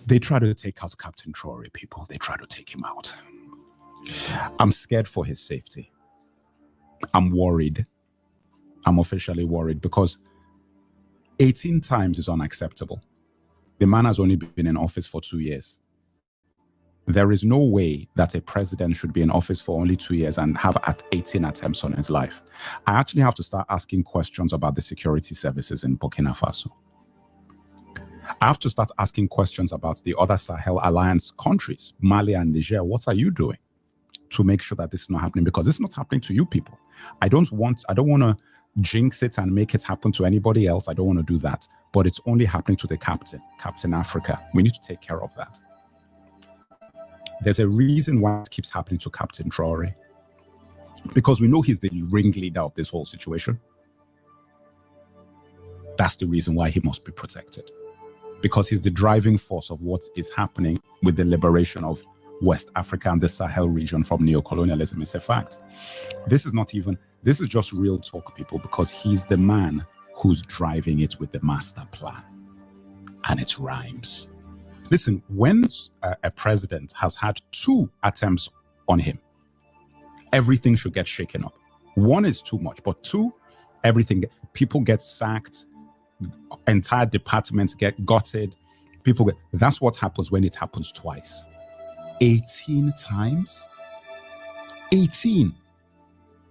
They try to take out Captain Traore, people. They try to take him out. I'm scared for his safety. I'm worried. I'm officially worried because 18 times is unacceptable. The man has only been in office for 2 years. There is no way that a president should be in office for only 2 years and have 18 attempts on his life. I actually have to start asking questions about the security services in Burkina Faso. I have to start asking questions about the other Sahel Alliance countries, Mali and Niger. What are you doing to make sure that this is not happening? Because it's not happening to you people. I don't want to jinx it and make it happen to anybody else. I don't want to do that. But it's only happening to the Captain Africa. We need to take care of that. There's a reason why it keeps happening to Captain Traore. Because we know he's the ringleader of this whole situation. That's the reason why he must be protected. Because he's the driving force of what is happening with the liberation of West Africa and the Sahel region from neocolonialism. It's a fact. This is just real talk, people, because he's the man who's driving it with the master plan. And it rhymes. Listen, when a president has had 2 attempts on him, everything should get shaken up. 1 is too much, but 2, people get sacked, entire departments get gutted. That's what happens when it happens twice. 18 times? 18.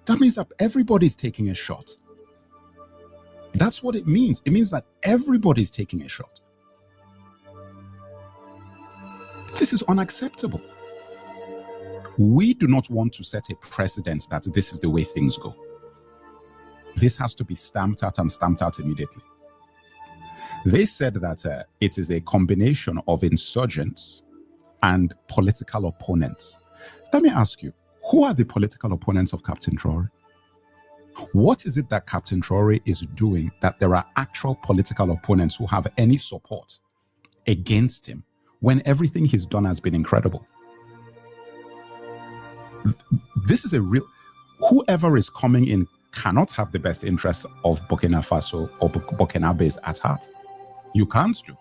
That means that everybody's taking a shot. That's what it means. It means that everybody's taking a shot. This is unacceptable. We do not want to set a precedent that this is the way things go. This has to be stamped out and stamped out immediately. They said that it is a combination of insurgents and political opponents. Let me ask you, who are the political opponents of Captain Traore? What is it that Captain Traore is doing that there are actual political opponents who have any support against him when everything he's done has been incredible? This is whoever is coming in cannot have the best interests of Burkina Faso or Burkinabes at heart. You can't do,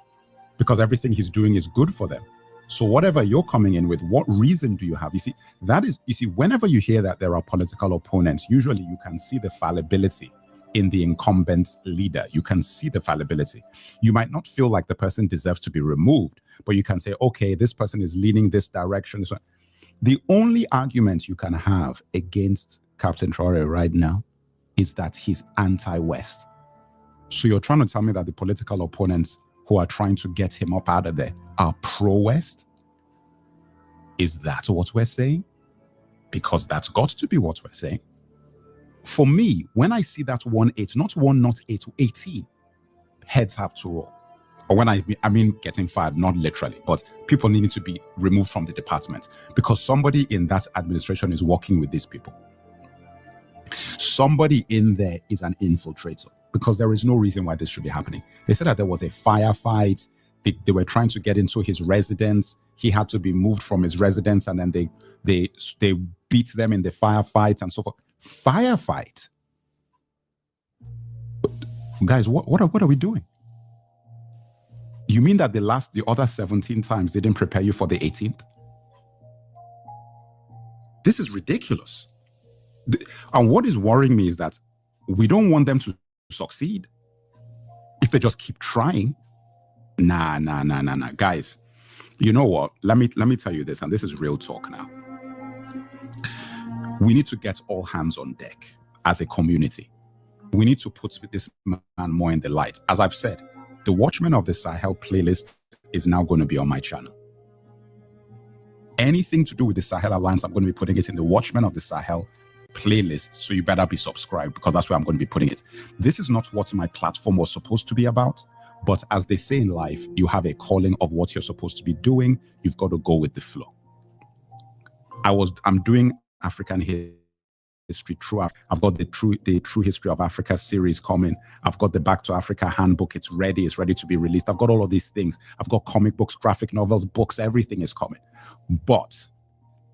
because everything he's doing is good for them. So whatever you're coming in with, what reason do you have? You see, whenever you hear that there are political opponents, usually you can see the fallibility in the incumbent leader. You can see the fallibility. You might not feel like the person deserves to be removed, but you can say, okay, this person is leaning this direction. The only argument you can have against Captain Traore right now is that he's anti-West. So you're trying to tell me that the political opponents who are trying to get him up out of there are pro-West? Is that what we're saying? Because that's got to be what we're saying. For me, when I see that 1-8, not 1, not 8, 18, heads have to roll. Or when I mean getting fired, not literally, but people needing to be removed from the department because somebody in that administration is working with these people. Somebody in there is an infiltrator, because there is no reason why this should be happening. They said that there was a firefight. They were trying to get into his residence. He had to be moved from his residence, and then they beat them in the firefight and so forth. Firefight? Guys, what are we doing? You mean that the other 17 times didn't prepare you for the 18th? This is ridiculous. And what is worrying me is that we don't want them to succeed. If they just keep trying, nah. Guys, you know what? Let me tell you this, and this is real talk now. We need to get all hands on deck as a community. We need to put this man more in the light. As I've said, the Watchmen of the Sahel playlist is now going to be on my channel. Anything to do with the Sahel Alliance, I'm going to be putting it in the Watchmen of the Sahel playlist. So you better be subscribed, because that's where I'm going to be putting it. This is not what my platform was supposed to be about. But as they say in life, you have a calling of what you're supposed to be doing. You've got to go with the flow. I'm doing African history true. I've got the true history of Africa series coming. I've got the Back to Africa handbook. It's ready to be released. I've got all of these things. I've got comic books, graphic novels, books, everything is coming. But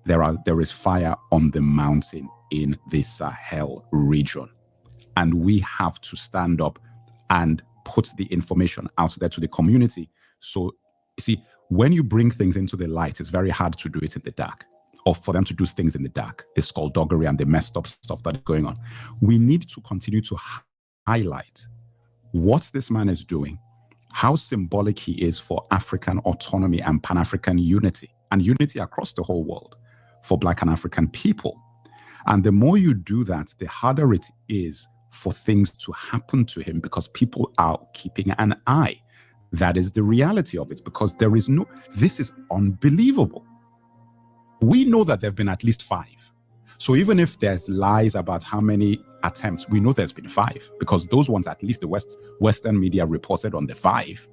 there is fire on the mountain in the Sahel region. And we have to stand up and put the information out there to the community. So, see, When you bring things into the light, it's very hard to do it in the dark, or for them to do things in the dark, the skullduggery and the messed up stuff that is going on. We need to continue to highlight what this man is doing, how symbolic he is for African autonomy and Pan-African unity, and unity across the whole world for Black and African people. And the more you do that, the harder it is for things to happen to him, because people are keeping an eye. That is the reality of it, because there is no, this is unbelievable. We know that there have been at least 5. So even if there's lies about how many attempts, we know there's been 5, because those ones, at least the Western media reported on the 5.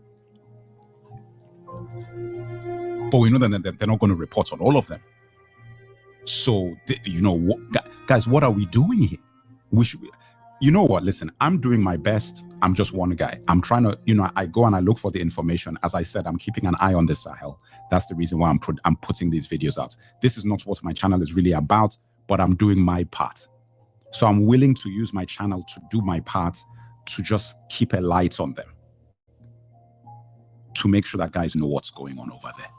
But we know that they're not going to report on all of them. So, guys, what are we doing here? We should, you know what, listen, I'm doing my best. I'm just one guy. I'm trying to, I go and I look for the information. As I said, I'm keeping an eye on the Sahel. That's the reason why I'm putting these videos out. This is not what my channel is really about, but I'm doing my part. So I'm willing to use my channel to do my part, to just keep a light on them, to make sure that guys know what's going on over there.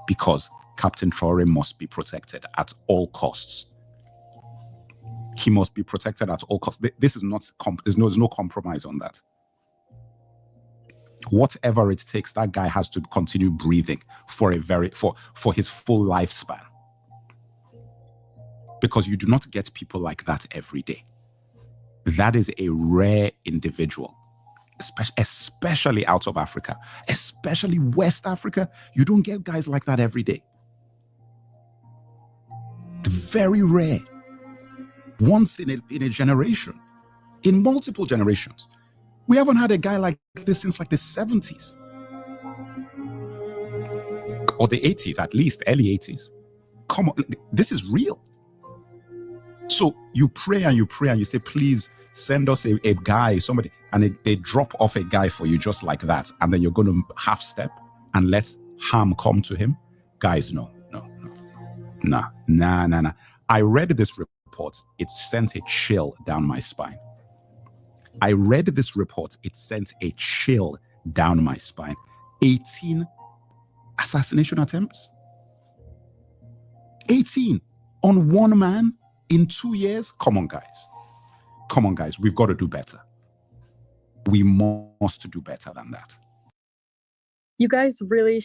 Because Captain Traore must be protected at all costs. He must be protected at all costs. This is not, there's no compromise on that. Whatever it takes, that guy has to continue breathing for his full lifespan. Because you do not get people like that every day. That is a rare individual, especially out of Africa, especially West Africa. You don't get guys like that every day. Very rare. Once in a generation, in multiple generations. We haven't had a guy like this since like the 70s. Or the 80s, at least, early 80s. Come on, this is real. So you pray and you pray and you say, please send us a guy, somebody, and they drop off a guy for you just like that. And then you're going to half step and let harm come to him. Guys, no. I read this report. It sent a chill down my spine. I read this report. It sent a chill down my spine. 18 assassination attempts. 18 on one man in 2 years. Come on, guys. We've got to do better. We must do better than that. You guys really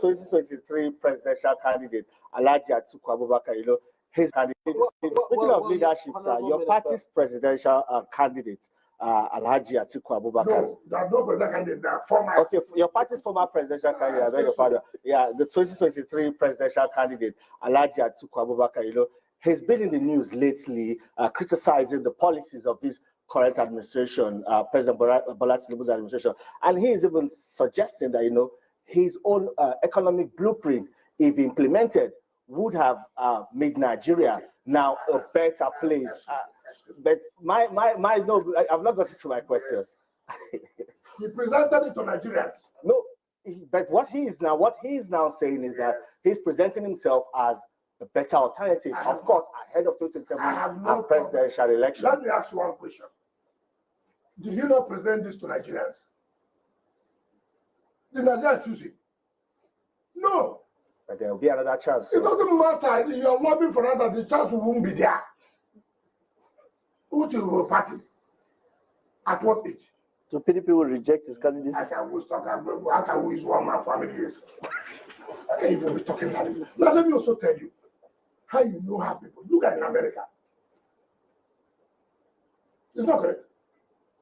...2023 presidential candidate, Alhaji Atiku Abubakar, his candidate. Speaking of leadership, sir, your party's presidential candidate, Alhaji Atiku Abubakar. No, there's no presidential candidate there. Former. Okay, your party's former presidential candidate, I beg your pardon. Yeah, the 2023 presidential candidate, Alhaji Atiku Abubakar, he's been in the news lately, criticizing the policies of this current administration, President Bola Tinubu's administration, and he is even suggesting that his own economic blueprint, if implemented, would have made Nigeria now a better place. But no, I've not gotten to my question. He presented it to Nigerians. No, but what he is now saying is that he's presenting himself as a better alternative, of course, ahead of 2027 presidential election. Let me ask you one question. Did you not present this to Nigerians? Did Nigeria choose it? No. But there will be another chance. It doesn't matter. You're lobbying for that, the chance won't be there. Who to your party? At what age? So PDP will reject his candidacy. I can always talk about how can we use one man family is. I can't even be talking about it. Now let me also tell you how you know how people look at in America. It's not correct.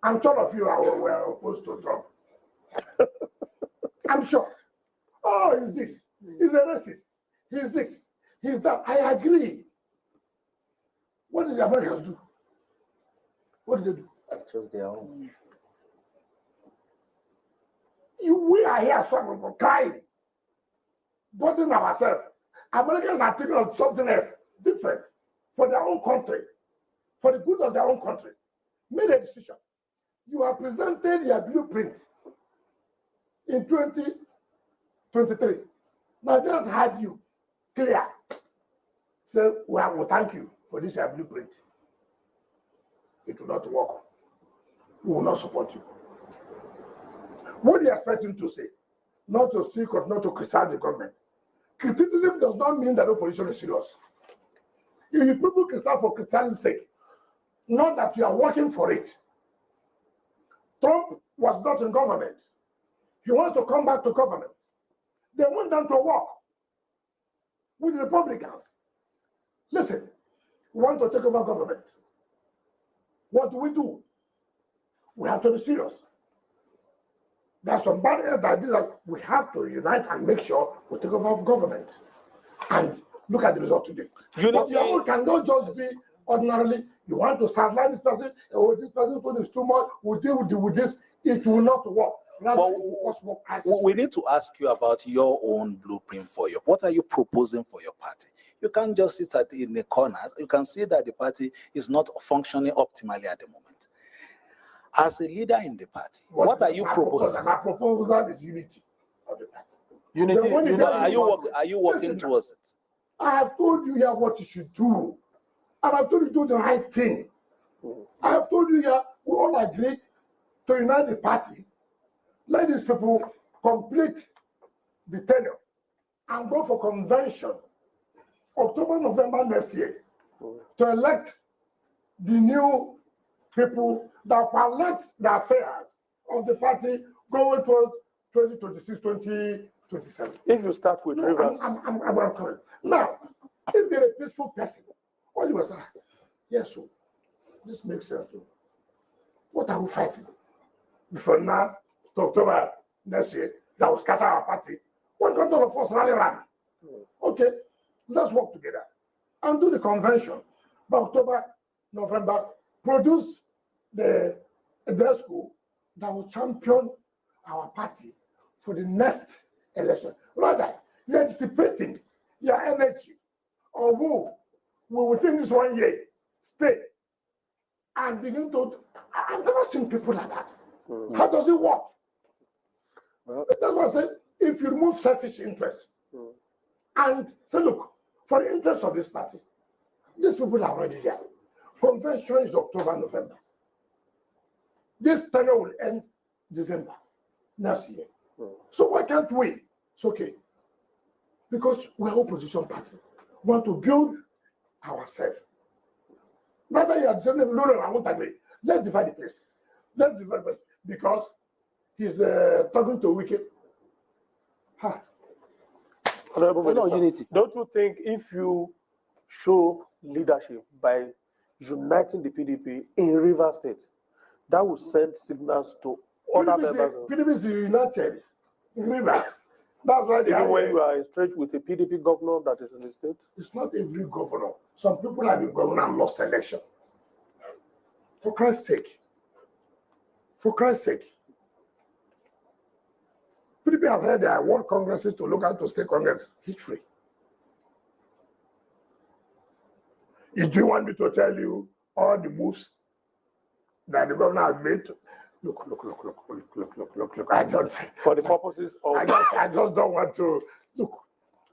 I'm sure of you were opposed to Trump. I'm sure. Oh, he's this. He's a racist. He's this. He's that. I agree. What did the Americans do? What did they do? I chose their own. We are here crying, bothering ourselves. Americans are thinking of something else, different, for their own country, for the good of their own country. Made a decision. You have presented your blueprint. in 2023, Nigerians had you clear. Say, well, we thank you for this blueprint. It will not work. We will not support you. What do you expect him to say? Not to speak or not to criticize the government. Criticism does not mean that opposition is serious. If people criticize for criticizing's sake, not that you are working for it. Trump was not in government. He wants to come back to government. They went down to work with the Republicans. Listen, we want to take over government. What do? We have to be serious. There's some barriers that we have to unite and make sure we take over government. And look at the result today. But you cannot just be ordinarily, you want to sideline this person, oh, this person is too much, we'll deal with this. It will not work. Rather, it will cause more crisis. We need to ask you about your own blueprint for what are you proposing for your party? You can't just sit in the corner. You can see that the party is not functioning optimally at the moment. As a leader in the party, what are you proposing? My proposal is unity of the party. Unity. Are you working towards it? I have told you here what you should do. And I've told you to do the right thing. I have told you here, we all agree to unite the party. Let these people complete the tenure and go for convention October, November next year to elect the new people that will elect the affairs of the party going towards 2026, 2027. If you start with Rivers. I'm coming. Now, if you're a peaceful person, all you will say, yes, so this makes sense too. What are we fighting? Before now, to October next year, that will scatter our party. One country of us rally around. Okay, let's work together and do the convention by October, November. Produce the dress code that will champion our party for the next election. Rather, you're anticipating your energy on who will within this 1 year stay and begin to. I've never seen people like that. How does it work? Well, that's what I said. If you remove selfish interest and say, look, for the interest of this party, these people are already here. Convention is October, November. This tenure will end December next year. So why can't we? It's okay. Because we're opposition party. We want to build ourselves. Rather, you are saying, no, I won't agree. Let's divide the place. Let's divide it because he's talking to wicked. Unity. Don't you think if you show leadership by uniting the PDP in Rivers State, that will send signals to other members? PDP is united in Rivers. That's why even when you are stretched with a PDP governor that is in the state? It's not every governor. Some people have been governor and lost election. For Christ's sake. For Christ's sake. PDP have had their world congresses to look at to state congress history. Do you want me to tell you all the moves that the governor has made? Look. I don't. For the purposes of. I just don't want to. Look,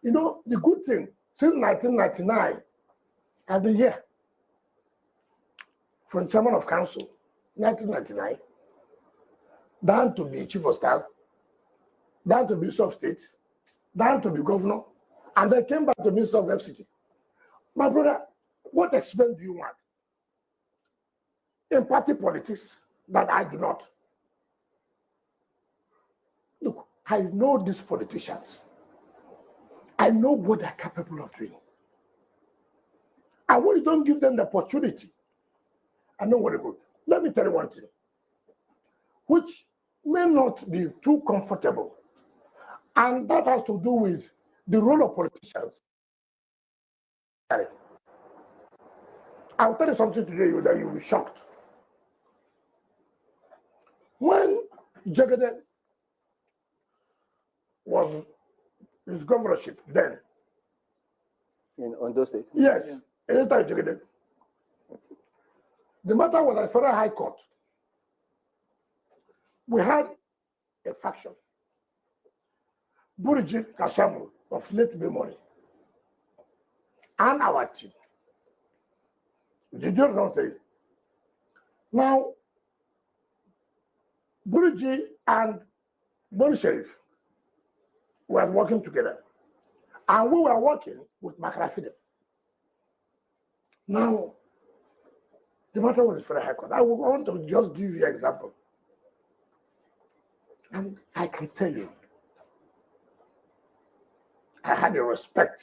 you know, the good thing, since 1999, I've been here. From chairman of council, 1999, down to be chief of staff, down to be minister of state, down to be governor, and then came back to minister of FCT. My brother, what experience do you want in party politics that I do not? Look, I know these politicians. I know what they're capable of doing. And when you don't give them the opportunity, I know what they're good. Let me tell you one thing, which may not be too comfortable, and that has to do with the role of politicians. I'll tell you something today that you'll be shocked. When Jagede was his governorship then. In Ondo State? Yes, anytime Jagede. The matter was at Federal High Court. We had a faction Burji Kashamu of late memory and our team. Did you not say? Now, Burji and Bori Sharif were working together, and we were working with Makrafidem. Now, the matter was for the High Court. I want to just give you an example. And I can tell you, I had a respect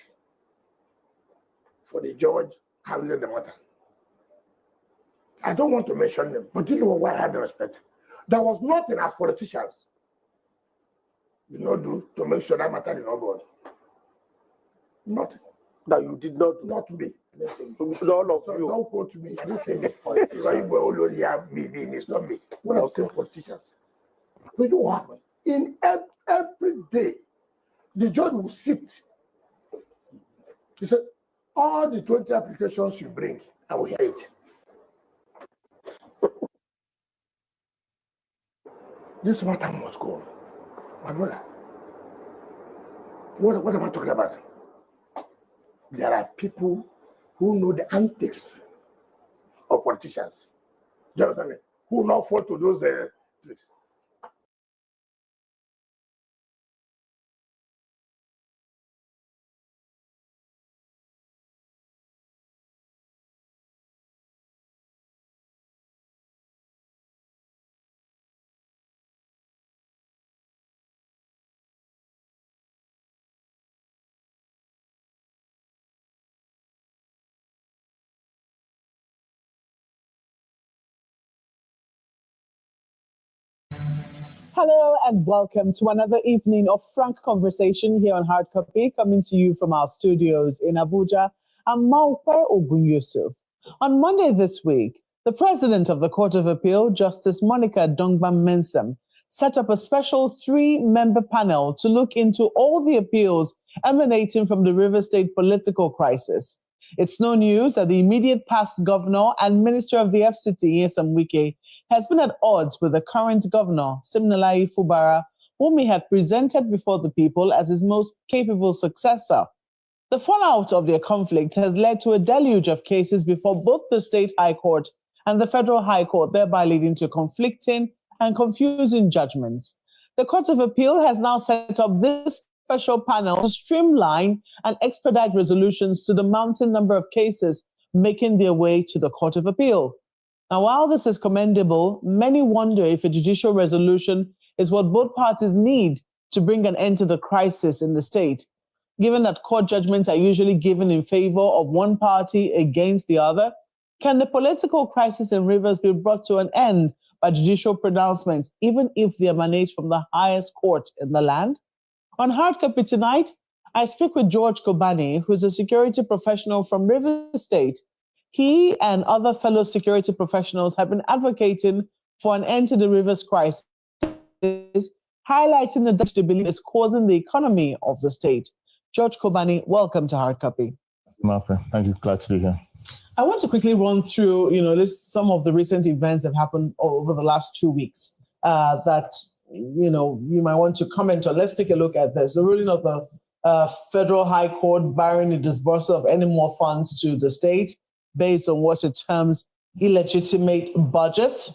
for the judge handling the matter. I don't want to mention them, but you know why I had the respect? There was nothing as politicians did not do to make sure that matter did not go on. Nothing. That you did not do. Not me. All of So you. don't quote me. I didn't say me. It's not me. What I'm saying, politicians. But you know what happened? In every day, the judge will sit. He said, all the 20 applications you bring, I will hear it. This matter must go on. My brother, what am I talking about? There are people who know the antics of politicians. Do you understand me? Who will not fall to those tricks. Hello and welcome to another evening of frank conversation here on Hard Copy, coming to you from our studios in Abuja. I'm Maukwe Ogunyusuf. On Monday this week, the president of the Court of Appeal, Justice Monica Dongban-Mensem, set up a special 3-member panel to look into all the appeals emanating from the River State political crisis. It's no news that the immediate past governor and minister of the FCT, Nyesom Wike, has been at odds with the current governor, Siminalayi Fubara, whom he had presented before the people as his most capable successor. The fallout of their conflict has led to a deluge of cases before both the State High Court and the Federal High Court, thereby leading to conflicting and confusing judgments. The Court of Appeal has now set up this special panel to streamline and expedite resolutions to the mounting number of cases making their way to the Court of Appeal. Now, while this is commendable, many wonder if a judicial resolution is what both parties need to bring an end to the crisis in the state. Given that court judgments are usually given in favor of one party against the other, can the political crisis in Rivers be brought to an end by judicial pronouncements, even if they emanate from the highest court in the land? On Hard Copy tonight, I speak with George Kobani, who's a security professional from Rivers State. He and other fellow security professionals have been advocating for an end to the Rivers crisis, highlighting the damage they believe is causing the economy of the state. George Kobani, welcome to Hard Copy. Martha, thank you. Glad to be here. I want to quickly run through, some of the recent events that have happened over the last 2 weeks that, you might want to comment on. Let's take a look at this. The ruling of the Federal High Court barring the disbursal of any more funds to the state based on what it terms illegitimate budget,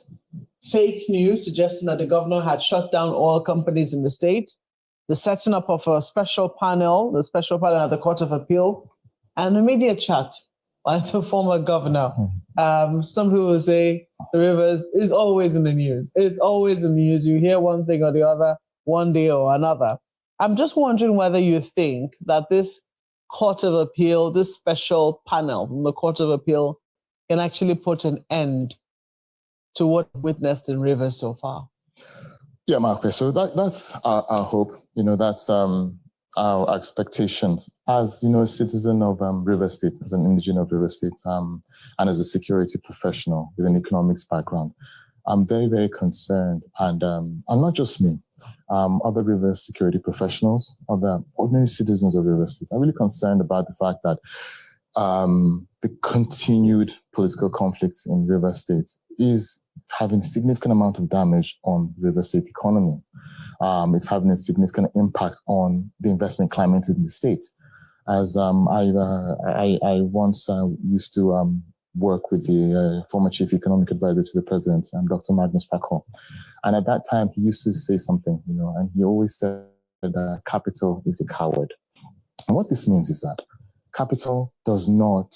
fake news suggesting that the governor had shut down oil companies in the state, the setting up of a special panel, the special panel at the Court of Appeal, and a media chat by the former governor. Some people say the Rivers is always in the news. It's always in the news. You hear one thing or the other, one day or another. I'm just wondering whether you think that this Court of Appeal, this special panel from the Court of Appeal, can actually put an end to what we witnessed in Rivers so far. Yeah, Mark. So that's our hope. That's our expectations as a citizen of River State, as an indigenous of River State, and as a security professional with an economics background. I'm very, very concerned, and not just me. Other River security professionals, other ordinary citizens of River State are really concerned about the fact that the continued political conflict in River State is having significant amount of damage on River State economy. It's having a significant impact on the investment climate in the state. As I once used to work with the former chief economic advisor to the president, Dr. Magnus Paco. And at that time, he used to say something, and he always said that capital is a coward. And what this means is that capital does not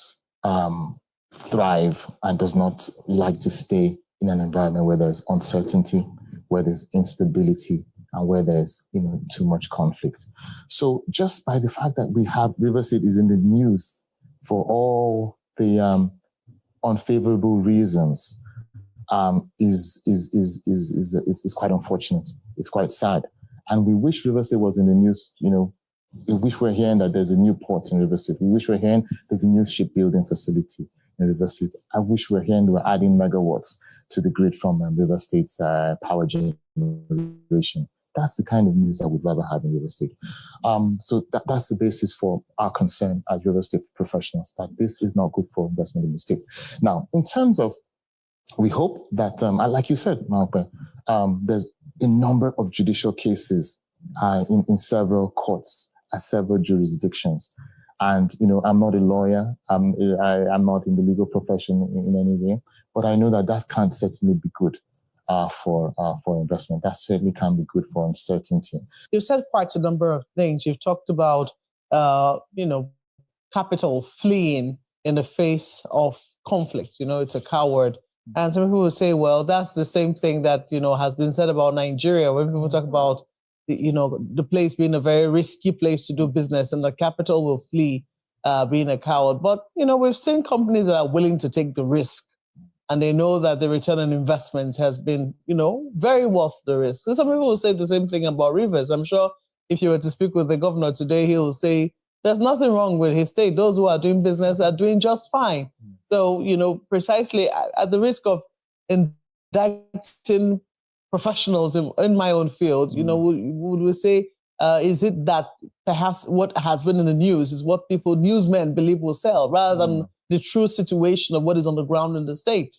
thrive and does not like to stay in an environment where there's uncertainty, where there's instability, and where there's too much conflict. So just by the fact that we have River State is in the news for all the unfavorable reasons is quite unfortunate. It's quite sad, and we wish River State was in the news. We wish we're hearing that there's a new port in River State. We wish we're hearing there's a new shipbuilding facility in River State. I wish we're hearing we're adding megawatts to the grid from River State's power generation. That's the kind of news I would rather have in River State. So that's the basis for our concern as River State professionals, that this is not good for investment in the state. Now, in terms of, we hope that, like you said, Malpe, there's a number of judicial cases in several courts at several jurisdictions. And, I'm not a lawyer. I'm not in the legal profession in any way, but I know that can't certainly be good for investment. That certainly can be good for uncertainty. You've said quite a number of things. You've talked about, capital fleeing in the face of conflict. It's a coward. And some people will say, well, that's the same thing that, has been said about Nigeria, when people talk about, the place being a very risky place to do business and the capital will flee being a coward. But, we've seen companies that are willing to take the risk and they know that the return on investment has been, very worth the risk. So some people will say the same thing about Rivers. I'm sure if you were to speak with the governor today, he will say there's nothing wrong with his state. Those who are doing business are doing just fine. So, precisely at the risk of indicting professionals in my own field, would we say, is it that perhaps what has been in the news is what newsmen believe will sell rather than the true situation of what is on the ground in the state?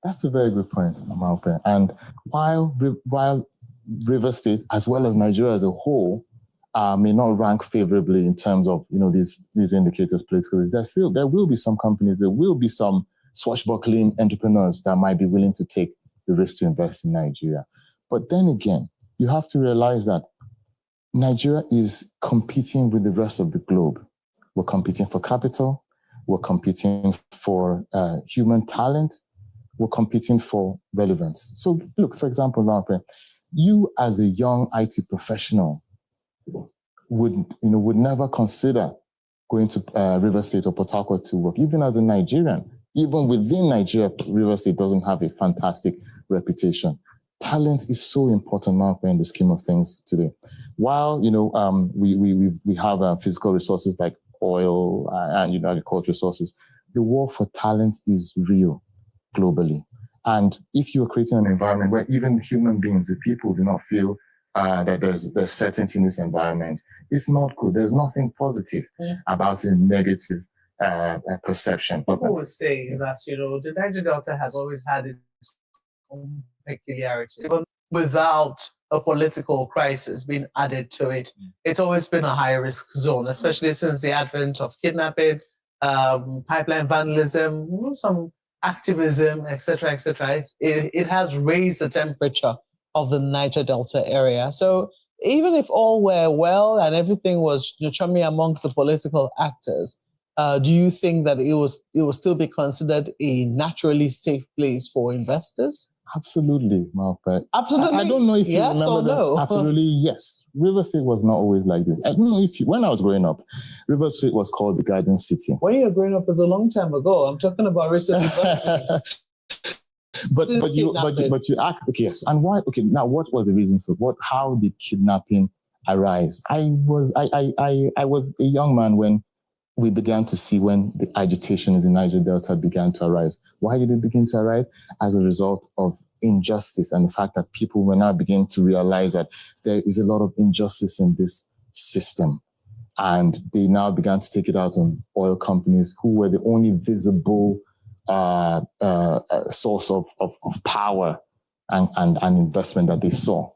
That's a very good point, Amalpe. And while River State, as well as Nigeria as a whole, may not rank favorably in terms of these indicators, political risk, there will be some companies, there will be some swashbuckling entrepreneurs that might be willing to take the risk to invest in Nigeria. But then again, you have to realize that Nigeria is competing with the rest of the globe. We're competing for capital. We're competing for human talent. We're competing for relevance. So look, for example, Lampe, you as a young IT professional would never consider going to River State or Port Harcourt to work, even as a Nigerian. Even within Nigeria, River State doesn't have a fantastic reputation. Talent is so important now in the scheme of things today. While we have physical resources like oil and agricultural resources, the war for talent is real globally. And if you're creating an environment where even human beings, the people, do not feel that there's certainty in this environment, it's not good. There's nothing positive about a negative perception. People would say that the Niger Delta has always had its own peculiarity, even without a political crisis being added to it. It's always been a high-risk zone, especially since the advent of kidnapping, pipeline vandalism, some activism, etc., etc. It has raised the temperature of the Niger Delta area. So even if all were well and everything was chummy amongst the political actors, do you think that it will still be considered a naturally safe place for investors? Absolutely, Malpe. Absolutely. I don't know if you yes remember or no. Absolutely, yes. River State was not always like this. I don't know when I was growing up, River State was called the Garden City. When you were growing up, was a long time ago. I'm talking about recently. But you asked, okay, yes. And why? Okay, now what was the reason for how did kidnapping arise? I was a young man when we began to see when the agitation in the Niger Delta began to arise. Why did it begin to arise? As a result of injustice and the fact that people were now beginning to realize that there is a lot of injustice in this system. And they now began to take it out on oil companies who were the only visible source of power and investment that they saw.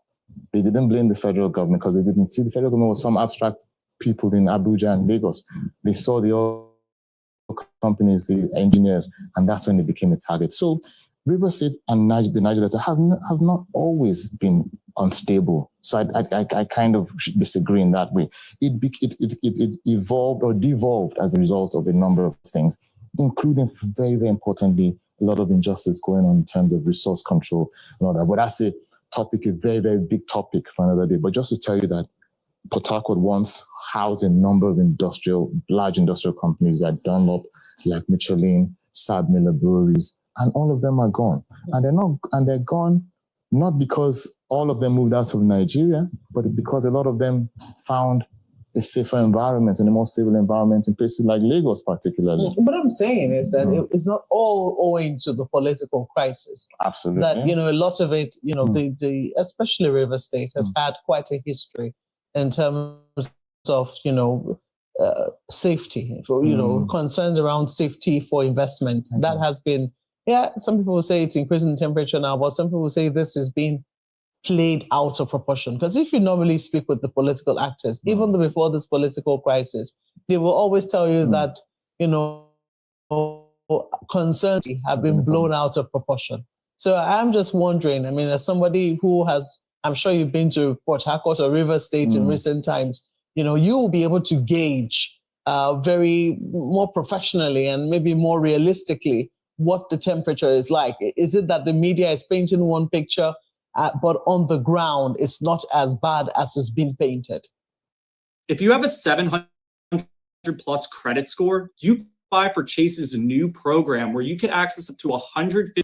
They didn't blame the federal government because they didn't see the federal government was some abstract people in Abuja and Lagos. They saw the oil companies, the engineers, and that's when they became a target. So River State and the Niger Delta has not always been unstable. So I kind of disagree in that way. It evolved or devolved as a result of a number of things, including, very, very importantly, a lot of injustice going on in terms of resource control and all that. But that's a topic, a very, very big topic for another day. But just to tell you that Port Harcourt once housed a number of large industrial companies like Dunlop, like Michelin, Saab Miller Breweries, and all of them are gone. And they're gone not because all of them moved out of Nigeria, but because a lot of them found a safer environment and a more stable environment in places like Lagos, particularly. What I'm saying is that it's not all owing to the political crisis. Absolutely. That, a lot of it, the especially River State has had quite a history in terms of, safety, concerns around safety for investment. Okay. That has been, some people will say it's increasing temperature now, but some people will say this is being played out of proportion. Because if you normally speak with the political actors, even before this political crisis, they will always tell you that, concerns have been blown out of proportion. So I'm just wondering, as somebody who has, I'm sure you've been to Port Harcourt or River State in recent times, you will be able to gauge very more professionally and maybe more realistically what the temperature is like. Is it that the media is painting one picture, but on the ground, it's not as bad as it's been painted? If you have a 700 plus credit score, you apply for Chase's new program where you could access up to 150.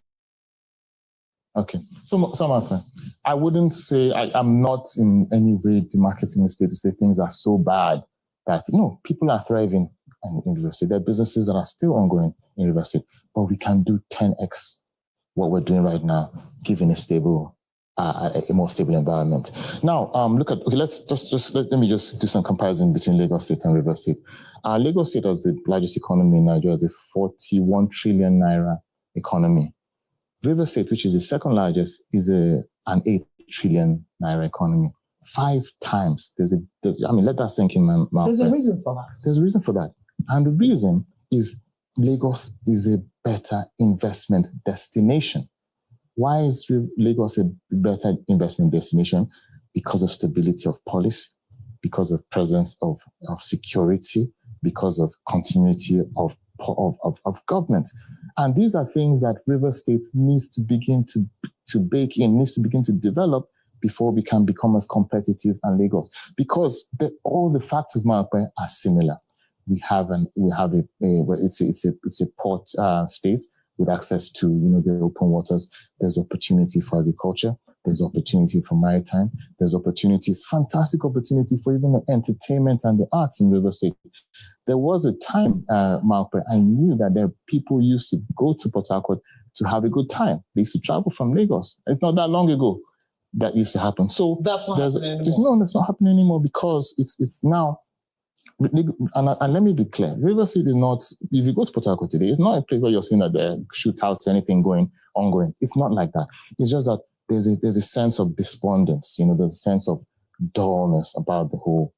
Okay, so Martha, I wouldn't say, I'm not in any way demarcating the state to say things are so bad that, people are thriving in River State. There are businesses that are still ongoing in River State, but we can do 10x what we're doing right now, given a stable, a more stable environment. Now, let me just do some comparison between Lagos State and River State. Lagos State, as the largest economy in Nigeria, is a 41 trillion naira economy. River State, which is the second largest, is an 8 trillion naira economy. 5 times. Let that sink in my mouth. There's a reason for that. There's a reason for that. And the reason is Lagos is a better investment destination. Why is Lagos a better investment destination? Because of stability of policy, because of presence of security, because of continuity of government. And these are things that River State needs to begin to bake in, needs to begin to develop before we can become as competitive as Lagos. Because all the factors, Marpe, are similar. It's a port state with access to the open waters. There's opportunity for agriculture. There's opportunity for maritime. There's fantastic opportunity for even the entertainment and the arts in River State. There was a time, Marpe, I knew that there people used to go to Port Harcourt to have a good time. They used to travel from Lagos. It's not that long ago that used to happen. So that's not happening anymore. That's not happening anymore because it's now. And let me be clear, River State is not, if you go to Port Harcourt today, it's not a place where you're seeing that there are shootouts or anything ongoing. It's not like that. It's just that there's a sense of despondence, there's a sense of dullness about the whole,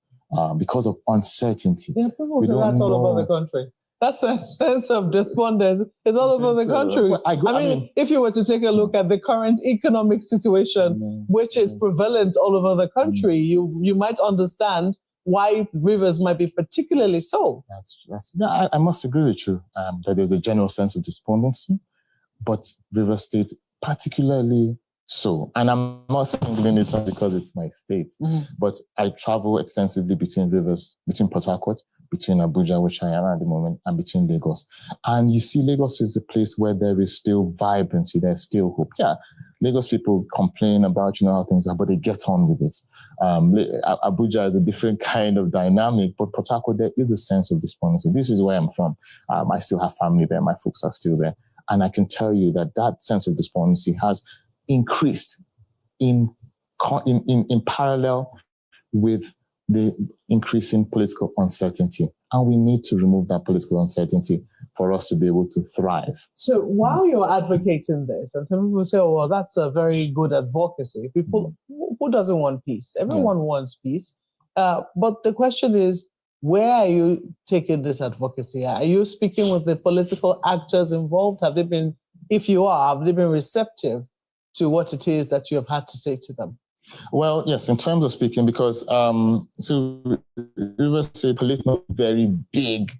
because of uncertainty. Yeah, people say that's all over the country. That's a sense of despondence. It's all over the country. If you were to take a look at the current economic situation, which is prevalent all over the country, you might understand why rivers might be particularly so. I must agree with you that there's a general sense of despondency, but River State particularly so. And I'm not saying it because it's my state, but I travel extensively between Port Harcourt, between Abuja, which I am at the moment, and between Lagos. And you see Lagos is a place where there is still vibrancy, there's still hope. Yeah, Lagos people complain about, how things are, but they get on with it. Abuja is a different kind of dynamic, but Port Harcourt, there is a sense of despondency. This is where I'm from. I still have family there. My folks are still there. And I can tell you that sense of despondency has increased in parallel with the increasing political uncertainty. And we need to remove that political uncertainty for us to be able to thrive. So while you're advocating this, and some people say, oh, well, that's a very good advocacy. who doesn't want peace? Everyone wants peace. But the question is, where are you taking this advocacy? Are you speaking with the political actors involved? Have they been, if you are, have they been receptive to what it is that you have had to say to them? Well, yes, in terms of speaking, because so Rivers State Police is not a very big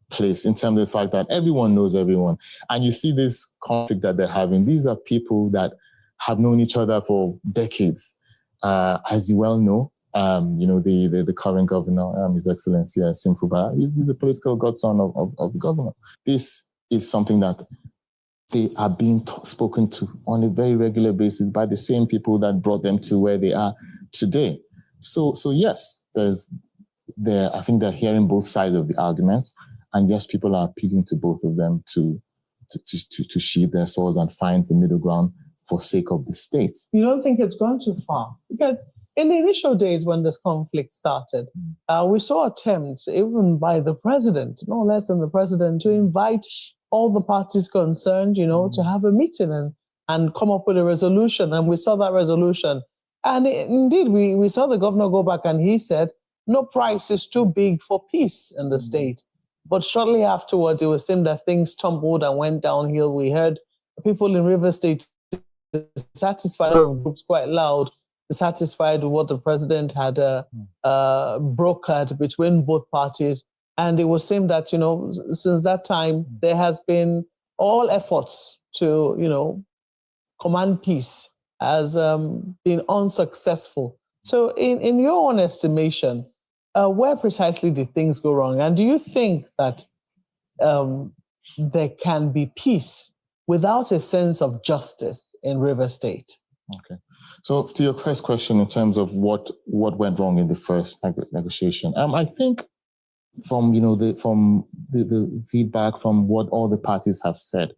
place in terms of the fact that everyone knows everyone. And you see this conflict that they're having. These are people that have known each other for decades. As you well know, the current governor, His Excellency Simfuba, he's a political godson of the governor. This is something that they are being spoken to on a very regular basis by the same people that brought them to where they are today. So yes, I think they're hearing both sides of the argument, and yes, people are appealing to both of them to sheathe their swords and find the middle ground for sake of the state. You don't think it's gone too far? Because in the initial days when this conflict started, we saw attempts, even by the president, no less than the president, to invite all the parties concerned, to have a meeting and come up with a resolution. And we saw that resolution. And indeed, we saw the governor go back and he said, no price is too big for peace in the state. But shortly afterwards, it was seen that things tumbled and went downhill. We heard people in River State dissatisfied, groups quite loud, dissatisfied with what the president had brokered between both parties. And it was seen that, since that time, there has been all efforts to, command peace has been unsuccessful. So in your own estimation, where precisely did things go wrong? And do you think that there can be peace without a sense of justice in River State? Okay. So to your first question, in terms of what went wrong in the first negotiation, I think from the feedback from what all the parties have said,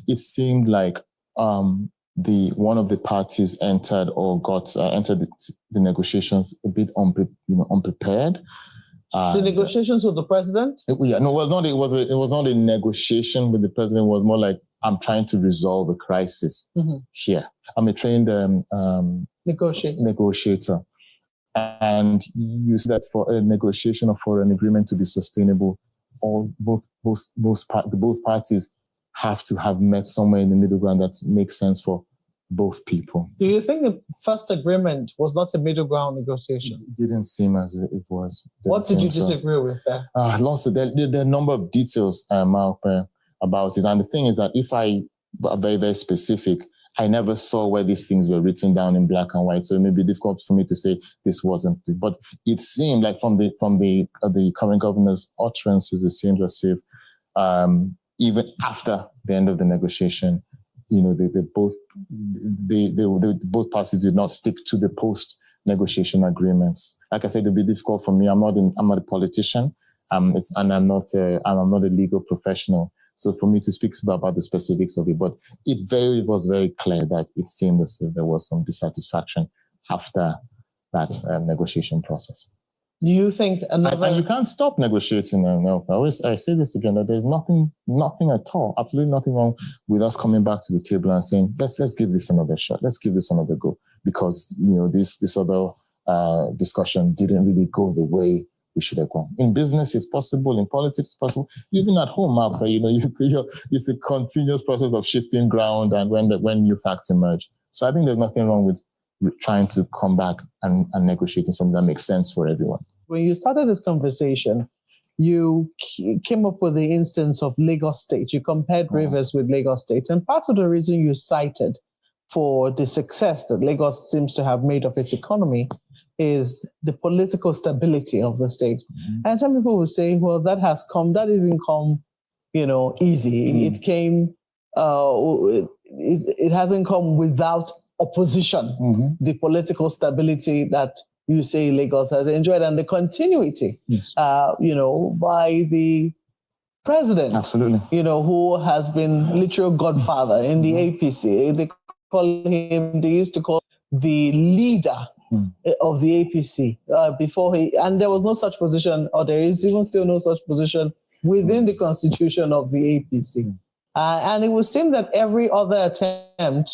it seemed like one of the parties entered the negotiations a bit unprepared. The negotiations with the president? It was not a negotiation with the president. It was more like, I'm trying to resolve a crisis here. I'm a trained negotiator. And you see that for a negotiation or for an agreement to be sustainable, both parties have to have met somewhere in the middle ground that makes sense for both people. Do you think the first agreement was not a middle ground negotiation? It didn't seem as if it was. What did you disagree with there? Lots of there are a number of details about it. And the thing is that if I are very, very specific, I never saw where these things were written down in black and white. So it may be difficult for me to say this wasn't. But it seemed like from the current governor's utterances, it seems as if even after the end of the negotiation, both parties did not stick to the post-negotiation agreements. Like I said, it'd be difficult for me. I'm not a politician, and I'm not a legal professional. So for me to speak about the specifics of it, but it was very clear that it seemed as if there was some dissatisfaction after that negotiation process. Do you think another... And you can't stop negotiating. No, I say this again, that there's nothing at all, absolutely nothing wrong with us coming back to the table and saying, let's give this another shot. Let's give this another go. Because, this other discussion didn't really go the way we should have gone. In business, it's possible. In politics, it's possible. Even at home, Mark, it's a continuous process of shifting ground and when new facts emerge. So I think there's nothing wrong with trying to come back and negotiating something that makes sense for everyone. When you started this conversation, you came up with the instance of Lagos State. You compared Rivers with Lagos State. And part of the reason you cited for the success that Lagos seems to have made of its economy is the political stability of the state. And some people will say, well, that didn't come, easy. It came, it hasn't come without opposition. The political stability that you say Lagos has enjoyed and the continuity, by the president. Absolutely. Who has been literal godfather in the APC. They used to call the leader of the APC before and there was no such position, or there is even still no such position within the constitution of the APC. And it would seem that every other attempt,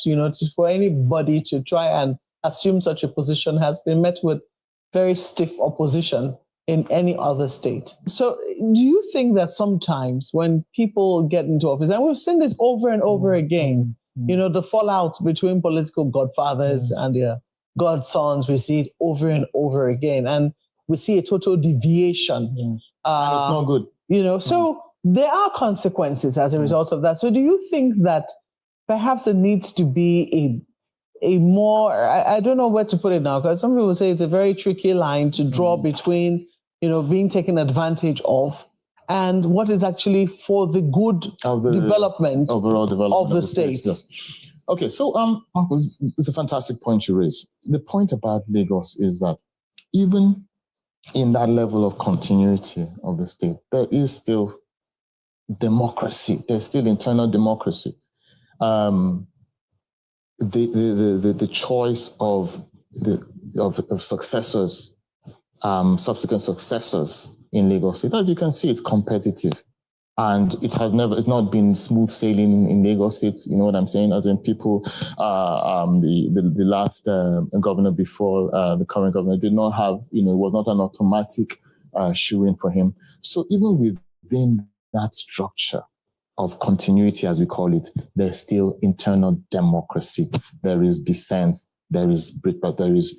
for anybody to try and assumed such a position has been met with very stiff opposition in any other state. So do you think that sometimes when people get into office, and we've seen this over and over again, the fallouts between political godfathers and their godsons, we see it over and over again. And we see a total deviation. And it's not good. So there are consequences as a result of that. So do you think that perhaps it needs to be a more, I don't know where to put it now, because some people say it's a very tricky line to draw between being taken advantage of and what is actually for the good overall development of the state. Yes. Okay, so it's a fantastic point you raise. The point about Lagos is that even in that level of continuity of the state, there is still democracy. There's still internal democracy. The choice of successors, subsequent successors in Lagos State, as you can see, it's competitive, and it's not been smooth sailing in Lagos State. You know what I'm saying? As in people, the last governor before the current governor did not have, was not an automatic shoo-in for him. So even within that structure of continuity, as we call it, there's still internal democracy. There is dissent. There is but there's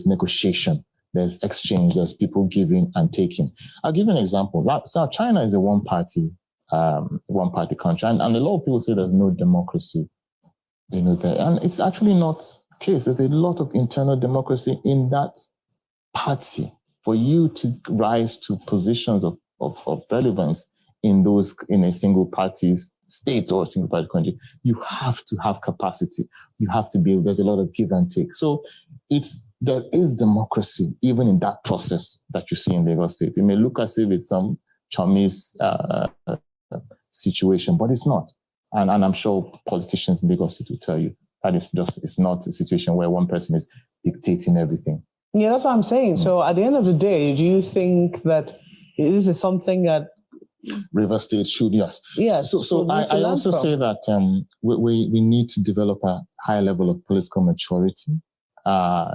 negotiation. There's exchange. There's people giving and taking. I'll give you an example. So China is a one-party country, and a lot of people say there's no democracy, there, and it's actually not the case. There's a lot of internal democracy in that party. For you to rise to positions of relevance in a single party's state or a single party country, you have to have capacity. You have to be, there's a lot of give and take. So there is democracy even in that process that you see in Lagos State. It may look as if it's some Chinese situation, but it's not. And I'm sure politicians in Lagos State will tell you that it's not a situation where one person is dictating everything. Yeah, that's what I'm saying. So at the end of the day, do you think that this is something that River State should, yes. Yes. So I also say that we need to develop a higher level of political maturity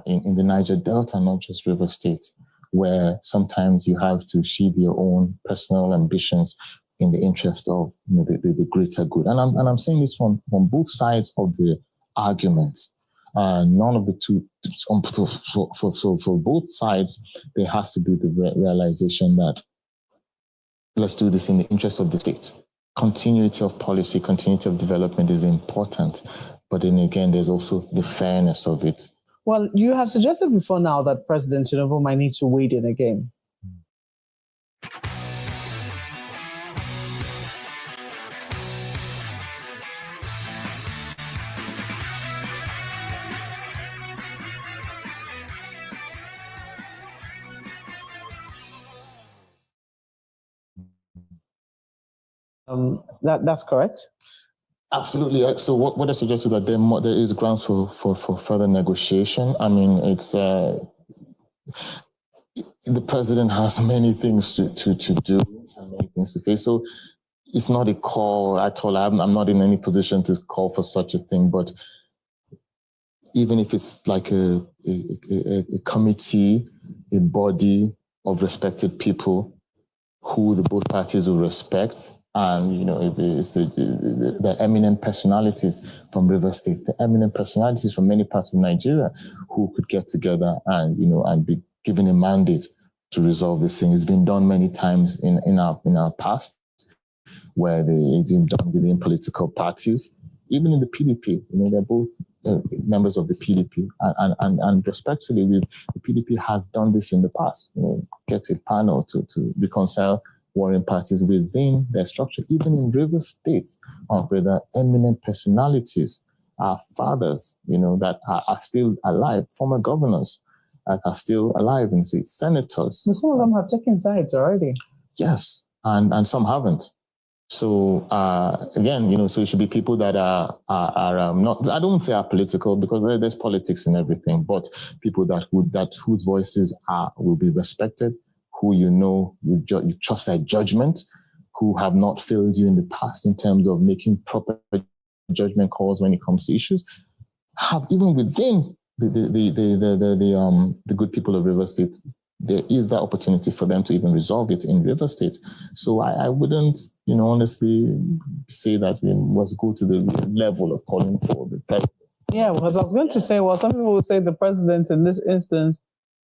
in the Niger Delta, not just River State, where sometimes you have to shield your own personal ambitions in the interest of the greater good. And I'm saying this from both sides of the arguments. None of the two. For both sides, there has to be the realization that let's do this in the interest of the state. Continuity of policy, continuity of development is important, but then again, there's also the fairness of it. Well, you have suggested before now that President Tinubu might need to wade in again. That's correct. Absolutely. So what I suggest is that there is grounds for further negotiation. I mean, it's the president has many things to do and many things to face. So it's not a call at all. I'm not in any position to call for such a thing. But even if it's like a committee, a body of respected people who both parties will respect. And, the eminent personalities from River State, the eminent personalities from many parts of Nigeria who could get together and be given a mandate to resolve this thing. It's been done many times in our past, where it's been done within political parties, even in the PDP. They're both members of the PDP, and respectfully, the PDP has done this in the past. Get a panel to reconcile warring parties within their structure. Even in River State, where the eminent personalities, our fathers, that are still alive, former governors that are still alive, and senators. Some of them have taken sides already. Yes, and some haven't. So again, so it should be people that are not. I don't say are political, because there's politics in everything, but people whose voices will be respected, who you trust their judgment, who have not failed you in the past in terms of making proper judgment calls when it comes to issues, have even within the good people of River State, there is that opportunity for them to even resolve it in River State. So I wouldn't, honestly say that we must go to the level of calling for the president. Yeah, because I was going to say, well, some people would say the president in this instance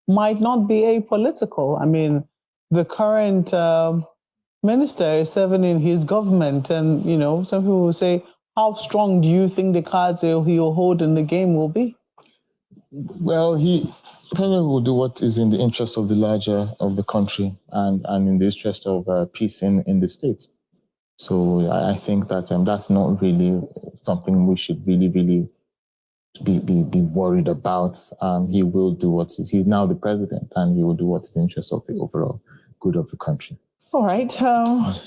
might not be apolitical. I mean, the current minister is serving in his government, and some people will say, how strong do you think the cards he'll hold in the game will be? Well, the president will do what is in the interest of the larger of the country and in the interest of peace in the state. So I think that that's not really something we should really be worried about. He will do he's now the president, and he will do what's in the interest of the overall good of the country. All right.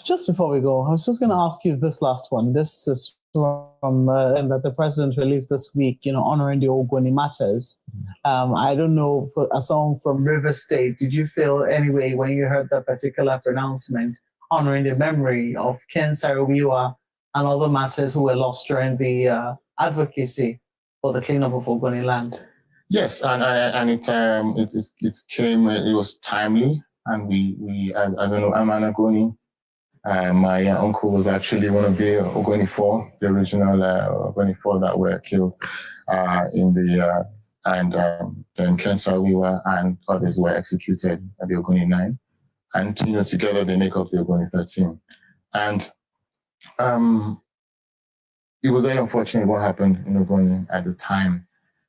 Just before we go, I was just going to ask you this last one. This is from that the president released this week, honoring the Ogoni matters. I don't know, for a song from River State, did you feel anyway when you heard that particular pronouncement honoring the memory of Ken Saro-Wiwa and other matters who were lost during the advocacy for the cleanup of Ogoni land? Yes, and it came. It was timely, and we as I know, I'm an Ogoni. My uncle was actually one of the Ogoni 4, the original Ogoni 4 that were killed in the and then Ken Saro-Wiwa and others were executed at the Ogoni 9, and together they make up the Ogoni 13. And it was very unfortunate what happened in Ogoni at the time,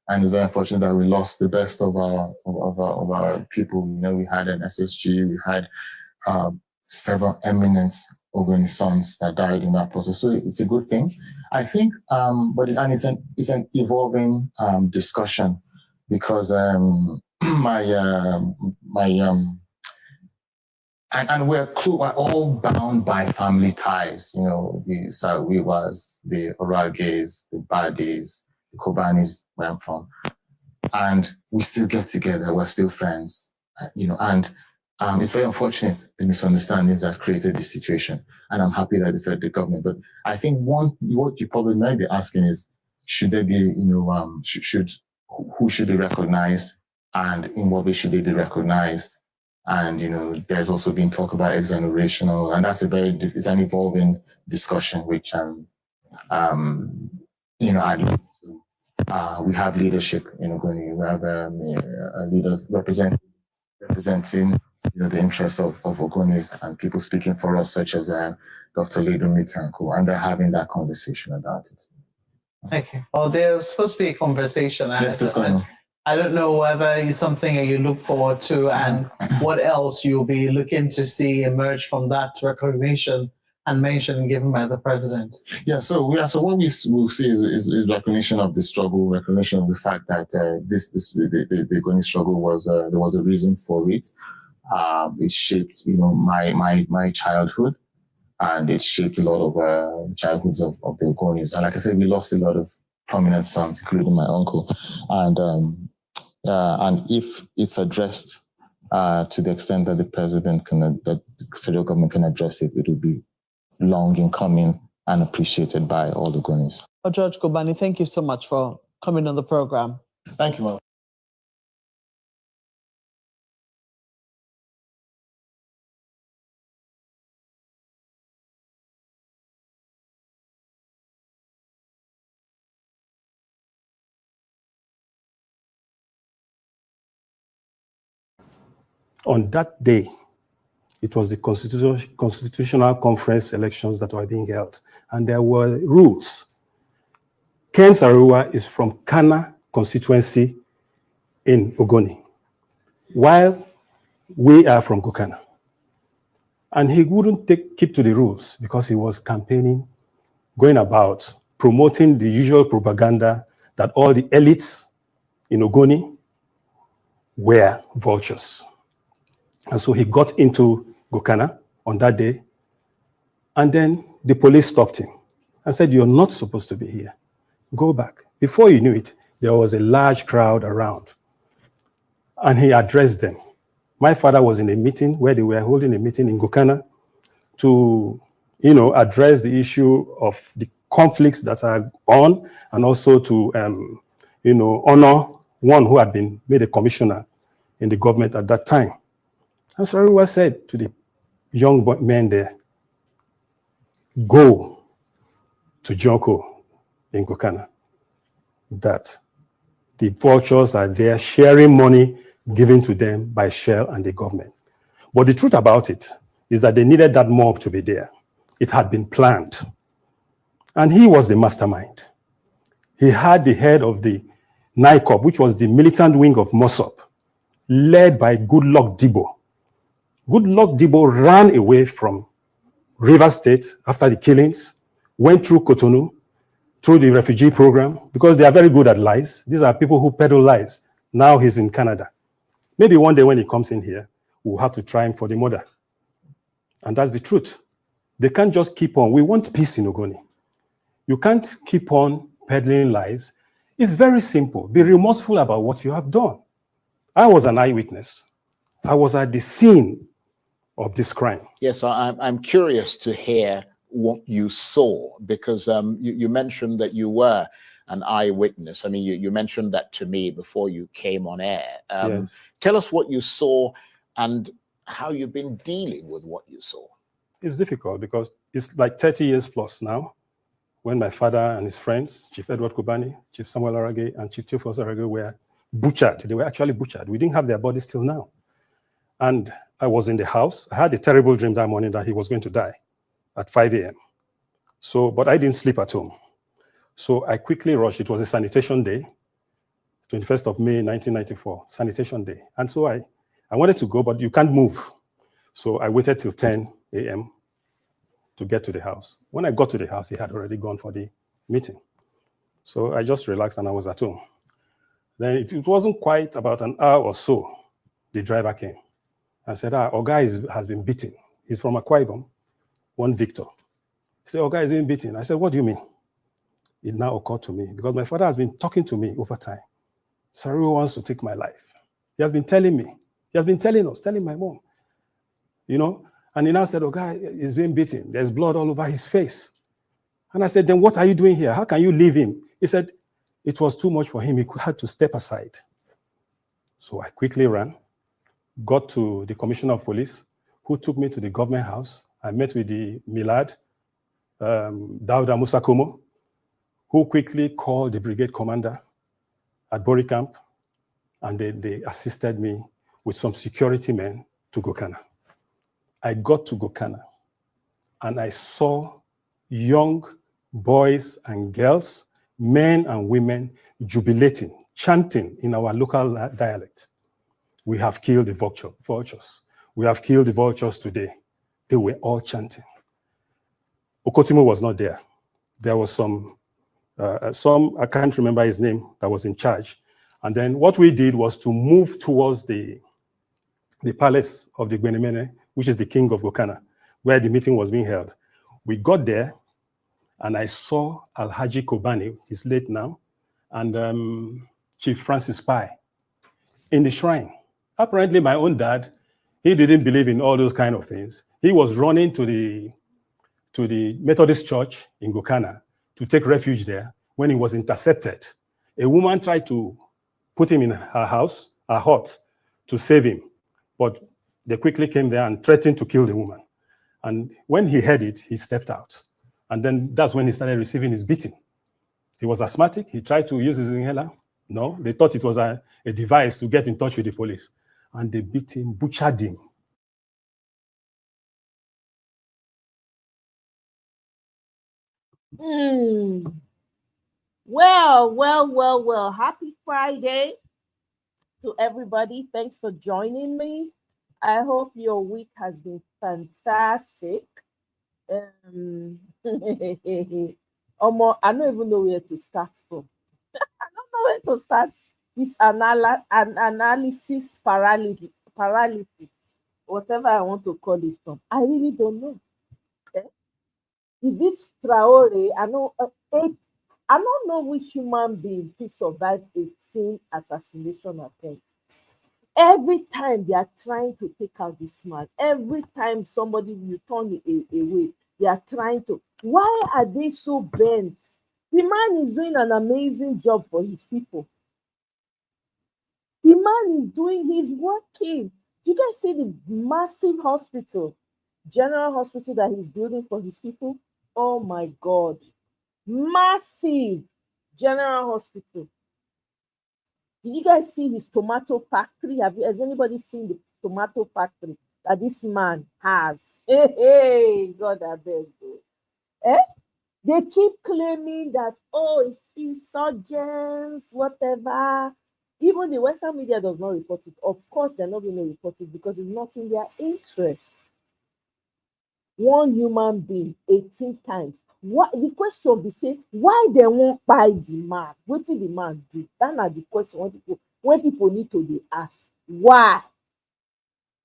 and it's very unfortunate that we lost the best of our people. We had an SSG, we had several eminent Ogoni sons that died in that process. So it's a good thing, I think. But it's an evolving discussion, because and we're all bound by family ties. The Saro-Wiwas, the Orages, the Bades, the Kobanis, where I'm from, and we still get together. We're still friends, and it's very unfortunate the misunderstandings that created this situation, and I'm happy that the federal government. But I think what you probably might be asking is, should there be, who should be recognized, and in what way should they be recognized? And there's also been talk about exoneration, and that's it's an evolving discussion, which we have leadership in Ogoni. We have leaders representing the interests of Ogonis, and people speaking for us, such as Dr. Ledo Mitanko, and they're having that conversation about it. Okay. Well, there's supposed to be a conversation. Yes, it's going on. I don't know whether it's something that you look forward to, and what else you'll be looking to see emerge from that recognition and mention given by the president. So what we will see is recognition of the struggle, recognition of the fact that the Ogoni struggle was there was a reason for it. It shaped my childhood, and it shaped a lot of the childhoods of the Ogonis. And like I said, we lost a lot of prominent sons, including my uncle, and if it's addressed to the extent that the federal government can address it, it will be long in coming and appreciated by all the Ogonis. George Kobani, thank you so much for coming on the program. Thank you, Mom. On that day, it was the constitutional conference elections that were being held, and there were rules. Ken Saro-Wiwa is from Kana constituency in Ogoni, while we are from Gokana. And he wouldn't keep to the rules because he was campaigning, going about promoting the usual propaganda that all the elites in Ogoni were vultures. And so he got into Gokana on that day, and then the police stopped him and said, "You're not supposed to be here. Go back." Before you knew it, there was a large crowd around, and he addressed them. My father was in a meeting where they were holding a meeting in Gokana to, address the issue of the conflicts that are on, and also to, honor one who had been made a commissioner in the government at that time. And Sariwa said to the young men there, go to Jonko in Gokana, that the vultures are there sharing money given to them by Shell and the government. But the truth about it is that they needed that mob to be there. It had been planned. And he was the mastermind. He had the head of the NICOP, which was the militant wing of Mossop, led by Goodluck Debo. Goodluck Debo ran away from Rivers State after the killings, went through Cotonou, through the refugee program, because they are very good at lies. These are people who peddle lies. Now he's in Canada. Maybe one day when he comes in here, we'll have to try him for the murder. And that's the truth. They can't just keep on. We want peace in Ogoni. You can't keep on peddling lies. It's very simple. Be remorseful about what you have done. I was an eyewitness. I was at the scene of this crime. Yes, I'm curious to hear what you saw, because you mentioned that you were an eyewitness. I mean, you mentioned that to me before you came on air. Yes. Tell us what you saw and how you've been dealing with what you saw. It's difficult because it's like 30 years plus now, when my father and his friends, Chief Edward Kubani, Chief Samuel Arage, and Chief Theophilus Arage were butchered. They were actually butchered. We didn't have their bodies till now. And I was in the house. I had a terrible dream that morning that he was going to die at 5 a.m. So, but I didn't sleep at home. So I quickly rushed. It was a sanitation day, 21st of May, 1994, sanitation day. And so I wanted to go, but you can't move. So I waited till 10 a.m. to get to the house. When I got to the house, he had already gone for the meeting. So I just relaxed and I was at home. Then it wasn't quite about an hour or so, the driver came and said, Oga has been beaten. He's from Akwa Ibom, one Victor. He said, Oga is being beaten. I said, what do you mean? It now occurred to me, because my father has been talking to me over time. Sariwa wants to take my life. He has been telling me. He has been telling us, telling my mom. You know? And he now said, Oga is being beaten. There's blood all over his face. And I said, then what are you doing here? How can you leave him? He said, it was too much for him. He had to step aside. So I quickly ran, got to the commissioner of police, who took me to the government house. I met with the Milad, Dauda Musakomo, who quickly called the brigade commander at Bori Camp, and they assisted me with some security men to Gokana. I got to Gokana, and I saw young boys and girls, men and women jubilating, chanting in our local dialect. We have killed the vultures. We have killed the vultures today. They were all chanting. Okotimu was not there. There was some, I can't remember his name, that was in charge. And then what we did was to move towards the palace of the Gbenemene, which is the king of Gokana, where the meeting was being held. We got there, and I saw Alhaji Kobani, he's late now, and Chief Francis Pai in the shrine. Apparently, my own dad, he didn't believe in all those kind of things. He was running to the Methodist church in Gokana to take refuge there when he was intercepted. A woman tried to put him in her house, her hut, to save him. But they quickly came there and threatened to kill the woman. And when he heard it, he stepped out. And then that's when he started receiving his beating. He was asthmatic. He tried to use his inhaler. No, they thought it was a device to get in touch with the police. And they beat him, butchered him. Well. Happy Friday to everybody. Thanks for joining me. I hope your week has been fantastic. I don't even know where to start from. I don't know where to start this analysis paralysis, whatever I want to call it from. I really don't know. Okay? Is it Traore? I don't know which human being who survived 18 assassination attempts. Every time they are trying to take out this man, every time somebody will turn away, they are trying to. Why are they so bent? The man is doing an amazing job for his people. is doing, he's working. Do you guys see the massive hospital, general hospital that he's building for his people? Oh my God. Massive general hospital. Did you guys see his tomato factory? Has anybody seen the tomato factory that this man has? Hey, God, I beg you. They keep claiming that, oh, it's insurgents, whatever. Even the Western media does not report it. Of course, they're not going to report it because it's not in their interest. One human being 18 times. What the question be say, why they won't buy the man? What did the man do? That's not the question when people need to be asked. Why?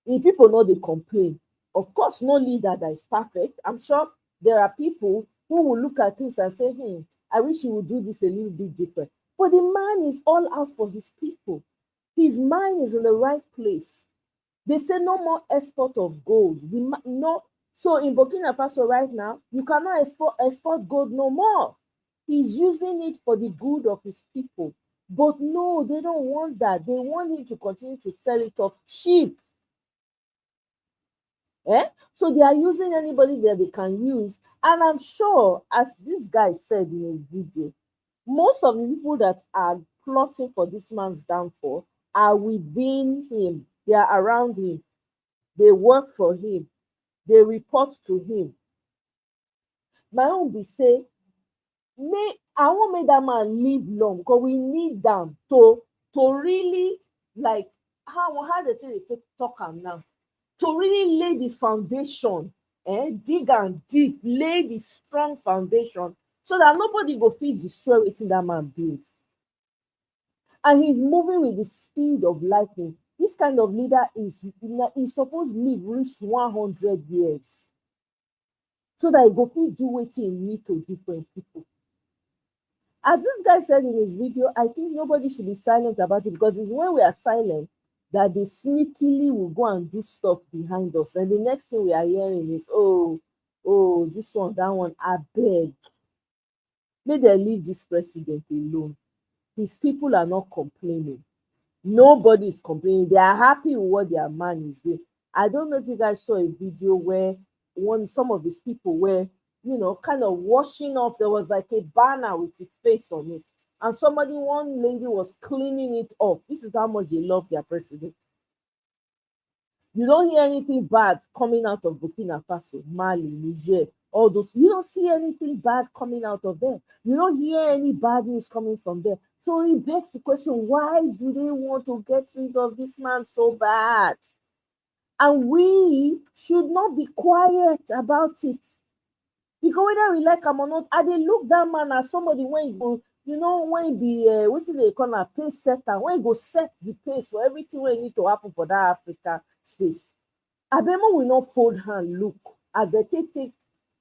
If people know they complain. Of course, no leader that is perfect. I'm sure there are people who will look at things and say, I wish he would do this a little bit different. But the man is all out for his people. His mind is in the right place. They say no more export of gold. So in Burkina Faso right now, you cannot export gold no more. He's using it for the good of his people. But no, they don't want that. They want him to continue to sell it off cheap. So they are using anybody that they can use. And I'm sure, as this guy said in his video, most of the people that are plotting for this man's downfall are within him. They are around him. They work for him. They report to him. My own be say, I won't make that man live long because we need them to really, like, how they talk him now, to really lay the foundation, dig and deep, lay the strong foundation so that nobody go feel destroy wetin that man build. And he's moving with the speed of lightning. This kind of leader is supposed to live reach 100 years so that he go fit do wetin he need to different people. As this guy said in his video, I think nobody should be silent about it because it's when we are silent that they sneakily will go and do stuff behind us. And the next thing we are hearing is, oh, this one, that one, I beg. May they leave this president alone. His people are not complaining. Nobody is complaining. They are happy with what their man is doing. I don't know if you guys saw a video where some of his people were, kind of washing off. There was like a banner with his face on it. And one lady was cleaning it off. This is how much they love their president. You don't hear anything bad coming out of Burkina Faso, Mali, Niger, all those. You don't see anything bad coming out of there. You don't hear any bad news coming from there. So it begs the question, why do they want to get rid of this man so bad? And we should not be quiet about it. Because whether we like him or not, I dey look that man as somebody when he go, when he be, what do they call a pace setter, when he go set the pace for everything when need to happen for that Africa space. Abemo will not fold hand look as they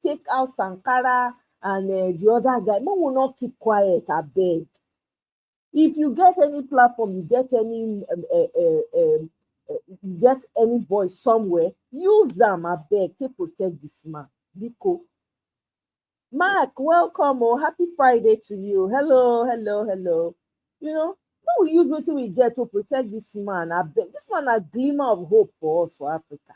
take out Sankara and the other guy. Mo will not keep quiet, I beg. If you get any platform, you get any voice somewhere, use them, I beg, to protect this man. Biko. Mark, welcome. Oh, happy Friday to you. Hello. We use what we get to protect this man. I beg. This man a glimmer of hope for us, for Africa.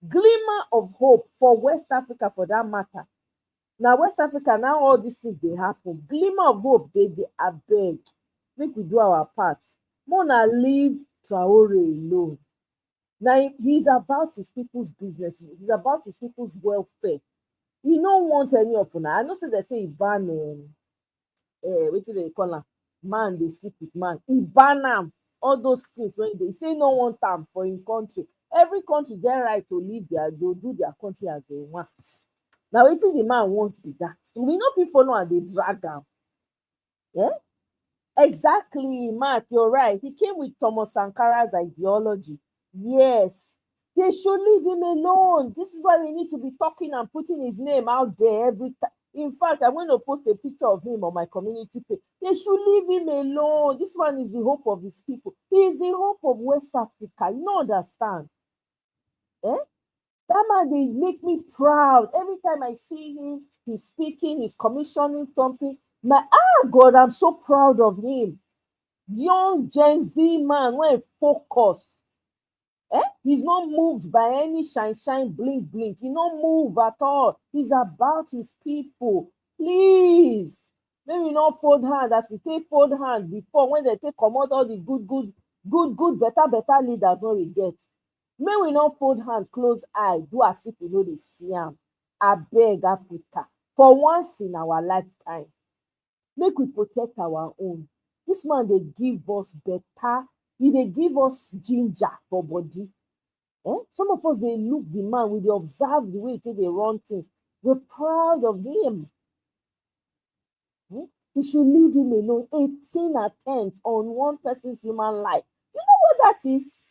Glimmer of hope for West Africa, for that matter. Now, West Africa, now all these things they happen. Glimmer of hope, they I beg. Make we do our part. Mona leave Traore alone. Now he's about his people's business. He's about his people's welfare. He don't want any of them. I know so they say he ban what do they call him? Man, they sleep with man. He ban them. All those things when they say no want time for in country. Every country get right to live there, they'll do their country as they want. Now what the man wants be that. So we know people know and they drag down. Yeah? Exactly, Mark, you're right. He came with Thomas Sankara's ideology. Yes. They should leave him alone. This is why we need to be talking and putting his name out there every time. In fact, I'm going to post a picture of him on my community page. They should leave him alone. This one is the hope of his people. He is the hope of West Africa. You don't understand. That man, they make me proud. Every time I see him, he's speaking, he's commissioning something. God, I'm so proud of him. young Gen Z man when focus. He's not moved by any shine, blink. He not move at all. He's about his people. Please, may we not fold hand that we take fold hand before when they take comot all the good, better leaders when we get. May we not fold hand, close eye, do as if we know dey see am. Abeg Africa, for once in our lifetime, make we protect our own. This man dey give us better, he dey give us ginger for body. Some of us dey look the man, we dey observe the way he take dey run things. We're proud of him. We should leave him alone. 18 attempts on one person's human life. Do you know what that is?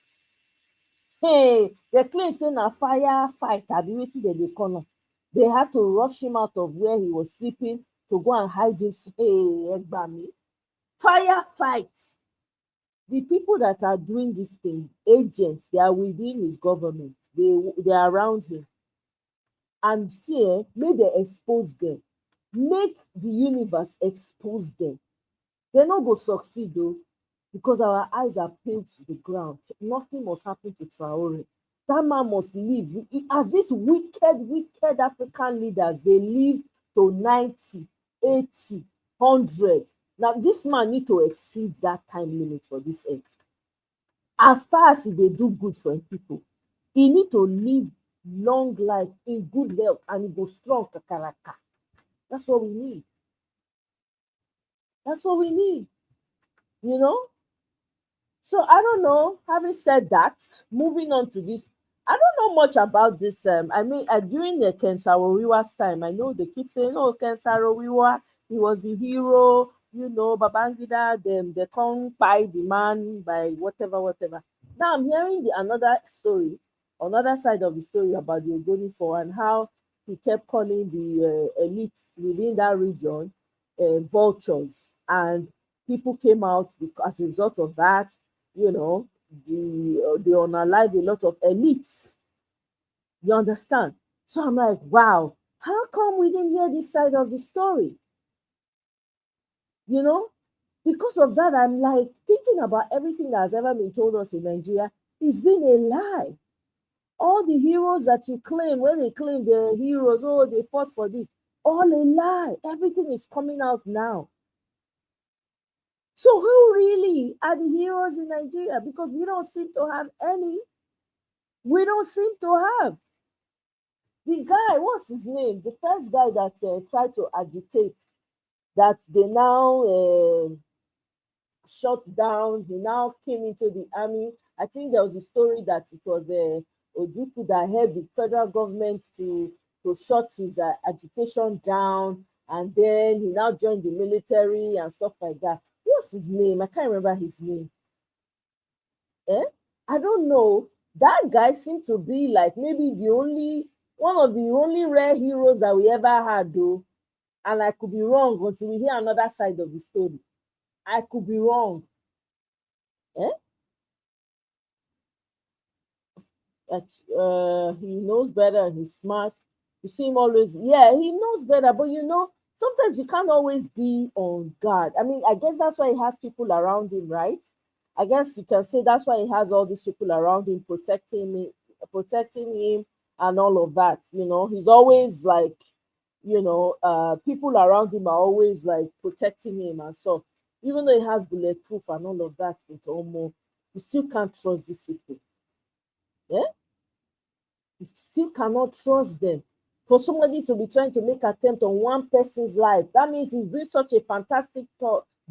Hey, they claim say na firefight, abi wetin dem dey call am. They had to rush him out of where he was sleeping to go and hide him. Hey, Egbami. Firefight. The people that are doing this thing, agents, they are within his government. They are around him. And see, make they expose them. Make the universe expose them. They not go succeed though, because our eyes are pinned to the ground. Nothing must happen to Traore. That man must live. As these wicked African leaders, they live to 90, 80, 100. Now, this man need to exceed that time limit for this earth. As far as they do good for people, he need to live long life in good health and he go strong kakaraka. That's what we need. That's what we need. You know? So I don't know. Having said that, moving on to this, I don't know much about this. I mean, during the Ken Saro-Wiwa's time, I know they keep saying, "Oh, Ken Saro-Wiwa, he was the hero." You know, Babangida, they can't buy the man by whatever. Now I'm hearing another story, another side of the story about the Ogoni for and how he kept calling the elites within that region vultures, and people came out as a result of that. You know, they unalive a lot of elites. You understand? So I'm like, wow, how come we didn't hear this side of the story? You know, because of that, I'm like thinking about everything that has ever been told us in Nigeria. It's been a lie. All the heroes that you claim, when they claim they're heroes, oh, they fought for this, all a lie. Everything is coming out now. So who really are the heroes in Nigeria? Because we don't seem to have any. We don't seem to have. The guy, what's his name? The first guy that tried to agitate, that they now shut down. He now came into the army. I think there was a story that it was Ojukwu that helped the federal government to shut his agitation down, and then he now joined the military and stuff like that. What's his name? I can't remember his name. I don't know. That guy seemed to be like maybe one of the only rare heroes that we ever had, though. And I could be wrong until we hear another side of the story. I could be wrong. He knows better and he's smart. You see him always, yeah, he knows better, but you know, sometimes you can't always be on guard. I mean, I guess that's why he has people around him, right? I guess you can say that's why he has all these people around him protecting him and all of that. You know, he's always like, you know, people around him are always like protecting him and stuff. Even though he has bulletproof and all of that, but almost you still can't trust these people. Yeah, you still cannot trust them. For somebody to be trying to make attempt on one person's life, that means he's doing such a fantastic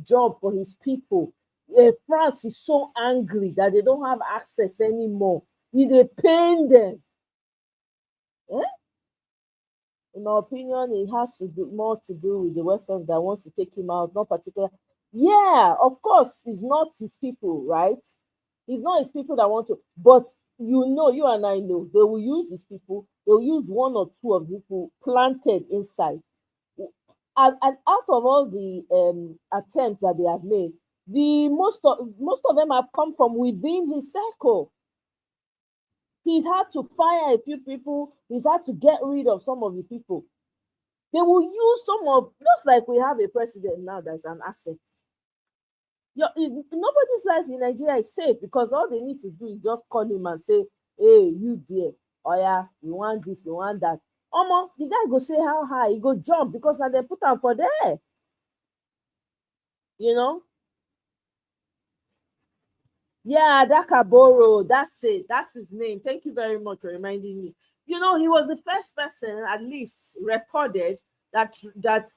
job for his people. France is so angry that they don't have access anymore. They pain them. In my opinion, it has to do more to do with the Western that wants to take him out, not particular. Yeah, of course, it's not his people, right? It's not his people that want to, but you know, you and I know, they will use his people, they'll use one or two of the people planted inside. And out of all the attempts that they have made, most of them have come from within his circle. He's had to fire a few people. He's had to get rid of some of the people. They will use some of, just like we have a president now that's an asset. Nobody's life in Nigeria is safe because all they need to do is just call him and say, hey, you there, oh yeah, we want this, we want that. The guy go say how high, he go jump because now they put him for there. You know? Yeah, Dakaboro, that's it. That's his name. Thank you very much for reminding me. You know, he was the first person, at least recorded, that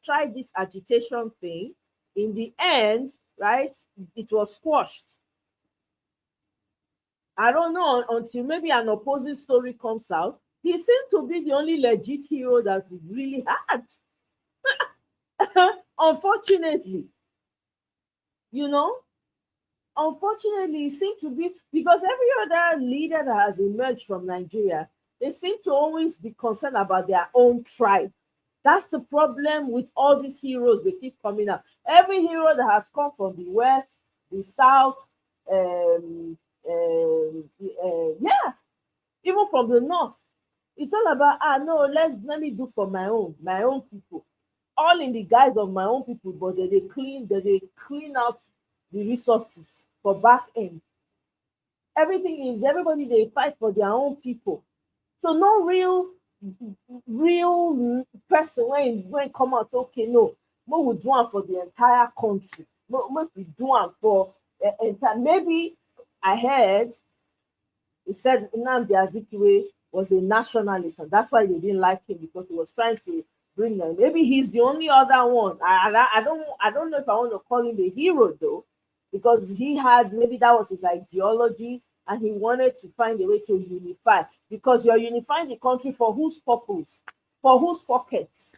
tried this agitation thing. In the end, right, it was squashed. I don't know until maybe an opposing story comes out. He seemed to be the only legit hero that we really had. Unfortunately, you know, unfortunately, it seemed to be because every other leader that has emerged from Nigeria, they seem to always be concerned about their own tribe. That's the problem with all these heroes. They keep coming out. Every hero that has come from the West, the South, yeah, even from the North, it's all about no, let me do for my own people, all in the guise of my own people, but they clean out the resources for back end. Everything is everybody they fight for their own people. So no real person when come out, okay, no, we will do it for the entire country. We do it for entire. Maybe I heard he said Nnamdi Azikiwe was a nationalist, and that's why they didn't like him because he was trying to bring them. Maybe he's the only other one. I don't know if I want to call him a hero though, because he had maybe that was his ideology and he wanted to find a way to unify, because you're unifying the country for whose purpose, for whose pockets.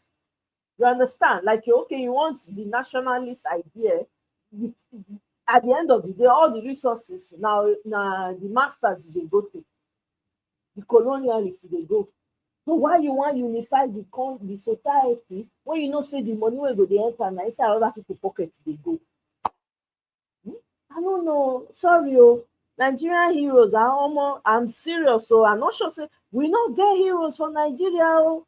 You understand? Like, okay, you want the nationalist idea. At the end of the day, all the resources now the masters they go to, the colonialists they go. So why you want unify the society when you know say the money will go the enter and inside other people pocket they go? I don't know. Sorry, Nigerian heroes are almost. I'm serious, so I'm not sure. Say we not get heroes from Nigeria,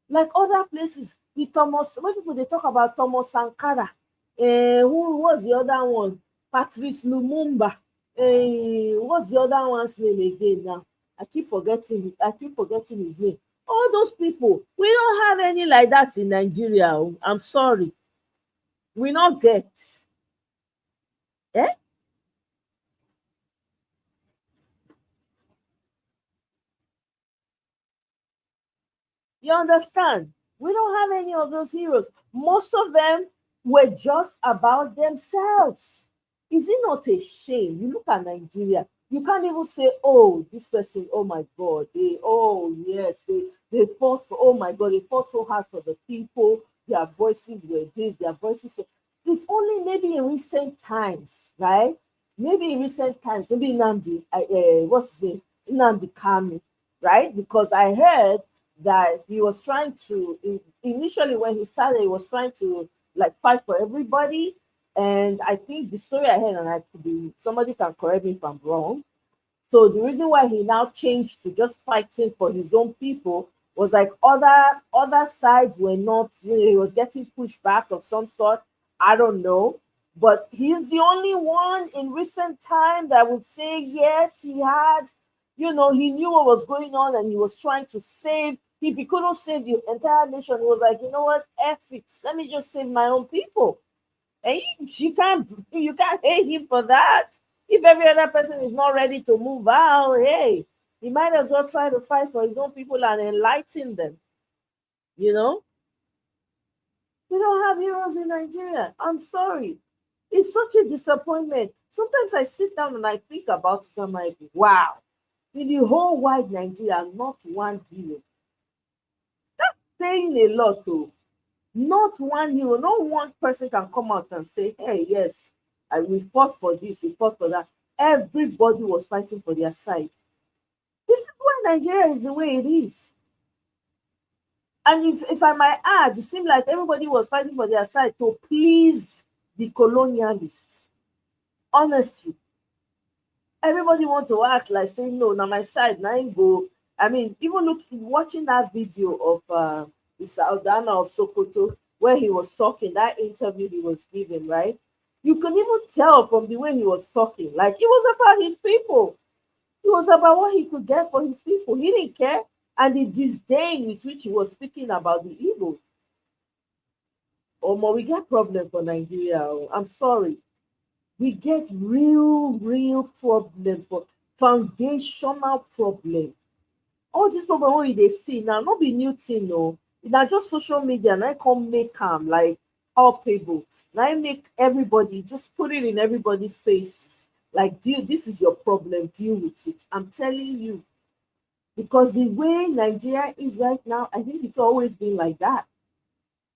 like other places. The Thomas, when people they talk about Thomas Sankara, who was the other one? Patrice Lumumba. What's the other one's name again now? I keep forgetting his name. All those people, we don't have any like that in Nigeria. I'm sorry. We not get. You understand? We don't have any of those heroes. Most of them were just about themselves. Is it not a shame? You look at Nigeria, you can't even say, oh, this person, oh my God, they fought for, oh my God, they fought so hard for the people, their voices were this, their voices were. It's only maybe in recent times, right? Maybe in recent times, maybe Nnamdi, what's his name? Nnamdi Kanu, right? Because I heard that he was trying to, initially when he started, he was trying to like fight for everybody. And I think the story I heard, and somebody can correct me if I'm wrong. So the reason why he now changed to just fighting for his own people was like other sides were not, he was getting pushed back of some sort. I don't know. But he's the only one in recent time that would say, yes, he had, he knew what was going on and he was trying to save. If he couldn't save the entire nation, he was like, you know what, F it. Let me just save my own people. And you can't hate him for that. If every other person is not ready to move out, hey, he might as well try to fight for his own people and enlighten them. We don't have heroes in Nigeria. I'm sorry. It's such a disappointment. Sometimes I sit down and I think about it. I'm like, wow, in the whole wide Nigeria, not one hero. That's saying a lot, too. Not one hero, no one person can come out and say, hey, yes, we fought for this, we fought for that. Everybody was fighting for their side. This is why Nigeria is the way it is. And if I might add, it seemed like everybody was fighting for their side to please the colonialists. Honestly. Everybody want to act like saying, no, now my side, now I go. I mean, even watching that video of the Saldana of Sokoto, where he was talking, that interview he was giving, right? You can even tell from the way he was talking, like it was about his people. It was about what he could get for his people. He didn't care. And the disdain with which he was speaking about the Igbos. Oh, we get problem for Nigeria. I'm sorry. We get real problem for foundational problem. All this problem wey they see now, not be new thing, no. Now just social media, and I can make them like palpable. Now I make everybody just put it in everybody's faces. Like, deal, this is your problem, deal with it. I'm telling you. Because the way Nigeria is right now, I think it's always been like that.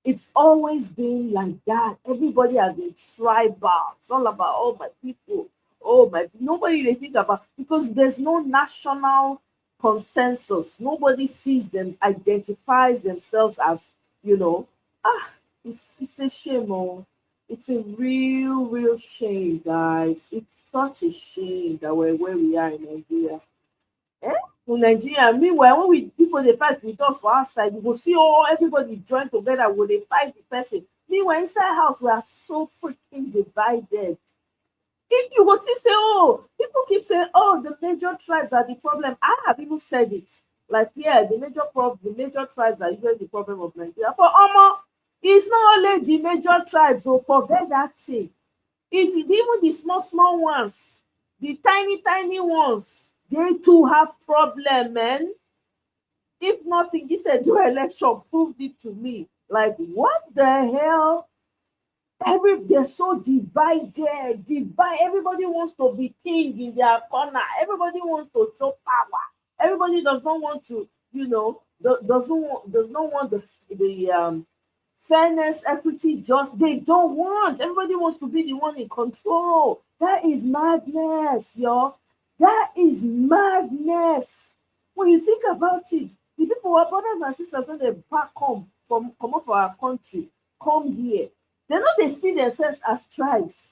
It's always been like that. Everybody has been tribal. It's all about, oh, my people. Oh, my. Nobody they think about, because there's no national consensus. Nobody sees them, identifies themselves as, it's a shame. Oh, it's a real shame, guys. It's such a shame that we're where we are in Nigeria. In Nigeria, meanwhile, when people they fight with us for outside, you will see everybody join together when they fight the person. Meanwhile, inside house, we are so freaking divided. If you go to say, people keep saying, the major tribes are the problem. I have even said it. Like, yeah, the major tribes are usually the problem of Nigeria. But it's not only the major tribes, so forget that thing. Even the small ones, the tiny ones, they too have problem, man. If nothing, this election proved it to me. Like, what the hell? They're so divided. Everybody wants to be king in their corner. Everybody wants to show power. Everybody does not want to, does not want the fairness, equity, just they don't want. Everybody wants to be the one in control. That is madness, y'all. That is madness. When you think about it, the people, our brothers and sisters, when they back home come up for our country, come here, they know they see themselves as tribes.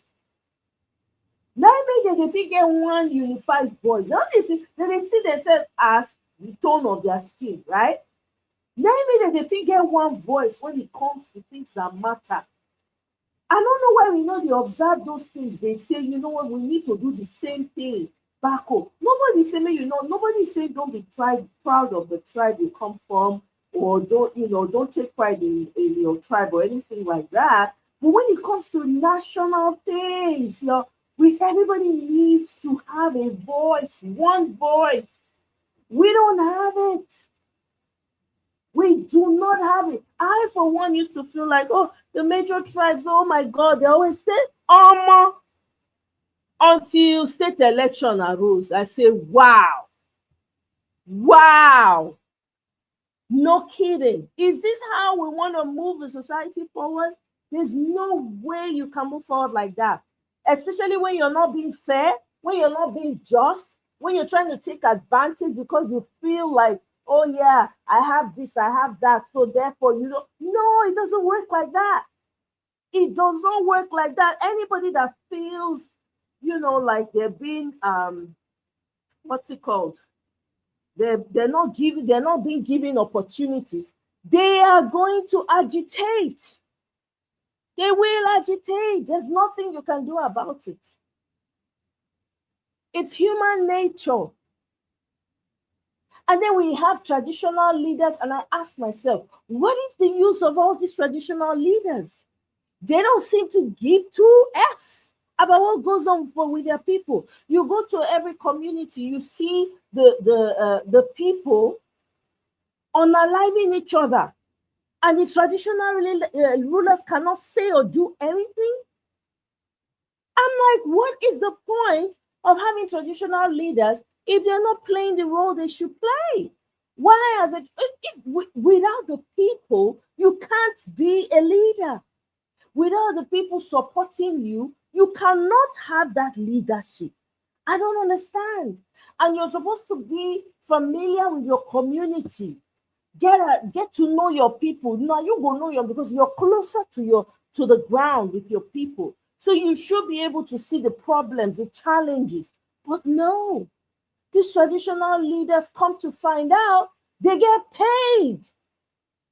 Now maybe they think get one unified voice. Now they see themselves as the tone of their skin, right? Now maybe they think get one voice when it comes to things that matter. I don't know why we know they observe those things. They say, you know what, we need to do the same thing back home. Nobody say, nobody say don't be proud of the tribe you come from, or don't take pride in your tribe or anything like that. But when it comes to national things, everybody needs to have a voice, one voice. We don't have it. We do not have it. I, for one, used to feel like, the major tribes, oh my God, they always stay until state election arose. I say, wow. No kidding. Is this how we want to move the society forward? There's no way you can move forward like that. Especially when you're not being fair, when you're not being just, when you're trying to take advantage because you feel like, oh yeah, I have this, I have that, so therefore no, it doesn't work like that. It does not work like that. Anybody that feels, like they're being what's it called? They're not being given opportunities. They are going to agitate. They will agitate. There's nothing you can do about it. It's human nature. And then we have traditional leaders, and I ask myself, what is the use of all these traditional leaders? They don't seem to give two F's about what goes on with their people. You go to every community, you see the people unaliving each other, and the traditional rulers cannot say or do anything. I'm like, what is the point of having traditional leaders if they're not playing the role they should play? Why, without the people, you can't be a leader. Without the people supporting you, you cannot have that leadership. I don't understand. And you're supposed to be familiar with your community. Get to know your people. Now you go know them because you're closer to the ground with your people. So you should be able to see the problems, the challenges. But no, these traditional leaders come to find out they get paid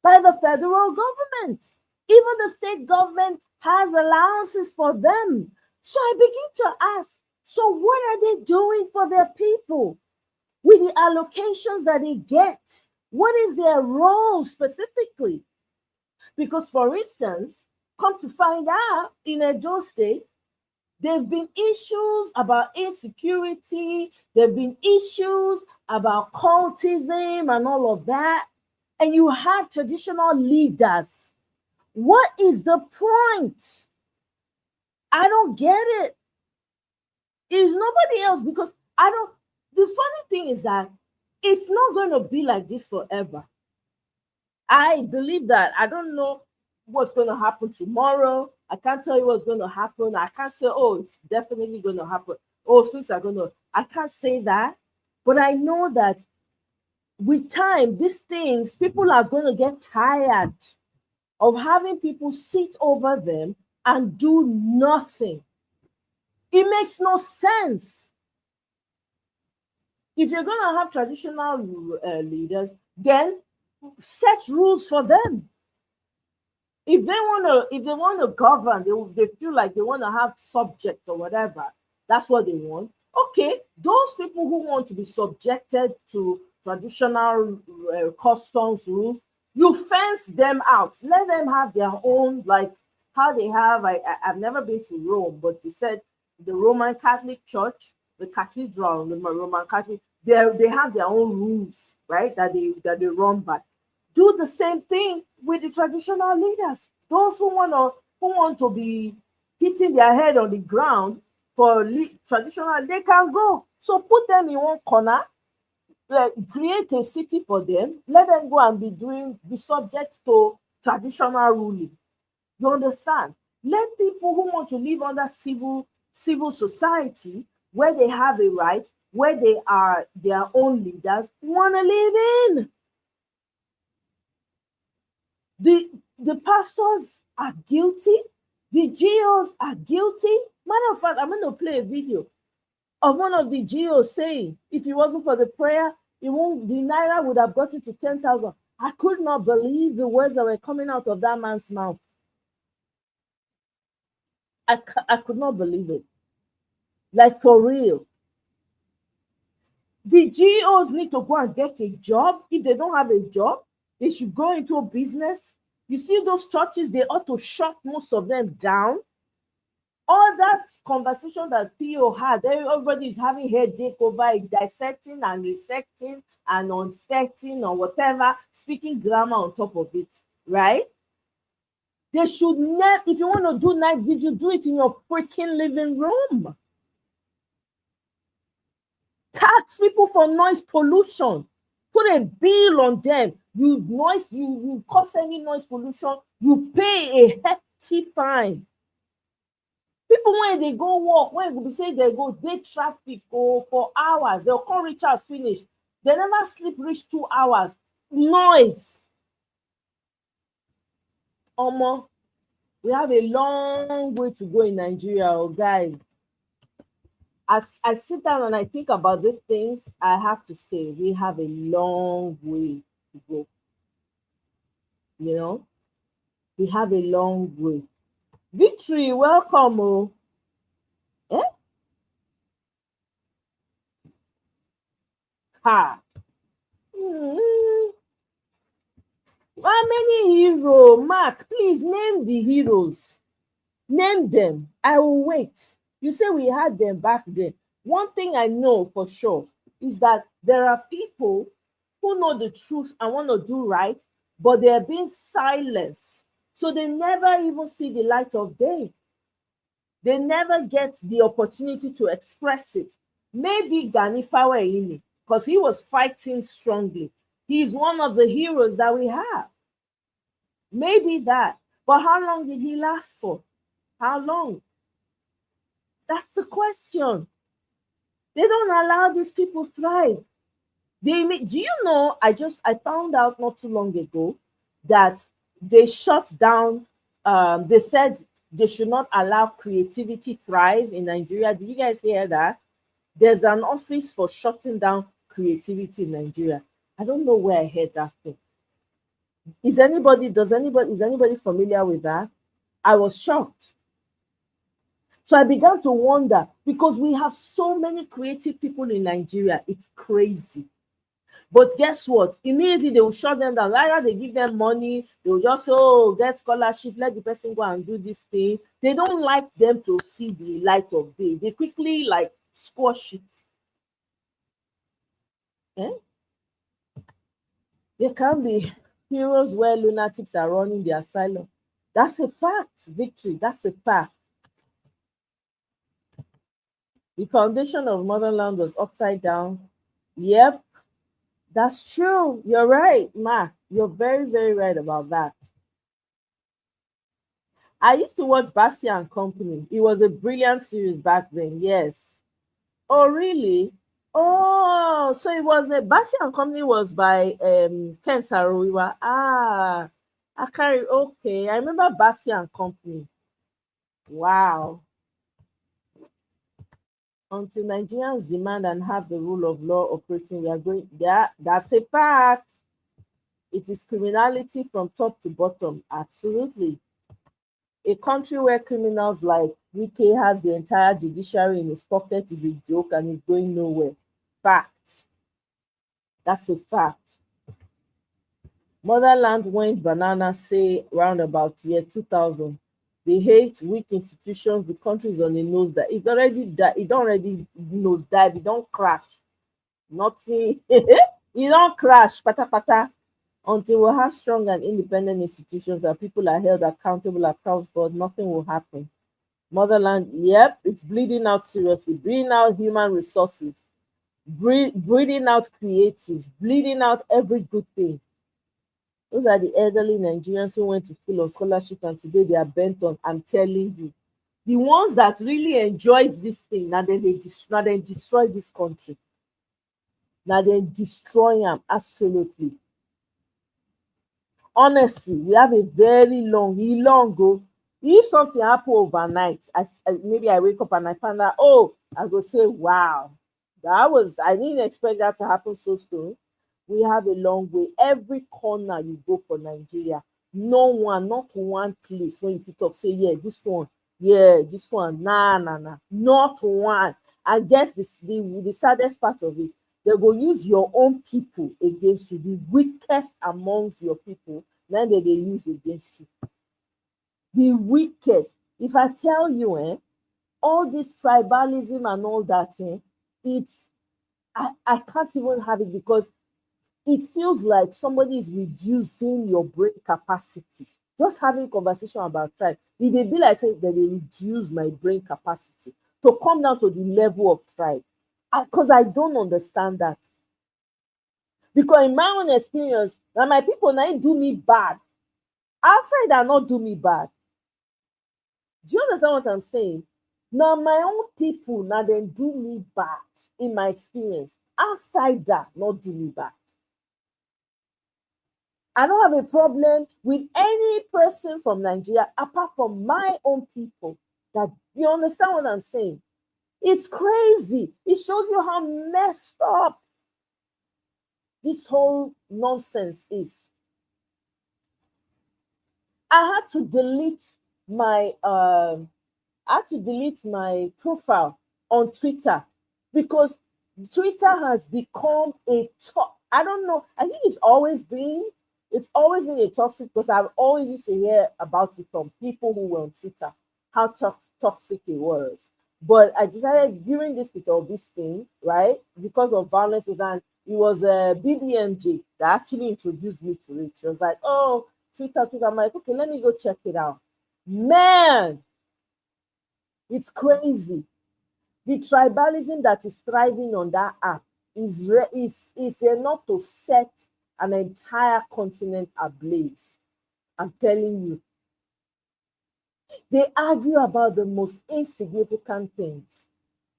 by the federal government. Even the state government has allowances for them. So I begin to ask, so what are they doing for their people with the allocations that they get? What is their role specifically? Because, for instance, come to find out, in Edo State, there have been issues about insecurity, there have been issues about cultism and all of that, and you have traditional leaders. What is the point? I don't get it. It's nobody else, because I don't. The funny thing is that it's not going to be like this forever. I believe that. I don't know what's going to happen tomorrow. I can't tell you what's going to happen. I can't say, oh, it's definitely going to happen. Oh, things are going to. I can't say that. But I know that with time, these things, people are going to get tired of having people sit over them and do nothing. It makes no sense. If you're going to have traditional leaders, then set rules for them. If they want to govern, they feel like they want to have subjects or whatever, that's what they want. Okay, those people who want to be subjected to traditional customs rules, you fence them out. Let them have their own, like how they have. I've never been to Rome, but they said the Roman Catholic Church, the cathedral, the Roman Catholic, they have their own rules, right? That they run by. Do the same thing with the traditional leaders. Those who want to be hitting their head on the ground for traditional, they can go. So put them in one corner, create a city for them. Let them go and be subject to traditional ruling. You understand? Let people who want to live under civil society, where they have a right, where they are their own leaders, want to live in. The pastors are guilty. The GOs are guilty. Matter of fact, I'm going to play a video of one of the GOs saying, if it wasn't for the prayer, the naira would have gotten to 10,000. I could not believe the words that were coming out of that man's mouth. I could not believe it. Like, for real. The GOs need to go and get a job. If they don't have a job, they should go into a business. You see those churches, they ought to shut most of them down. All that conversation that Theo had, everybody is having headache over it, dissecting and resecting and unstecting or whatever, speaking grammar on top of it, right? They should never, if you want to do night vigil, do it in your freaking living room. Tax people for noise pollution. Put a bill on them. You cause any noise pollution, you pay a hefty fine. People, when they go work, when we say they go day traffic for hours, they'll come reach us finish. They never sleep reach 2 hours. Noise. We have a long way to go in Nigeria, guys. As I sit down and I think about these things, I have to say we have a long way to go. You know, we have a long way. Victory, welcome. Oh. Eh? Ha. How many heroes? Mark, please name the heroes. Name them. I will wait. You say we had them back then. One thing I know for sure is that there are people who know the truth and want to do right, but they're being silenced. So they never even see the light of day. They never get the opportunity to express it. Maybe Gani Faweini, because he was fighting strongly. He's one of the heroes that we have. Maybe that. But how long did he last for? How long? That's the question. They don't allow these people thrive. Do you know, I found out not too long ago that they shut down, they said they should not allow creativity thrive in Nigeria. Did you guys hear that? There's an office for shutting down creativity in Nigeria. I don't know where I heard that thing. Is anybody familiar with that? I was shocked. So I began to wonder, because we have so many creative people in Nigeria, it's crazy. But guess what? Immediately they will shut them down. Either they give them money, they will just say, oh, get scholarship, let the person go and do this thing. They don't like them to see the light of day. They quickly like squash it. Eh? There can be heroes where lunatics are running the asylum. That's a fact, Victory. That's a fact. The foundation of motherland was upside down. Yep, that's true. You're right, Ma. You're very, very right about that. I used to watch Bassi and Company. It was a brilliant series back then. Yes. Oh, really? Oh, so it was a Bassi and Company was by Ken Saro-Wiwa. Ah, I carry. Okay, I remember Bassi and Company. Wow. Until Nigerians demand and have the rule of law operating, we are going there. That's a fact. It is criminality from top to bottom. Absolutely. A country where criminals like UK has the entire judiciary in his pocket is a joke and is going nowhere. Fact. That's a fact. Motherland went banana, say round about year 2000. They hate weak institutions. The country is on a nose dive. It's already it don't already nose dive. It don't crash. Nothing. It don't crash. Pata pata. Until we have strong and independent institutions that people are held accountable across board, nothing will happen. Motherland, yep, it's bleeding out seriously, bleeding out human resources, breeding out creatives, bleeding out every good thing. Those are the elderly Nigerians who went to school on scholarship and today they are bent on. I'm telling you, the ones that really enjoyed this thing, now then they destroy this country. Now they destroy them absolutely. Honestly, we have a very long go. If something happen overnight, maybe I wake up and I find out, oh, I go say, wow, I didn't expect that to happen so soon. We have a long way. Every corner you go for Nigeria, not one place when you talk, say, yeah, this one, nah. Not one. I guess the saddest part of it, they go use your own people against you, the weakest amongst your people, then they use against you. The weakest. If I tell you, all this tribalism and all that, I can't even have it, because it feels like somebody is reducing your brain capacity. Just having conversation about tribe, it dey be like say that they reduce my brain capacity to come down to the level of tribe. Because I don't understand that. Because in my own experience, now my people now do me bad. Outside are not do me bad. Do you understand what I'm saying? Now my own people now then do me bad in my experience. Outside that not do me bad. I don't have a problem with any person from Nigeria apart from my own people. That you understand what I'm saying? It's crazy. It shows you how messed up this whole nonsense is. I had to delete my profile on Twitter, because Twitter has become a I don't know. I think it's always been a toxic, because I've always used to hear about it from people who were on Twitter, how toxic it was. But I decided during this bit of this thing, right, because of violence, and it was BBMJ that actually introduced me to it. She was like, oh, Twitter. I'm like, okay, let me go check it out. Man, it's crazy. The tribalism that is thriving on that app is enough to set an entire continent ablaze. I'm telling you. They argue about the most insignificant things.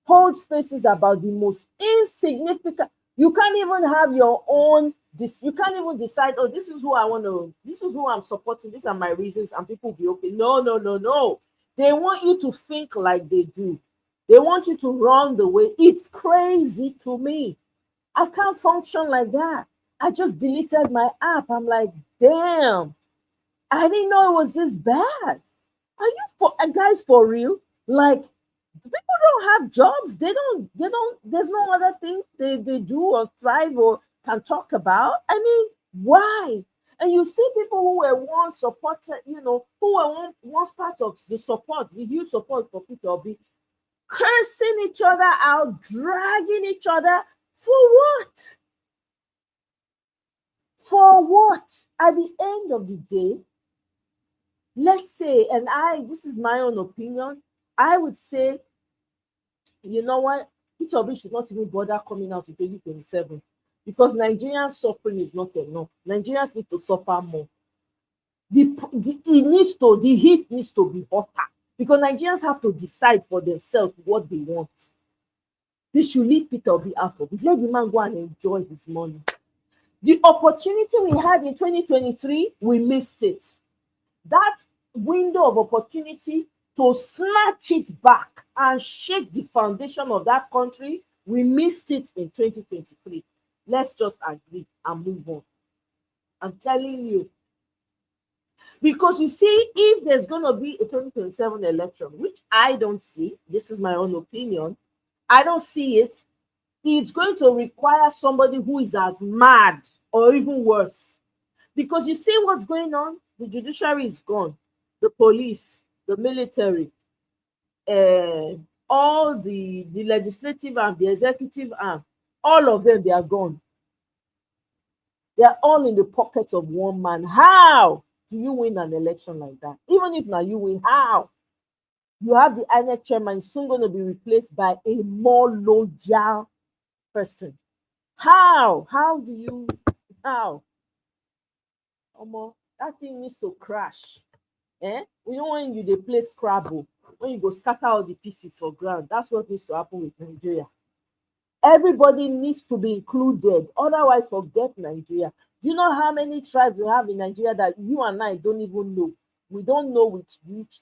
Hold spaces about the most insignificant. You can't even have your own. You can't even decide, oh, this is who I want to, this is who I'm supporting, these are my reasons, and people will be okay. No. They want you to think like they do. They want you to run the way. It's crazy to me. I can't function like that. I just deleted my app. I'm like, damn, I didn't know it was this bad. Are you guys for real? Like, people don't have jobs. They don't, there's no other thing they do or thrive or can talk about. I mean, why? And you see people who were once supported, who were once part of the support, the huge support for Peter Obi, cursing each other out, dragging each other. For what? For what? At the end of the day, let's say, and this is my own opinion, I would say, you know what? Peter Obi should not even bother coming out in 2027 because Nigerian suffering is not enough. Nigerians need to suffer more. The heat needs to be hotter because Nigerians have to decide for themselves what they want. They should leave Peter Obi out of it. Let the man go and enjoy his money. The opportunity we had in 2023, we missed it. That window of opportunity to snatch it back and shake the foundation of that country, we missed it in 2023. Let's just agree and move on. I'm telling you. Because you see, if there's going to be a 2027 election, which I don't see, this is my own opinion, I don't see it, it's going to require somebody who is as mad or even worse. Because you see what's going on? The judiciary is gone. The police, the military, all the legislative arm, the executive arm, all of them, they are gone. They are all in the pockets of one man. How do you win an election like that? Even if now you win, how? You have the INEC chairman soon going to be replaced by a more loyal person. How? How? That thing needs to crash. We don't want you to play Scrabble when you go scatter all the pieces for ground. That's what needs to happen with Nigeria. Everybody needs to be included. Otherwise, forget Nigeria. Do you know how many tribes we have in Nigeria that you and I don't even know? We don't know which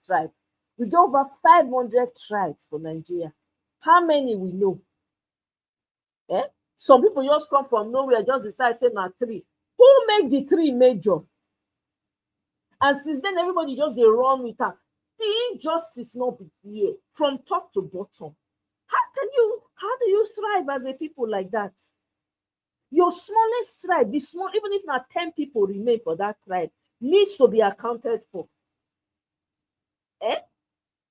tribe. We got over 500 tribes for Nigeria. How many we know? Some people just come from nowhere, just decide, say, now 3. Who make the 3 major? And since then, everybody just they run with her. The injustice not be here from top to bottom. How do you thrive as a people like that? Your smallest tribe, even if not 10 people remain for that tribe, needs to be accounted for.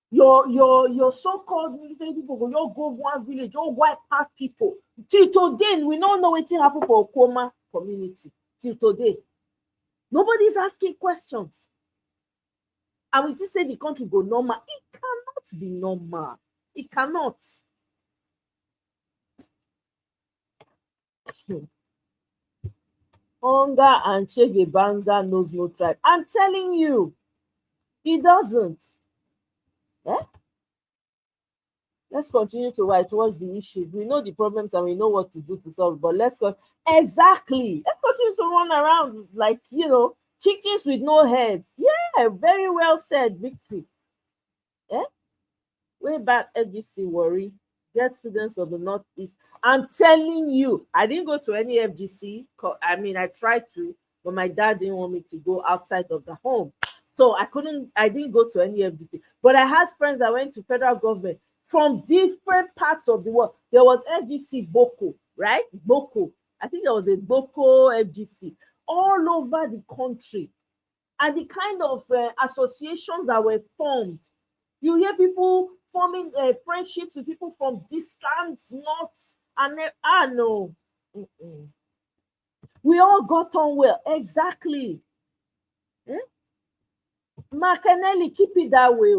Your so-called military people go, you go one village, you wipe out people. Till today, we don't know what happened for Okoma community. Till today. Nobody's asking questions. And we just say the country go normal. It cannot be normal. It cannot. Hunger and Che Banza knows no tribe. I'm telling you, he doesn't. Let's continue to write towards the issues. We know the problems and we know what to do to solve, but let's go. Exactly. Let's continue to run around like, chickens with no heads. Yeah, very well said, Victory. Way back, FGC worry. Get students of the Northeast. I'm telling you, I didn't go to any FGC. I tried to, but my dad didn't want me to go outside of the home. So I didn't go to any FGC. But I had friends that went to federal government from different parts of the world. There was FGC Boko, right? Boko. I think there was a Boko FGC all over the country. And the kind of associations that were formed. You hear people forming friendships with people from distant north. And no. We all got on well. Exactly. Macanelli, keep it that way.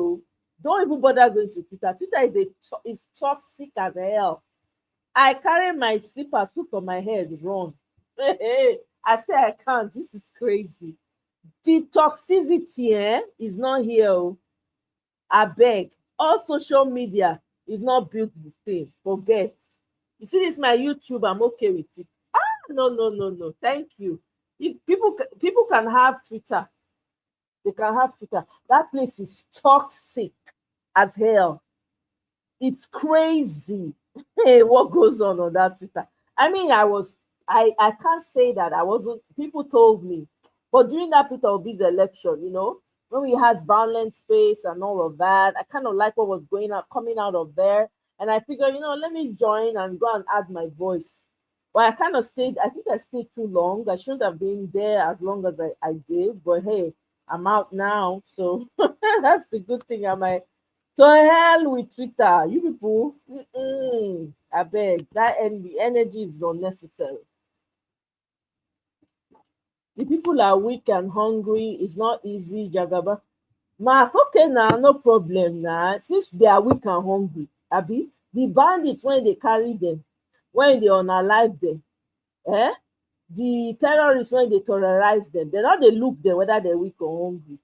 Don't even bother going to Twitter. Twitter is toxic as hell. I carry my slippers, put on my head, run. I say I can't. This is crazy. The toxicity is not here. I beg. All social media is not built the same. Forget. You see this my YouTube, I'm okay with it. No. Thank you. People can have Twitter. They can have Twitter. That place is toxic as hell. It's crazy. Hey, what goes on that Twitter? I mean, I can't say that I wasn't. People told me, but during that Peter Obi's election, when we had violent space and all of that. I kind of like what was coming out of there. And I figured, let me join and go and add my voice. Well, I kind of stayed, I think I stayed too long. I shouldn't have been there as long as I did. But hey, I'm out now. So that's the good thing. I'm like, to hell with Twitter. You people, I beg. The energy is unnecessary. The people are weak and hungry. It's not easy, Jagaba. Mark, okay now, no problem now. Since they are weak and hungry, Abi, the bandits, when they carry them, when they unalive them, the terrorists, when they terrorize them, they not they look them whether they're weak or hungry.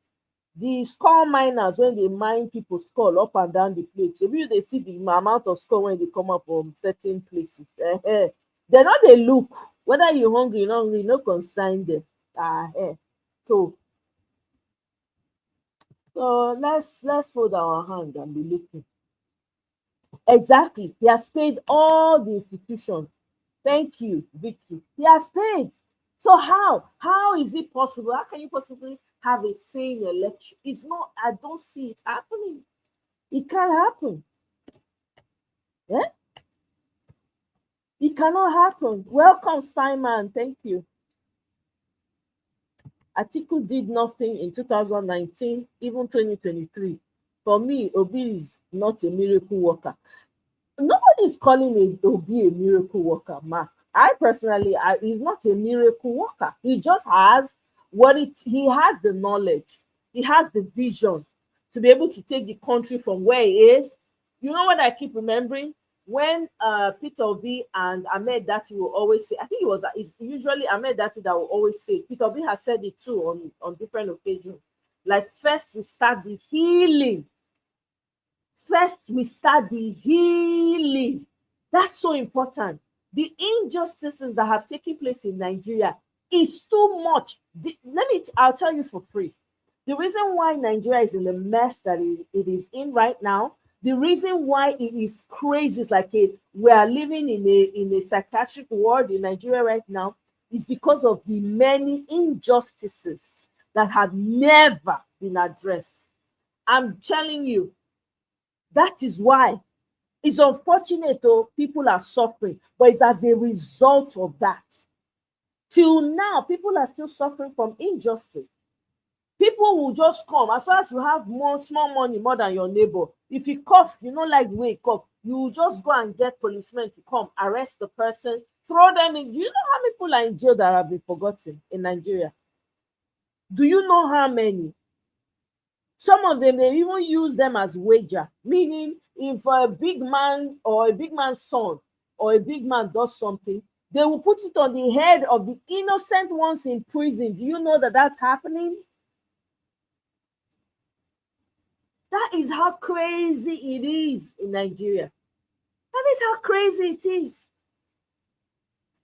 The skull miners, when they mine people's skull up and down the place, maybe they see the amount of skull when they come up from certain places. They not they look whether you're hungry or not hungry, no consign them. So let's hold our hand and be looking. Exactly. He has paid all the institutions. Thank you, Vicky. He has paid. So how is it possible? How can you possibly have a sane election? It's not, I don't see it happening. It can't happen. Yeah? It cannot happen. Welcome, Spyman. Thank you. Atiku did nothing in 2019, even 2023. For me, Obi is not a miracle worker. Nobody is calling Obi a miracle worker, Mark. I personally, he's not a miracle worker. He just has he has the knowledge, he has the vision to be able to take the country from where it is. You know what I keep remembering? When Peter Obi and Ahmed Dati will always say, I think it's usually Ahmed Dati that will always say, Peter Obi has said it too on different occasions. Like, first we start the healing. First we start the healing. That's so important. The injustices that have taken place in Nigeria is too much. I'll tell you for free. The reason why Nigeria is in the mess that it is in right now, the reason why it is crazy, is like we are living in a psychiatric world in Nigeria right now, is because of the many injustices that have never been addressed. I'm telling you, that is why. It's unfortunate though, people are suffering, but it's as a result of that. Till now, people are still suffering from injustice. People will just come, as far as you have small money more than your neighbor. If you cough, you don't like the way you cough, you will just go and get policemen to come, arrest the person, throw them in. Do you know how many people are in jail that have been forgotten in Nigeria? Do you know how many? Some of them, they even use them as wager, meaning if a big man or a big man's son or a big man does something, they will put it on the head of the innocent ones in prison. Do you know that that's happening? That is how crazy it is in Nigeria. That is how crazy it is.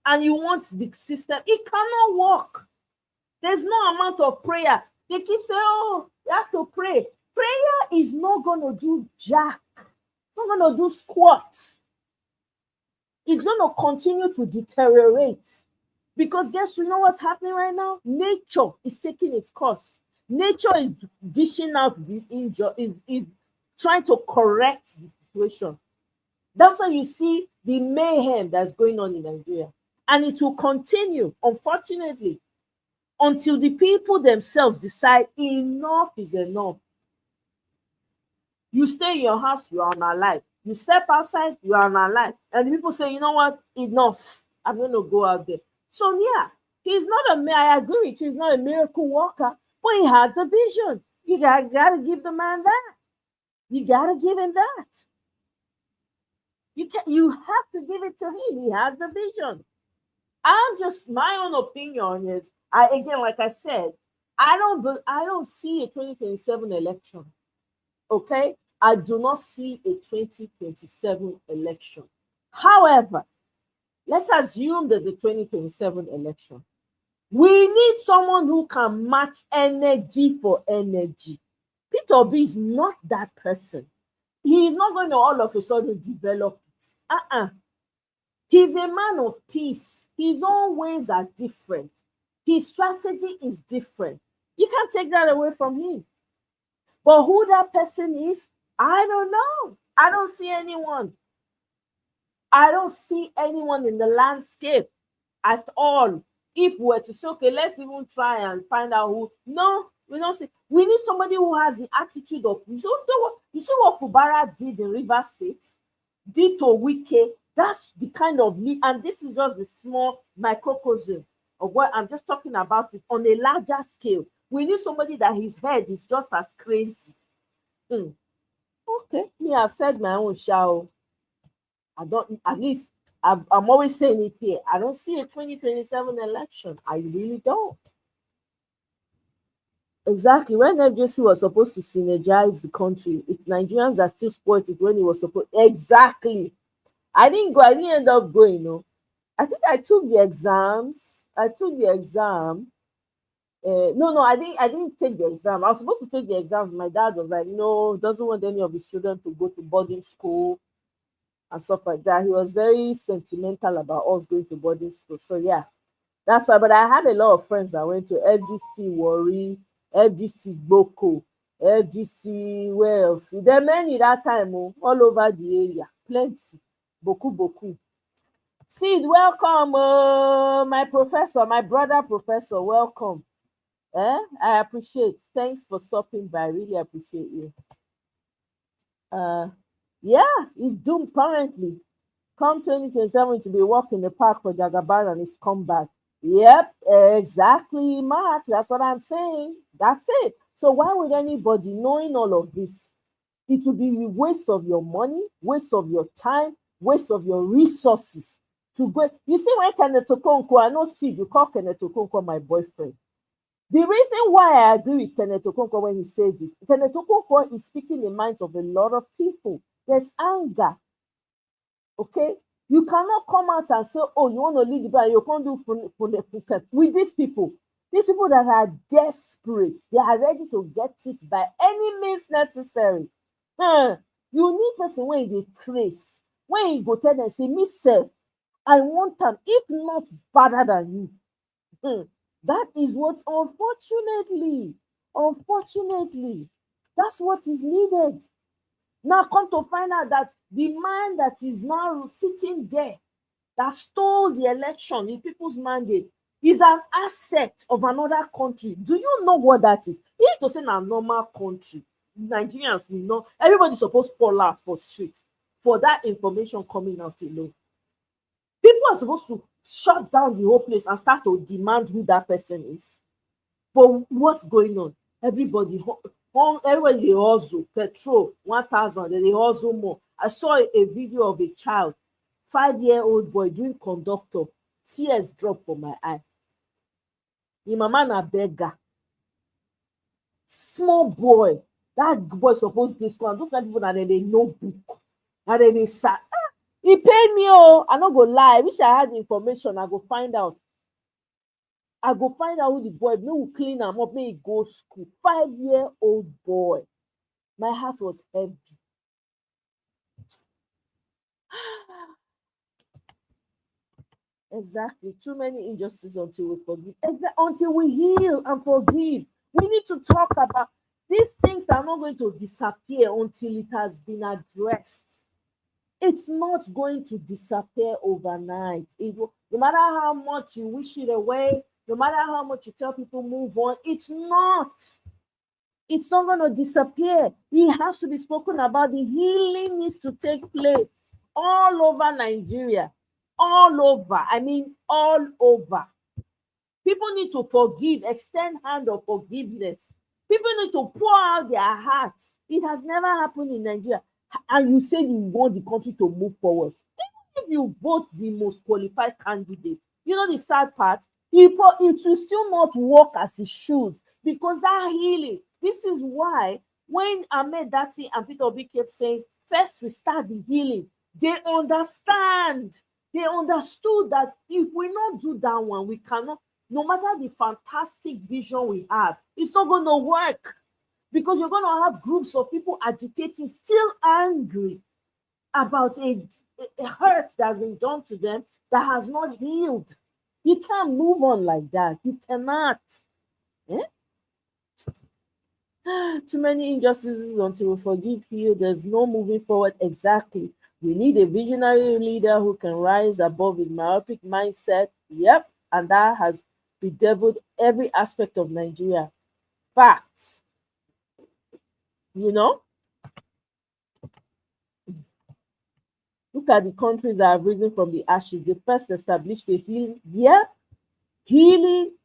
And you want the system, it cannot work. There's no amount of prayer. They keep saying, oh, you have to pray. Prayer is not going to do jack. It's not going to do squat. It's going to continue to deteriorate. Because you know what's happening right now? Nature is taking its course. Nature is dishing out the injury, is trying to correct the situation. That's why you see the mayhem that's going on in Nigeria. And it will continue, unfortunately, until the people themselves decide enough is enough. You stay in your house, you are unalive. You step outside, you are unalive. And the people say, you know what, enough. I'm going to go out there. So yeah, I agree with you, he's not a miracle worker, but he has the vision. You got to give the man that. You got to give him that. You have to give it to him. He has the vision. My own opinion is, like I said, I don't see a 2027 election. Okay, I do not see a 2027 election. However, let's assume there's a 2027 election. We need someone who can match energy for energy. Peter Obi is not that person. He is not going to all of a sudden develop it. He's a man of peace. His own ways are different. His strategy is different. You can't take that away from him. But who that person is, I don't know. I don't see anyone. I don't see anyone in the landscape at all. If we were to say, okay, let's even try and find out who. No, we don't see. We need somebody who has the attitude of, you see what Fubara did in Rivers State, did to Wike. That's the kind of lead, and this is just the small microcosm of what I'm just talking about it on a larger scale. We need somebody that his head is just as crazy. Okay, me, I've said my own shall. I don't, at least I'm always saying it here. I don't see a 2027 election. I really don't. Exactly. When FJC was supposed to synergize the country, if Nigerians are still spoiled it when it was supposed. Exactly. I didn't go, I didn't end up going, no. I think I took the exams. I took the exam. No, I didn't take the exam. I was supposed to take the exam. My dad was like, no, doesn't want any of his children to go to boarding school and stuff like that. He was very sentimental about us going to boarding school. So yeah, that's why. But I had a lot of friends that went to FGC Warri, FGC Boko, FGC where else? There are many that time all over the area. Plenty. Boku. Sid, welcome. My professor, my brother professor, welcome. I appreciate. Thanks for stopping by. I really appreciate you. Yeah, it's doomed currently. Come 2027 to be walking in the park for Jagaban and his comeback. Yep, exactly, Mark. That's what I'm saying. That's it. So why would anybody, knowing all of this, it will be a waste of your money, waste of your time, waste of your resources to go. You see, when Kenneth Okonkwo, I know Sid, you call Kenneth Okonkwo my boyfriend. The reason why I agree with Kenneth Okonkwo when he says it, Kenneth Okonkwo is speaking the minds of a lot of people. There's anger. Okay? You cannot come out and say, oh, you want to lead the band, you can't do with these people. These people that are desperate, they are ready to get it by any means necessary. You need person when they praise, when you go tell them, say, me self, I want them, if not better than you. That is what, unfortunately, that's what is needed. Now come to find out that the man that is now sitting there, that stole the election, the people's mandate, is an asset of another country. Do you know what that is? You need to say in a normal country, Nigerians will know, everybody's supposed to fall out for street for that information coming out alone. People are supposed to shut down the whole place and start to demand who that person is. But what's going on? Everybody they hustle, petrol 1,000, they hustle more. I saw a video of a child, 5-year-old boy doing conductor. Tears drop from my eye. The mama na beggar. Small boy. That boy supposed to school. And those are people that they know book. And then they say, he paid me. Oh, I not go lie. I wish I had the information. I go find out. Who the boy. Me will clean him up. May he go school. 5-year-old boy. My heart was heavy. Exactly. Too many injustices until we forgive. Until we heal and forgive. We need to talk about these things are not going to disappear until it has been addressed. It's not going to disappear overnight. No matter how much you wish it away, no matter how much you tell people move on, it's not going to disappear. It has to be spoken about. The healing needs to take place all over Nigeria. All over. I mean, all over. People need to forgive, extend hand of forgiveness. People need to pour out their hearts. It has never happened in Nigeria. And you say you want the country to move forward. Even if you vote the most qualified candidate, you know the sad part? It will still not work as it should, because that healing, this is why when Ahmed Dati and Peter Obi kept saying, first we start the healing, they understand. They understood that if we not do that one, we cannot, no matter the fantastic vision we have, it's not going to work. Because you're going to have groups of people agitating, still angry about a hurt that has been done to them that has not healed. You can't move on like that. You cannot. Too many injustices until we forgive, heal. There's no moving forward. Exactly. We need a visionary leader who can rise above his myopic mindset. Yep. And that has bedeviled every aspect of Nigeria. Facts. You know? Look at the countries that have risen from the ashes. They first established a healing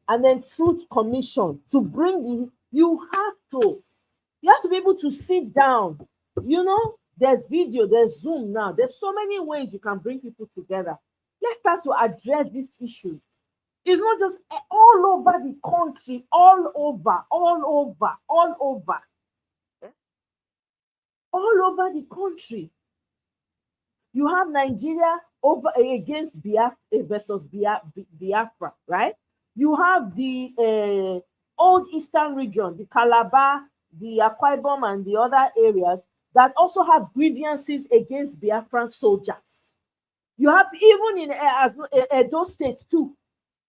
and then truth commission to bring the, you have to be able to sit down. You know, there's video, there's Zoom now. There's so many ways you can bring people together. Let's start to address these issues. It's not just all over the country, all over the country. You have Nigeria over against Biafra versus Biafra, right? You have the old eastern region, the Calabar, the Akwa Ibom, and the other areas that also have grievances against Biafran soldiers. You have even in Edo State too.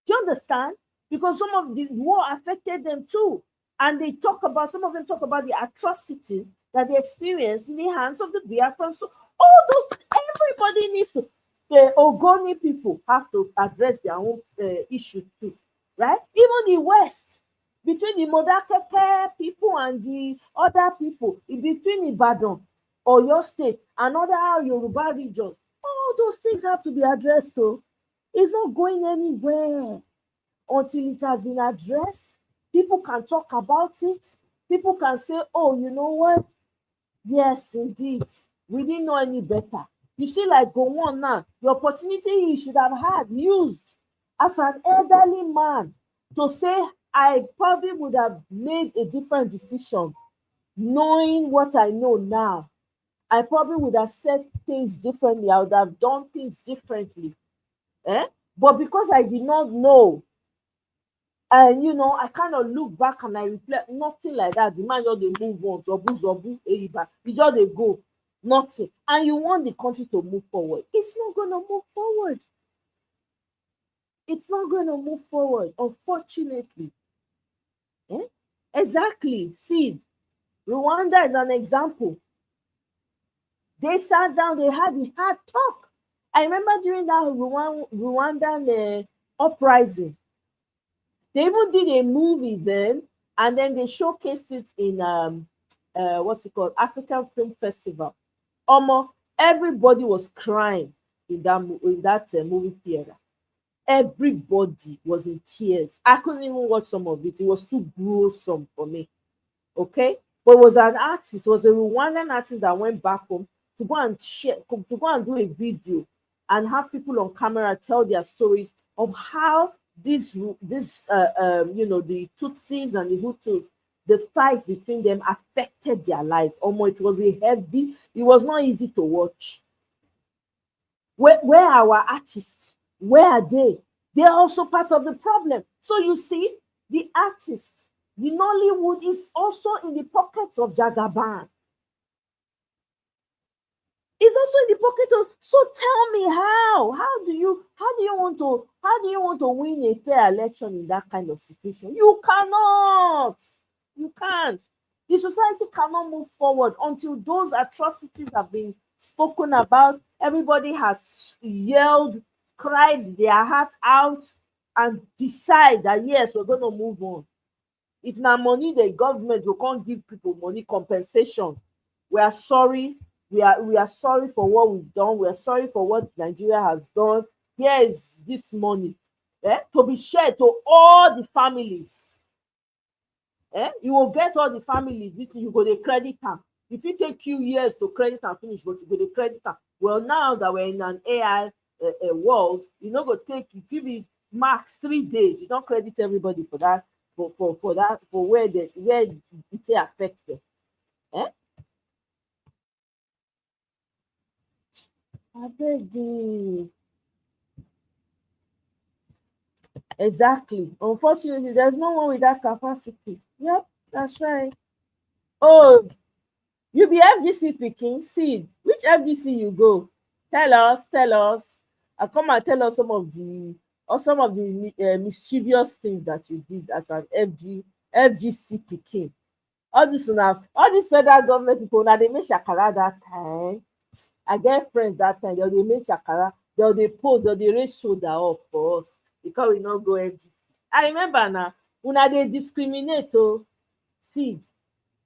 Do you understand? Because some of the war affected them too. And some of them talk about the atrocities that they experienced in the hands of the Biafran. So all those, everybody needs to, the Ogoni people have to address their own issues too, right? Even the West, between the Modakeke people and the other people, between Ibadan, Oyo State, and other Yoruba regions, all those things have to be addressed too. It's not going anywhere until it has been addressed. People can talk about it. People can say, oh, you know what? Yes, indeed. We didn't know any better. You see, like go on now, the opportunity he should have had used as an elderly man to say, I probably would have made a different decision knowing what I know now. I probably would have said things differently. I would have done things differently. But because I did not know, and you know, I kind of look back and I reflect, nothing like that. The man just they move on, zobu, he just they go, nothing. And you want the country to move forward. It's not gonna move forward. It's not gonna move forward, unfortunately. Exactly. See, Rwanda is an example. They sat down, they had a hard talk. I remember during that Rwandan uprising, they even did a movie then, and then they showcased it in what's it called, African Film Festival. Everybody was crying in that movie theater. Everybody was in tears. I couldn't even watch some of it. It was too gruesome for me. Okay, but it was an artist. It was a Rwandan artist that went back home to go and do a video and have people on camera tell their stories of how the Tutsis and the Hutus, the fight between them affected their lives. It was not easy to watch. Where are our artists? Where are they? They're also part of the problem. So you see, the artists, the Nollywood is also in the pockets of Jagaban. It's also in the pocket of. So tell me how do you want to win a fair election in that kind of situation? You cannot. You can't. The society cannot move forward until those atrocities have been spoken about. Everybody has yelled, cried their heart out, and decide that yes, we're going to move on. If now money, the government will can't give people money compensation. We are sorry. We are sorry for what we've done. We are sorry for what Nigeria has done. Here is this money to be shared to all the families. You will get all the families. This you go to credit them. If it take you years to credit and finish, but you go to credit them. Well, now that we're in an AI world, you know, go take if you be max 3 days. You don't credit everybody for that. For that, for where it affects them. I beg you. Exactly. Unfortunately, there's no one with that capacity. Yep, that's right. Oh, you be FGC picking seed. Which FGC you go? Tell us. Come and tell us some of the mischievous things that you did as an FGC picking. all this now, all these federal government people, now they make shakara that time. I get friends that time, they make shakara, they pose, they raise shoulder up for us because we not go FGC. I remember now, una they discriminate, oh, see,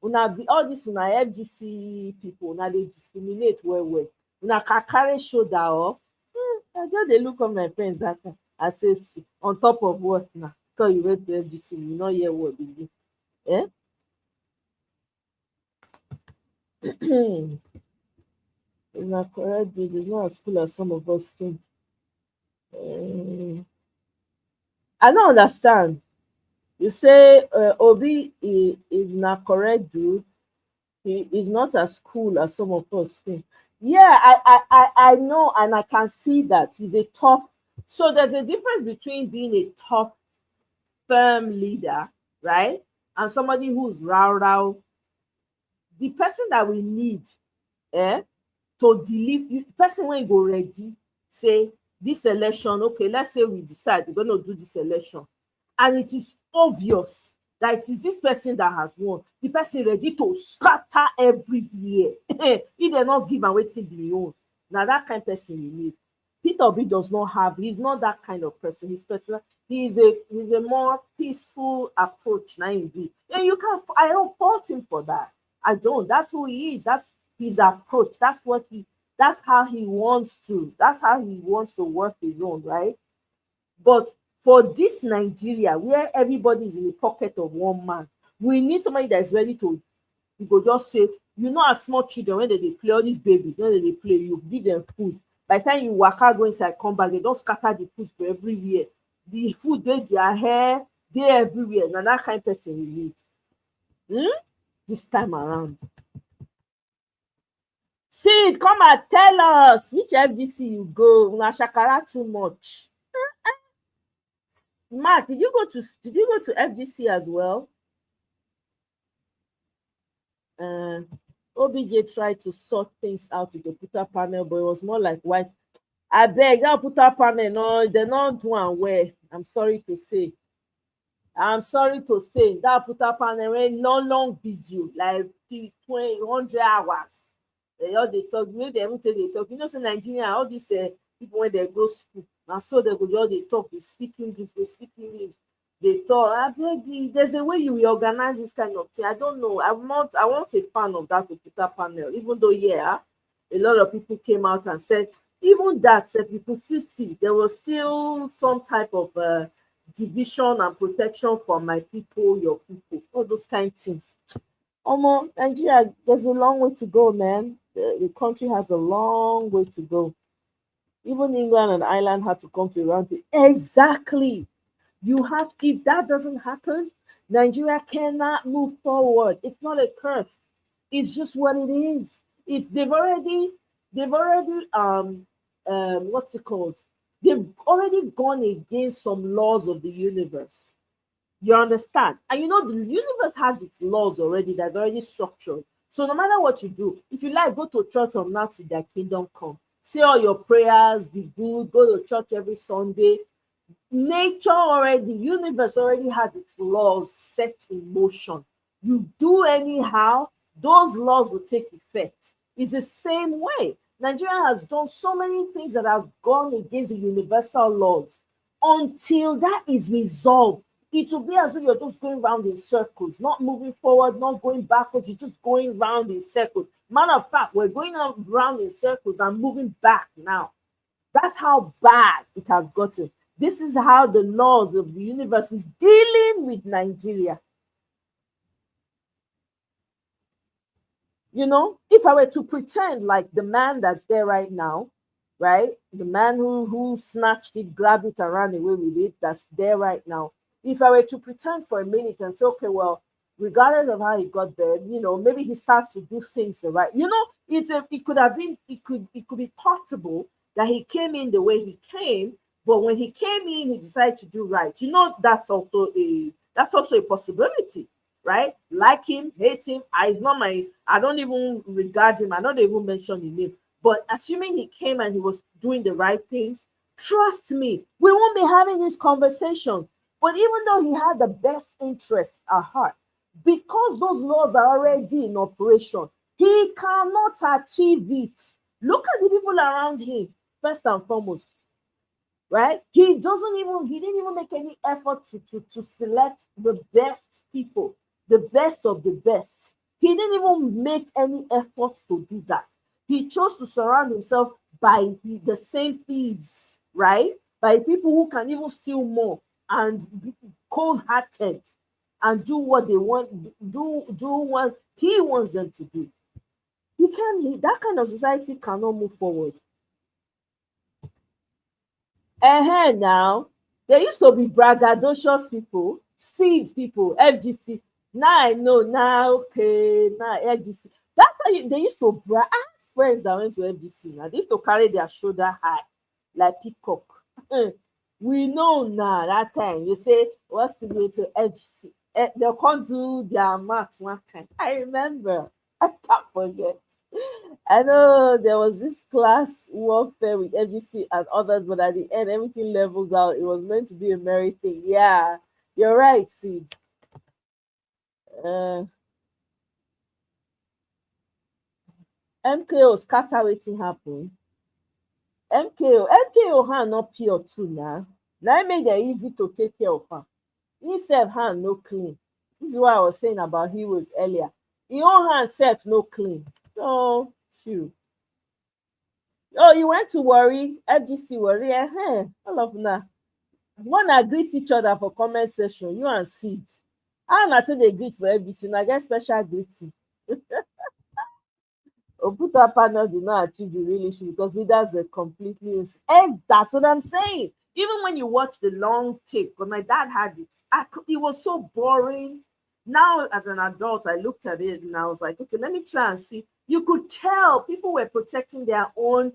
una be all this una FGC people, una they discriminate well. Una can carry shoulder up. I just they look at my friends that time. I say, see, on top of what now? Because you went to FGC, you know hear what they do. Eh? It's not correct, dude. It's not as cool as some of us think. I don't understand. You say Obi is not correct, dude. He is not as cool as some of us think. Yeah, I know, and I can see that he's a tough. So there's a difference between being a tough, firm leader, right, and somebody who's rah. The person that we need, to deliver, person when go ready, say this election, okay, let's say we decide we're going to do this election, and it is obvious that it is this person that has won. The person ready to scatter everywhere. If they not give and waiting be own. Now that kind of person we need. Peter Obi does not have, he's not that kind of person. He's a more peaceful approach. Now indeed. And I don't fault him for that. I don't. That's who he is. That's his approach. That's how he wants to work his own, right? But for this Nigeria, where everybody is in the pocket of one man, we need somebody that's ready to, you go just say, you know, as small children, when they play, all these babies, when they play, you give them food. By the time you walk out, go inside, come back, they don't scatter the food for everywhere. The food, their hair, they everywhere. Now that kind of person we need. This time around. Sid, come and tell us which FGC you go. Una shakara too much. Mark, did you go to FGC as well? OBJ tried to sort things out with the Puta panel, but it was more like white. I beg that Puta panel, no, they're not doing well. I'm sorry to say that Puta panel went long video, like 100 hours. They all they talk, maybe they even say they talk. You know, in Nigeria, all these people when they go school, and so they go all they talk, they speak English, they talk. I beg you, there's a way you reorganize this kind of thing. I don't know. I want a fan of that Puta panel, even though a lot of people came out and said, even that people still see there was still some type of division and protection for my people, your people, all those kind of things. Nigeria, there's a long way to go, man. The country has a long way to go. Even England and Ireland had to come to a round table. Exactly. If that doesn't happen, Nigeria cannot move forward. It's not a curse. It's just what it is. They've already what's it called? They've already gone against some laws of the universe. You understand? And you know, the universe has its laws already that's already structured. So no matter what you do, if you like, go to church from now till their kingdom come. Say all your prayers, be good, go to church every Sunday. Nature already, the universe already has its laws set in motion. You do anyhow, those laws will take effect. It's the same way. Nigeria has done so many things that have gone against the universal laws. Until that is resolved, it will be as if you're just going round in circles, not moving forward, not going backwards. You're just going round in circles. Matter of fact, we're going round in circles and moving back now. That's how bad it has gotten. This is how the laws of the universe is dealing with Nigeria. You know, if I were to pretend like the man that's there right now, right? The man who snatched it, grabbed it, and ran away with it, that's there right now. If I were to pretend for a minute and say, okay, well, regardless of how he got there, you know, maybe he starts to do things the right. You know, it could be possible that he came in the way he came, but when he came in, he decided to do right. You know, that's also a possibility, right? Like him, hate him. I don't even regard him. I don't even mention his name. But assuming he came and he was doing the right things, trust me, we won't be having this conversation. But even though he had the best interest at heart, because those laws are already in operation, he cannot achieve it. Look at the people around him, first and foremost, right? He didn't even make any effort to select the best people, the best of the best. He didn't even make any effort to do that. He chose to surround himself by the same thieves, right? By people who can even steal more and be cold-hearted and do what they want, do what he wants them to do. That kind of society cannot move forward. Now, there used to be braggadocious people, seed people, FGC. Now I know, now, okay, now FGC. That's how they used to brag. I had friends that went to FGC. Now, they used to carry their shoulder high, like peacock. We know now, that time, you say, what's to go to FGC? They can't do their math one kind. I remember. I can't forget. I know there was this class warfare with FGC and others, but at the end, everything levels out. It was meant to be a merry thing. Yeah, you're right, Sid. MKO scatter wetin happen. MKO hand not pure too now. Now it make it easy to take care of her. He self hand no clean. This is what I was saying about heroes earlier. His own hand self no clean. So shoot. Oh, you went to worry, FGC worry. All of now. Wanna greet each other for comment section. You and Sid. How not say they greet for FGC? I get special greeting. Oputa panel do not achieve the real issue because leaders are completely. And that's what I'm saying. Even when you watch the long tape, but my dad had it. It was so boring. Now, as an adult, I looked at it and I was like, okay, let me try and see. You could tell people were protecting their own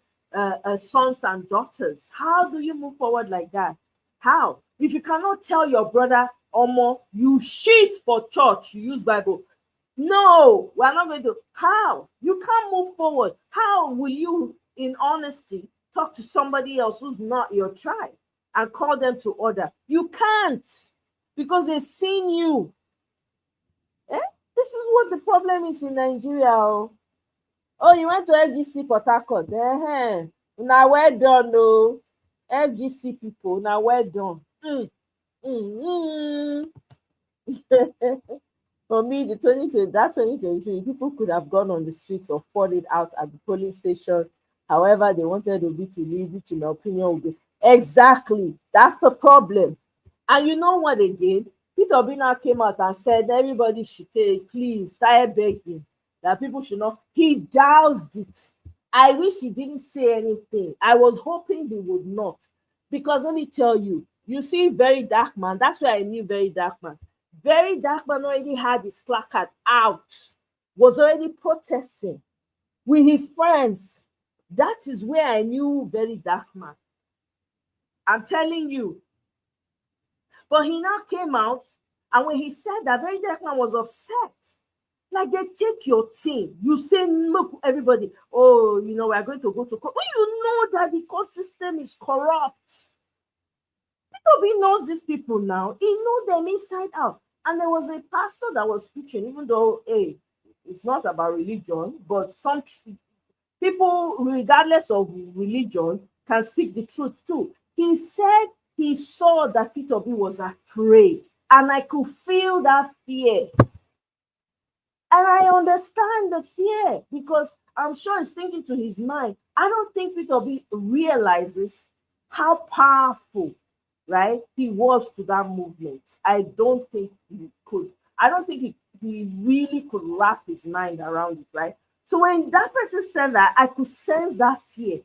sons and daughters. How do you move forward like that? How? If you cannot tell your brother, Omo, you shit for church, you use Bible. No, we're not going to. How? You can't move forward. How will you, in honesty, talk to somebody else who's not your tribe and call them to order? You can't, because they've seen you. This is what the problem is in Nigeria. Oh, you went to FGC Port Harcourt. Now well done, no. FGC people, now well done. For me, the 2023, people could have gone on the streets or fought it out at the polling station. However, they wanted Obi to lead, which in my opinion would be exactly. That's the problem. And you know what they did? Peter Obi now came out and said everybody should take, please, start begging that people should not. He doused it. I wish he didn't say anything. I was hoping he would not. Because let me tell you, you see Very Dark Man. That's why I knew Very Dark Man. Very Dark Man already had his placard out, was already protesting with his friends. That is where I knew Very Dark Man. I'm telling you. But he now came out, and when he said that, Very Dark Man was upset. Like, they take your team. You say, look, everybody, oh, you know, we're going to go to court. When you know that the court system is corrupt. Peter knows these people now. He knows them inside out. And there was a pastor that was preaching, even though, hey, it's not about religion, but some people, regardless of religion, can speak the truth too. He said he saw that Peter B was afraid, and I could feel that fear. And I understand the fear because I'm sure he's thinking to his mind. I don't think Peter B realizes how powerful, right, he was to that movement. I don't think he could. I don't think he really could wrap his mind around it, right? So when that person said that, I could sense that fear.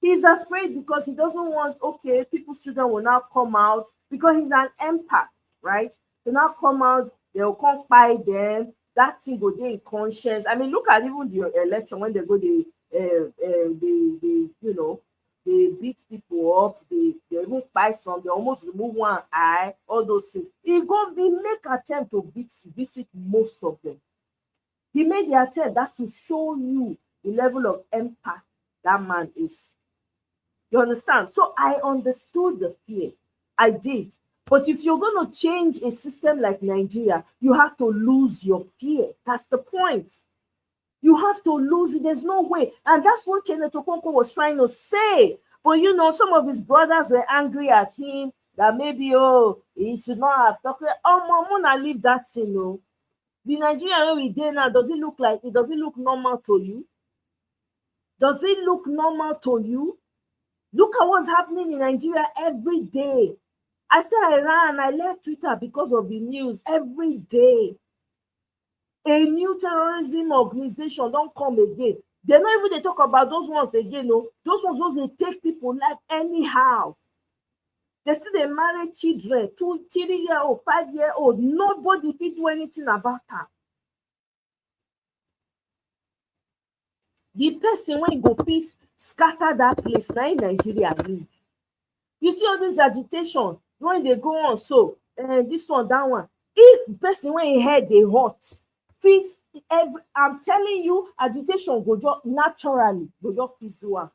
He's afraid because he doesn't want, okay, people's children will now come out because he's an empath, right? They'll now come out, they'll come by them, that thing go there in conscience. I mean, look at even the election when they go, they you know, they beat people up, they even buy some, they almost remove one eye, all those things. He make attempt to visit most of them. He made the attempt. That's to show you the level of empath that man is. You understand? So I understood the fear. I did. But if you're going to change a system like Nigeria, you have to lose your fear. That's the point. You have to lose it. There's no way. And that's what Kenneth Okonkwo was trying to say. But you know, some of his brothers were angry at him that maybe, oh, he should not have talked. Oh, Mona, leave that thing, no. The Nigerian we did now, does it look normal to you? Does it look normal to you? Look at what's happening in Nigeria every day. I said I left Twitter because of the news every day. A new terrorism organization don't come again. They don't even they talk about those ones again. No, those ones they take people life anyhow. They still they marry children, 2, 3-year-old, 5-year-old. Nobody fit do anything about that. The person when go fit scatter that place now in Nigeria need. You see all this agitation when they go on so this one, that one. If the person when he head they hot, I'm telling you, agitation go just naturally go just fizzle out.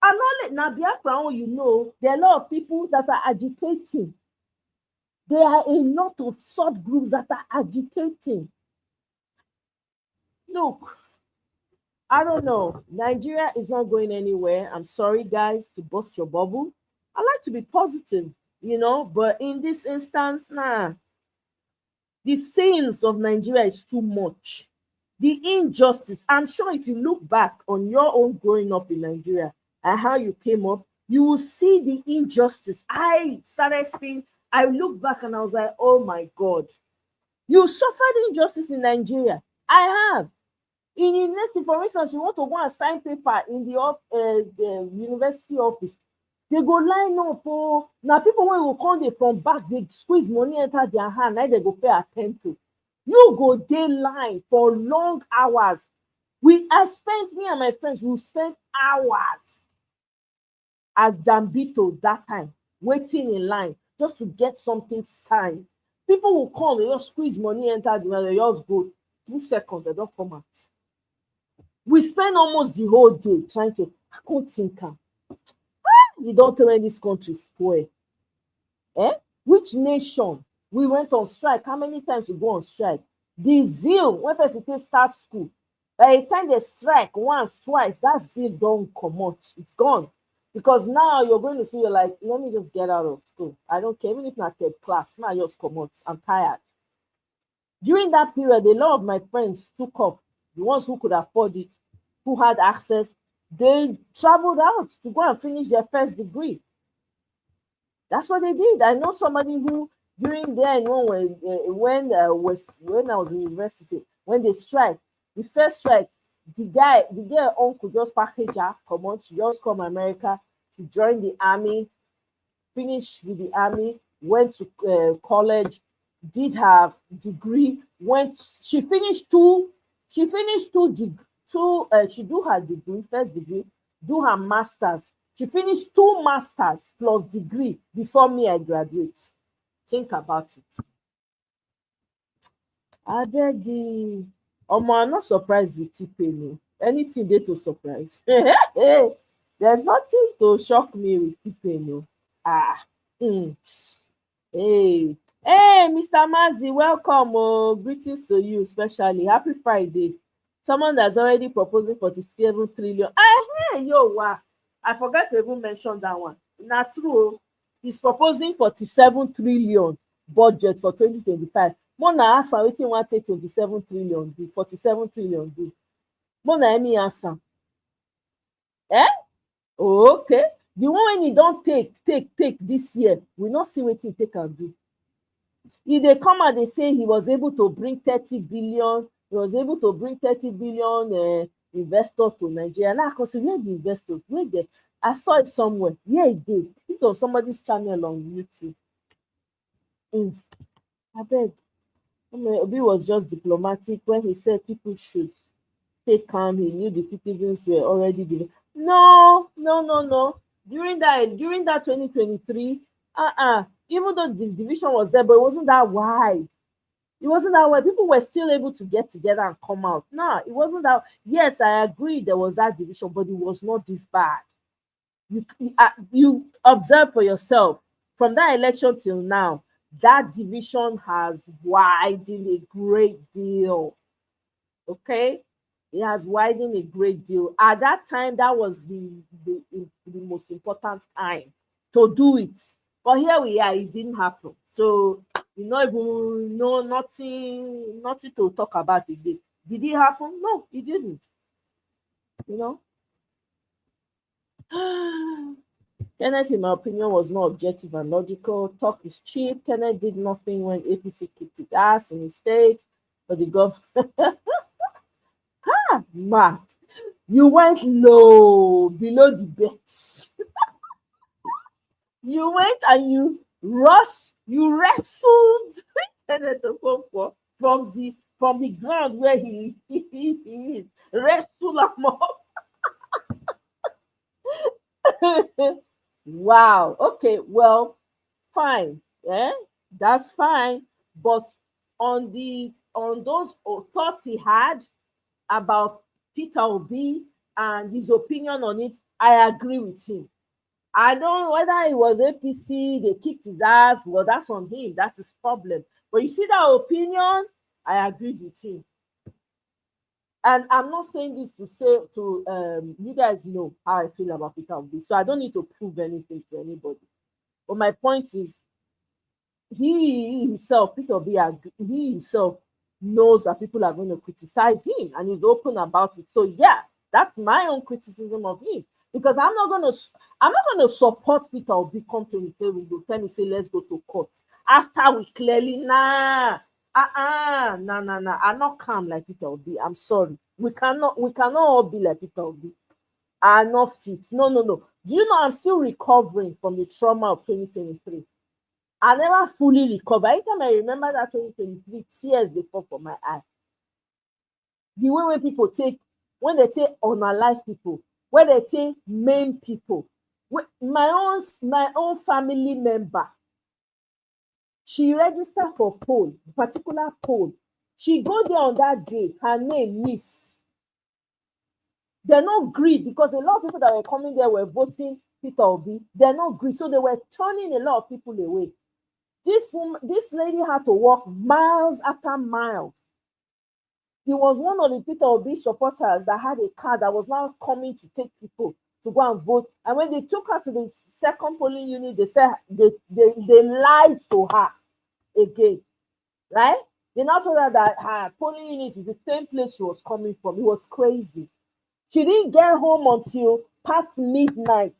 And only now Biafra, you know, there are a lot of people that are agitating. There are a lot of subgroups that are agitating. Look, I don't know. Nigeria is not going anywhere. I'm sorry, guys, to burst your bubble. I like to be positive, you know, but in this instance, nah. The sins of Nigeria is too much. The injustice. I'm sure if you look back on your own growing up in Nigeria and how you came up, you will see the injustice. I started seeing, I look back and I was like, oh my God. You suffered injustice in Nigeria. I have. In university, for instance, you want to go and sign paper in the university office. They go line up. Oh, now people when will come they from back, they squeeze money enter their hand, now they go pay attention to. You go day line for long hours. Me and my friends, we spent hours as Jambito that time, waiting in line just to get something signed. People will come, they just squeeze money enter the they just go 2 seconds, they don't come out. We spend almost the whole day trying to, I can't think. You don't tell when this country spoil. Which nation? We went on strike. How many times we go on strike? The zeal, when person start school, by the time they strike once, twice, that zeal don't come out. It's gone. Because now you're going to see, you're like, let me just get out of school. I don't care. Even if not third class, now I just come out. I'm tired. During that period, a lot of my friends took off. The ones who could afford it, who had access, they traveled out to go and finish their first degree. That's what they did. I know somebody who during then when I was in university, when they strike, the first strike, the girl uncle just package her, come on, she just come America, she joined the army, finished with the army, went to college, did her degree, she do her degree, first degree, do her masters. She finished 2 masters plus degree before me I graduate. Think about it. I beg you. I'm not surprised with T-Pain. Anything they to surprise. There's nothing to shock me with T-Pain. Hey, Mr. Mazi, welcome. Oh, greetings to you, especially. Happy Friday. Someone that's already proposing 47 trillion. Wow. I forgot to even mention that one. Not true. He's proposing 47 trillion budget for 2025. Mona answer wetin wan take 27 trillion do, 47 trillion do. Mona any answer. Okay. The one when he don't take this year, we not see wetin he take and do. If they come and they say he was able to bring 30 billion, he was able to bring 30 billion investors to Nigeria. Now I can see where the investors, where they, I saw it somewhere. Yeah, it did. It was somebody's channel on YouTube. I beg. Obi was just diplomatic when he said people should stay calm. He knew the citizens were already given. No. During that 2023, even though the division was there, but it wasn't that wide. It wasn't that way. People were still able to get together and come out. No, it wasn't that. Yes, I agree there was that division, but it was not this bad. You observe for yourself. from that election till now, that division has widened a great deal. Okay, it has widened a great deal. At that time, that was the most important time to do it. But here we are, it didn't happen. So you know, even no nothing to talk about again. Did it happen? No, it didn't. You know. Kenneth, in my opinion, was not objective and logical. Talk is cheap. Kenneth did nothing when APC kicked his ass in his state, but the government. Man, you went low, below the bets. You went and you wrestled Kenneth Okonkwo from the ground where he is. Wrestle him up. Wow. Okay, well, fine. Yeah, that's fine. But on those thoughts he had about Peter Obi and his opinion on it, I agree with him. I don't know whether it was APC, they kicked his ass. Well, that's on him. That's his problem. But you see that opinion, I agreed with him. And I'm not saying this to say to you guys know how I feel about Peter Obi, so I don't need to prove anything to anybody. But my point is, he himself, Peter Obi, he himself knows that people are going to criticize him, and he's open about it. So yeah, that's my own criticism of him, because I'm not going to support Peter Obi come to me say let's go to court after we clearly nah. I'm not calm like Peter Obi. I'm sorry. We cannot all be like Peter Obi. I'm not fit. No. Do you know I'm still recovering from the trauma of 2023? I never fully recovered. Anytime I remember that 2023, tears they fall from my eye. The way when people when they take unalive people, when they take main people, my own family member. She registered for poll, particular poll. She go there on that day, her name Miss. They're not greed because a lot of people that were coming there were voting Peter Obi. They're not greed, so they were turning a lot of people away. This lady had to walk miles after miles. He was one of the Peter Obi supporters that had a car that was now coming to take people to go and vote. And when they took her to the second polling unit, they said they lied to her again, right? They now told her that her polling unit is the same place she was coming from. It was crazy. She didn't get home until past midnight.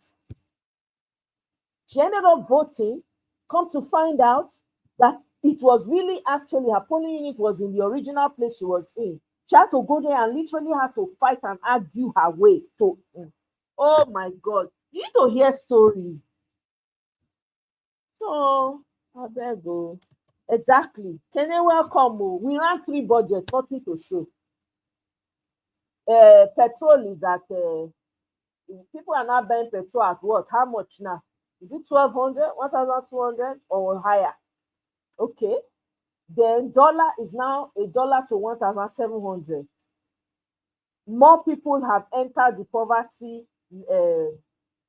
She ended up voting. Come to find out that it was really actually her polling unit was in the original place she was in. She had to go there and literally had to fight and argue her way to. Oh my God. You need to hear stories. So, I better go. Exactly. Can you welcome? We ran 3 budgets, nothing to show. Petrol is at people are now buying petrol at what? How much now? Is it 1,200, 1,200 or higher? Okay. Then dollar is now $1 to 1,700. More people have entered the poverty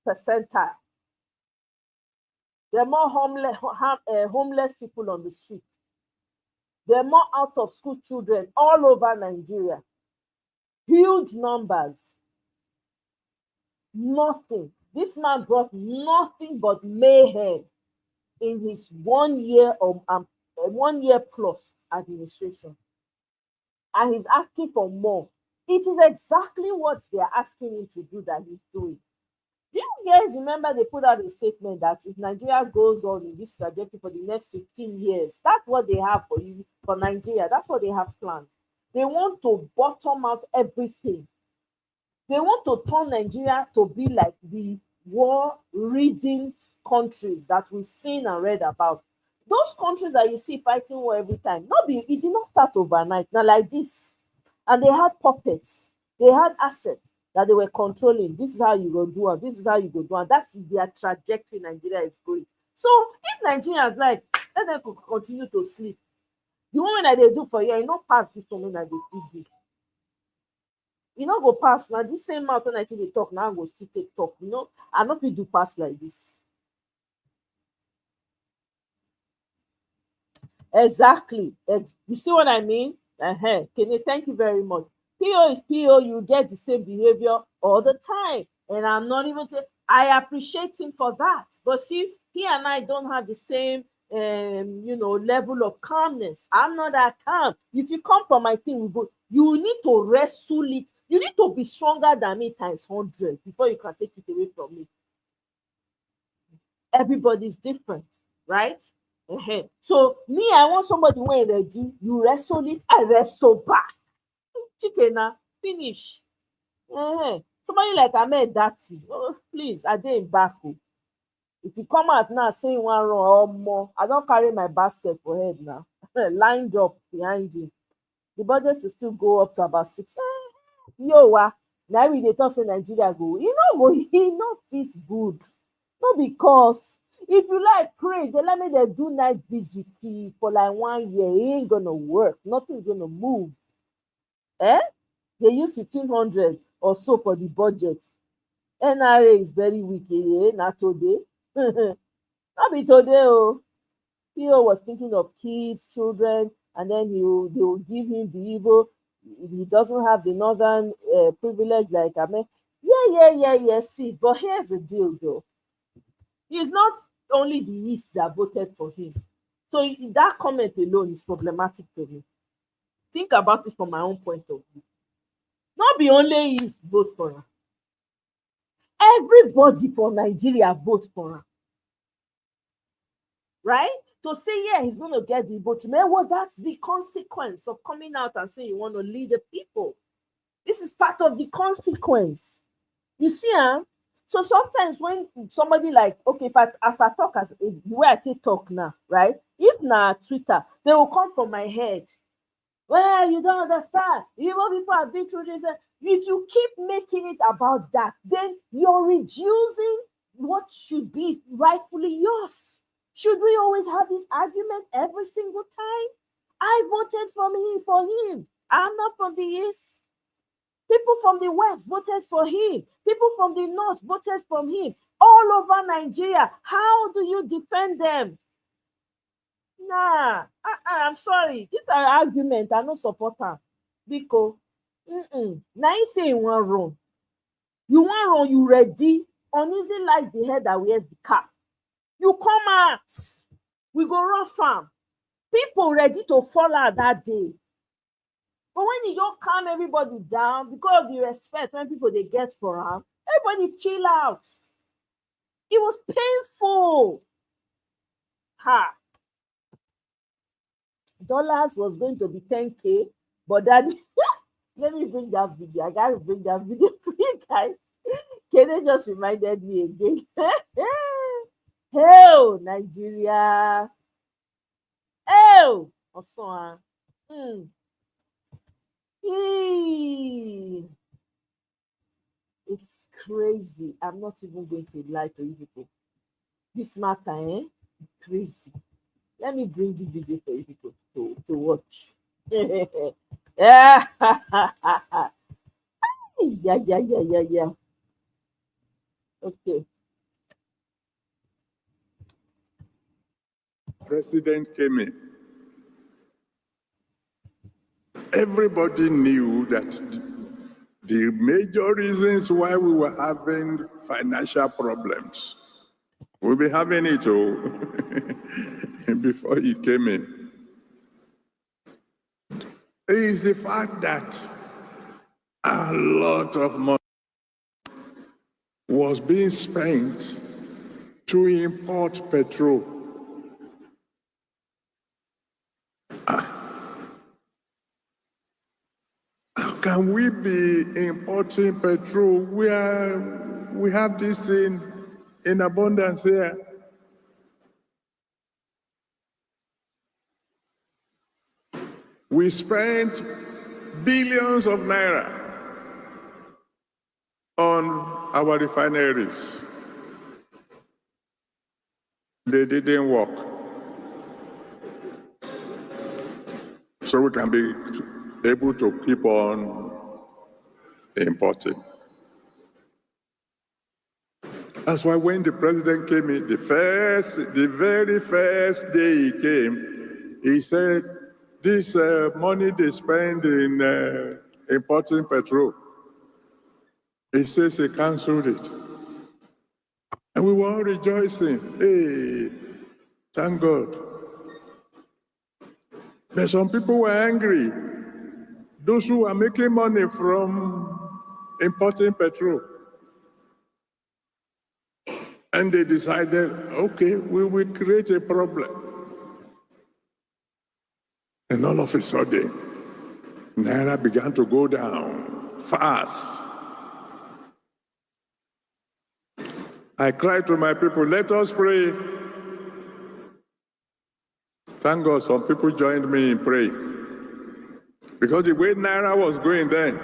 percentile. There are more homeless people on the street. There are more out-of-school children all over Nigeria. Huge numbers. Nothing. This man brought nothing but mayhem in his 1 year or 1 year plus administration. And he's asking for more. It is exactly what they're asking him to do that he's doing. Do you guys remember they put out a statement that if Nigeria goes on in this trajectory for the next 15 years, that's what they have for you, for Nigeria. That's what they have planned. They want to bottom out everything. They want to turn Nigeria to be like the war-ridden countries that we've seen and read about. Those countries that you see fighting war every time, it did not start overnight. Now like this. And they had puppets. They had assets that they were controlling. This is how you go do it. This is how you go do it. That's their trajectory Nigeria is going. So if Nigerians like, let them continue to sleep. The one that they do for you, you not pass this woman that they still do. You know go pass now. This same mouth when I think they talk now go still take talk. You know, I don't feel do pass like this. Exactly. You see what I mean? Kenny, thank you very much. PO is PO. You get the same behavior all the time, and I'm not even. I appreciate him for that. But see, he and I don't have the same, level of calmness. I'm not that calm. If you come for my thing, we go. You need to wrestle it. You need to be stronger than me times 100 before you can take it away from me. Everybody's different, right? So me, I want somebody when ready, you wrestle it, I wrestle back. Chicken finish. Somebody like Ahmed Dati, oh, please, I didn't back. If you come out now saying one wrong or more, I don't carry my basket for head now. Lined up behind you. The budget will still go up to about 6. Now we dey talk say Nigeria go. He no fit good. No, because if you like pray, they let me they do night VGT for like 1 year. It ain't gonna work. Nothing's gonna move. They use 1,500 or so for the budget. NRA is very weak. Not today. Not be today. Theo was thinking of kids, children, and then they will give him the Igbo. He doesn't have the northern privilege like Ahmed. Yeah. See, but here's the deal, though. It's not only the East that voted for him. So that comment alone is problematic to me. Think about it from my own point of view. Not be only East vote for him. Everybody for Nigeria vote for him. Right? To say, yeah, he's going to get the vote. Well, that's the consequence of coming out and saying you want to lead the people. This is part of the consequence. You see, So sometimes when somebody like, okay, if as I talk, as the way I take talk now, right? If na Twitter, they will come from my head. Well, you don't understand. Even people have been through this. If you keep making it about that, then you're reducing what should be rightfully yours. Should we always have this argument every single time? I voted for him. I'm not from the East. People from the West voted for him. People from the North voted for him. All over Nigeria. How do you defend them? Nah, I'm sorry. These are arguments. I don't support them. Because, now you say you want wrong. You want wrong, you ready. Uneasy lies the head that wears the cap. You come out. We go run farm. People ready to fall out that day. But when you don't calm everybody down, because of the respect when people they get for him, everybody chill out. It was painful. Dollars was going to be 10K, but that let me bring that video. I gotta bring that video for you guys. Kene just reminded me again. Hell, Nigeria. Hell, also. It's crazy. I'm not even going to lie to you people. This matter, crazy. Let me bring the video for you people to watch. Yeah. Yeah. Okay. President came in. Everybody knew that the major reasons why we were having financial problems, we'll be having it before he came in, is the fact that a lot of money was being spent to import petrol. How can we be importing petrol where we have this in abundance here? We spent billions of naira on our refineries. They didn't work. So we can be able to keep on importing. That's why when the president came in, the very first day he came, he said, this money they spend in importing petrol, he says he canceled it. And we were all rejoicing. Hey, thank God. But some people were angry. Those who are making money from importing petrol. And they decided, okay, we will create a problem. And all of a sudden, Naira began to go down fast. I cried to my people, let us pray. Thank God some people joined me in praying. Because the way Naira was going then,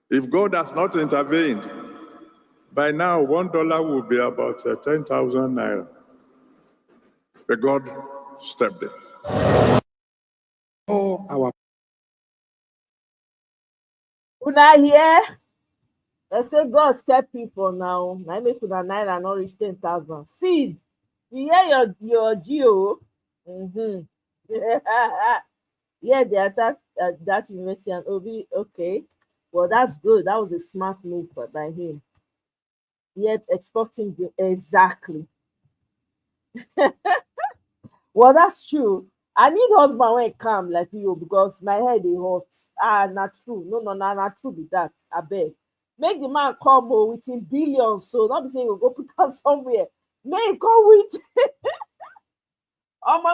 if God has not intervened, by now $1 will be about 10,000 Naira. But God stepped in. Oh, our Una here. They say God step people now. Now make una Naira not reach 10,000. Seed. You hear your geo. Yeah, they attacked that university and Obi. Okay, well that's good. That was a smart move by him. Yet exporting exactly. Well, that's true. I need husband when it come like you because my head is hot. Not true. No, not true with that. I beg. Make the man come with in billions. So not be saying you go put out somewhere. May come with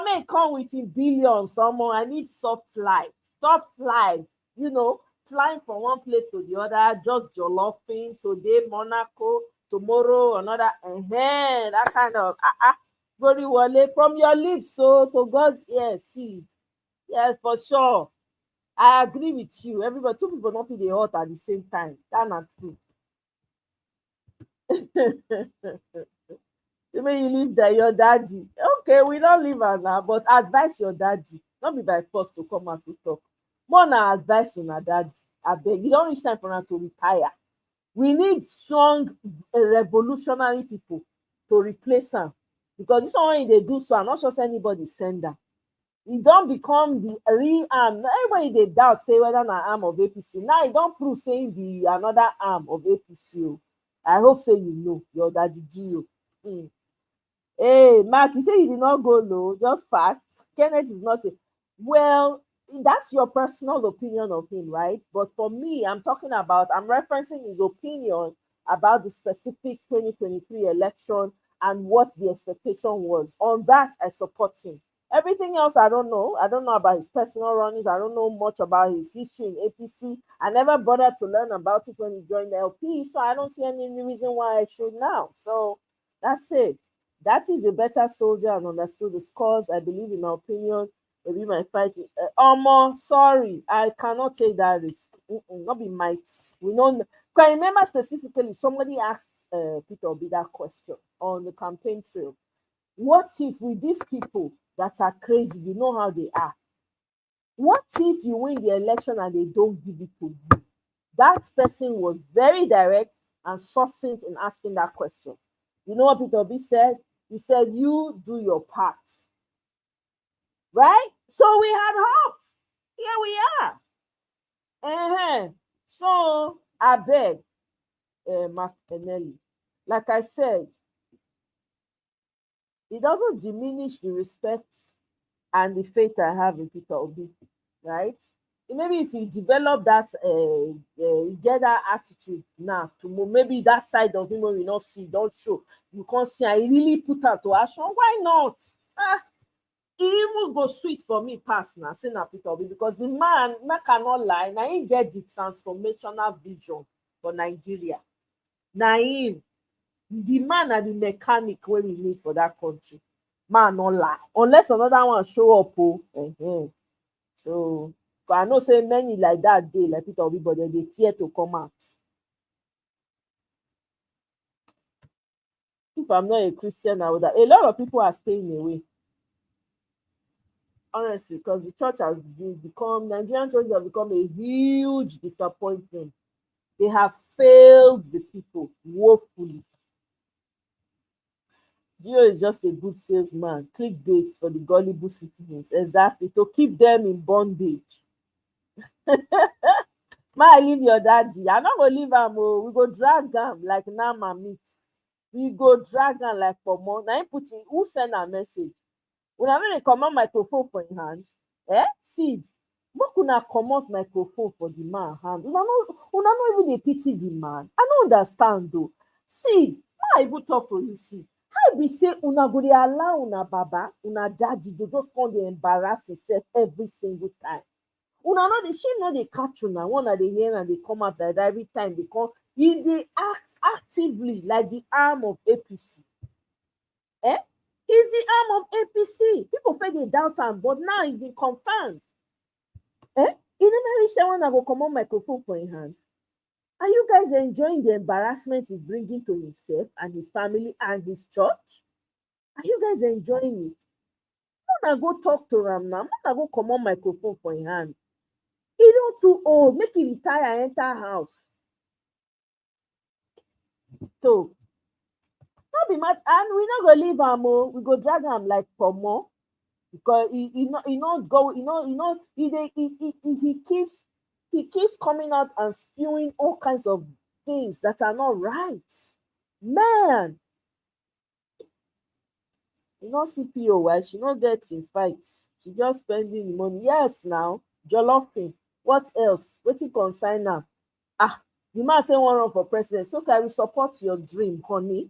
may come with in billions. Someone I need soft life. Soft life. You know, flying from one place to the other, just jollophing. Today, Monaco, tomorrow, another. That kind of very well from your lips, so to God's ears, see. Yes, for sure. I agree with you. Everybody, two people not feel the hot at the same time. That's not true. You mean you leave your daddy? Okay, we don't leave her now, but advise your daddy. Not be by force to come out to talk. More na advice on her daddy. I beg. You don't reach time for her to retire. We need strong revolutionary people to replace her. Because this one when they do so, I'm not sure anybody send them. E don become the real arm. Everybody dey doubt say whether na arm of APC. Now e don prove say e be another arm of APC o. I hope say you know your daddy Gio. Hey Mark, you say you did not go low, just fast. Kenneth is not a well, that's your personal opinion of him, right? But for me, I'm referencing his opinion about the specific 2023 election and what the expectation was. On that, I support him. Everything else, I don't know. I don't know about his personal runnings. I don't know much about his history in APC. I never bothered to learn about it when he joined the LP, so I don't see any reason why I should now. So that's it. That is a better soldier and understood the scores. I believe in my opinion. Maybe my fight. Sorry, I cannot take that risk. Not be might. We know. Can I remember specifically somebody asked Peter Obi that question on the campaign trail. What if with these people that are crazy, you know how they are? What if you win the election and they don't give it to you? That person was very direct and succinct in asking that question. You know what Peter Obi said? He said, you do your part. Right? So we had hope. Here we are. So I beg, Mark Eneli, like I said, it doesn't diminish the respect and the faith I have in Peter Obi, right? Maybe if you develop that, get that attitude now, to maybe that side of him when we not see, don't show, you can't see, I really put out to action. Why not? It even go sweet for me pass now, saying Peter Obi, because the man cannot lie. Now he get the transformational vision for Nigeria. Now him, the man and the mechanic where we need for that country. Man not lie. Unless another one show up. So but I know say many like that day, like Peter Obi, but they fear to come out. If I'm not a Christian, I would have. A lot of people are staying away. Honestly, because the church has become, Nigerian church has become a huge disappointment. They have failed the people woefully. Gio is just a good salesman. Clickbait for the gullible citizens. Exactly. To keep them in bondage. Ma leave your daddy. I'm not gonna leave him. Oh. We go drag him like Nama meat. We go drag him like Pomo. Now put in who send a message. When I mean command microphone for in hand, seed. What could not comot microphone for the man hand? Una no even dey pity the man. I don't understand though. Seed, I even talk to you, seed. How be say una go dey allow una baba, una daddy to just come dey embarrass himself every single time? Una no dey, she no dey catch una one of the hear and they come out like that every time they come. He dey act actively like the arm of APC. He's the arm of APC. People say they doubt him, but now he's been confirmed. He never reached that one that will come on microphone for in hand. Are you guys enjoying the embarrassment he's bringing to himself and his family and his church? Are you guys enjoying it? I'm gonna go talk to him now. I'm gonna go come on microphone for in hand. He not too old. Make him retire and enter house. So, not be mad, and we not gonna leave him. We go drag him like Pomo. Because he keeps coming out and spewing all kinds of things that are not right. Man, you know CPO, why she not get in fights? She just spending the money. Yes, now jolloffing. What else? Wetin concern now? The man say one run for president. So can we support your dream, honey?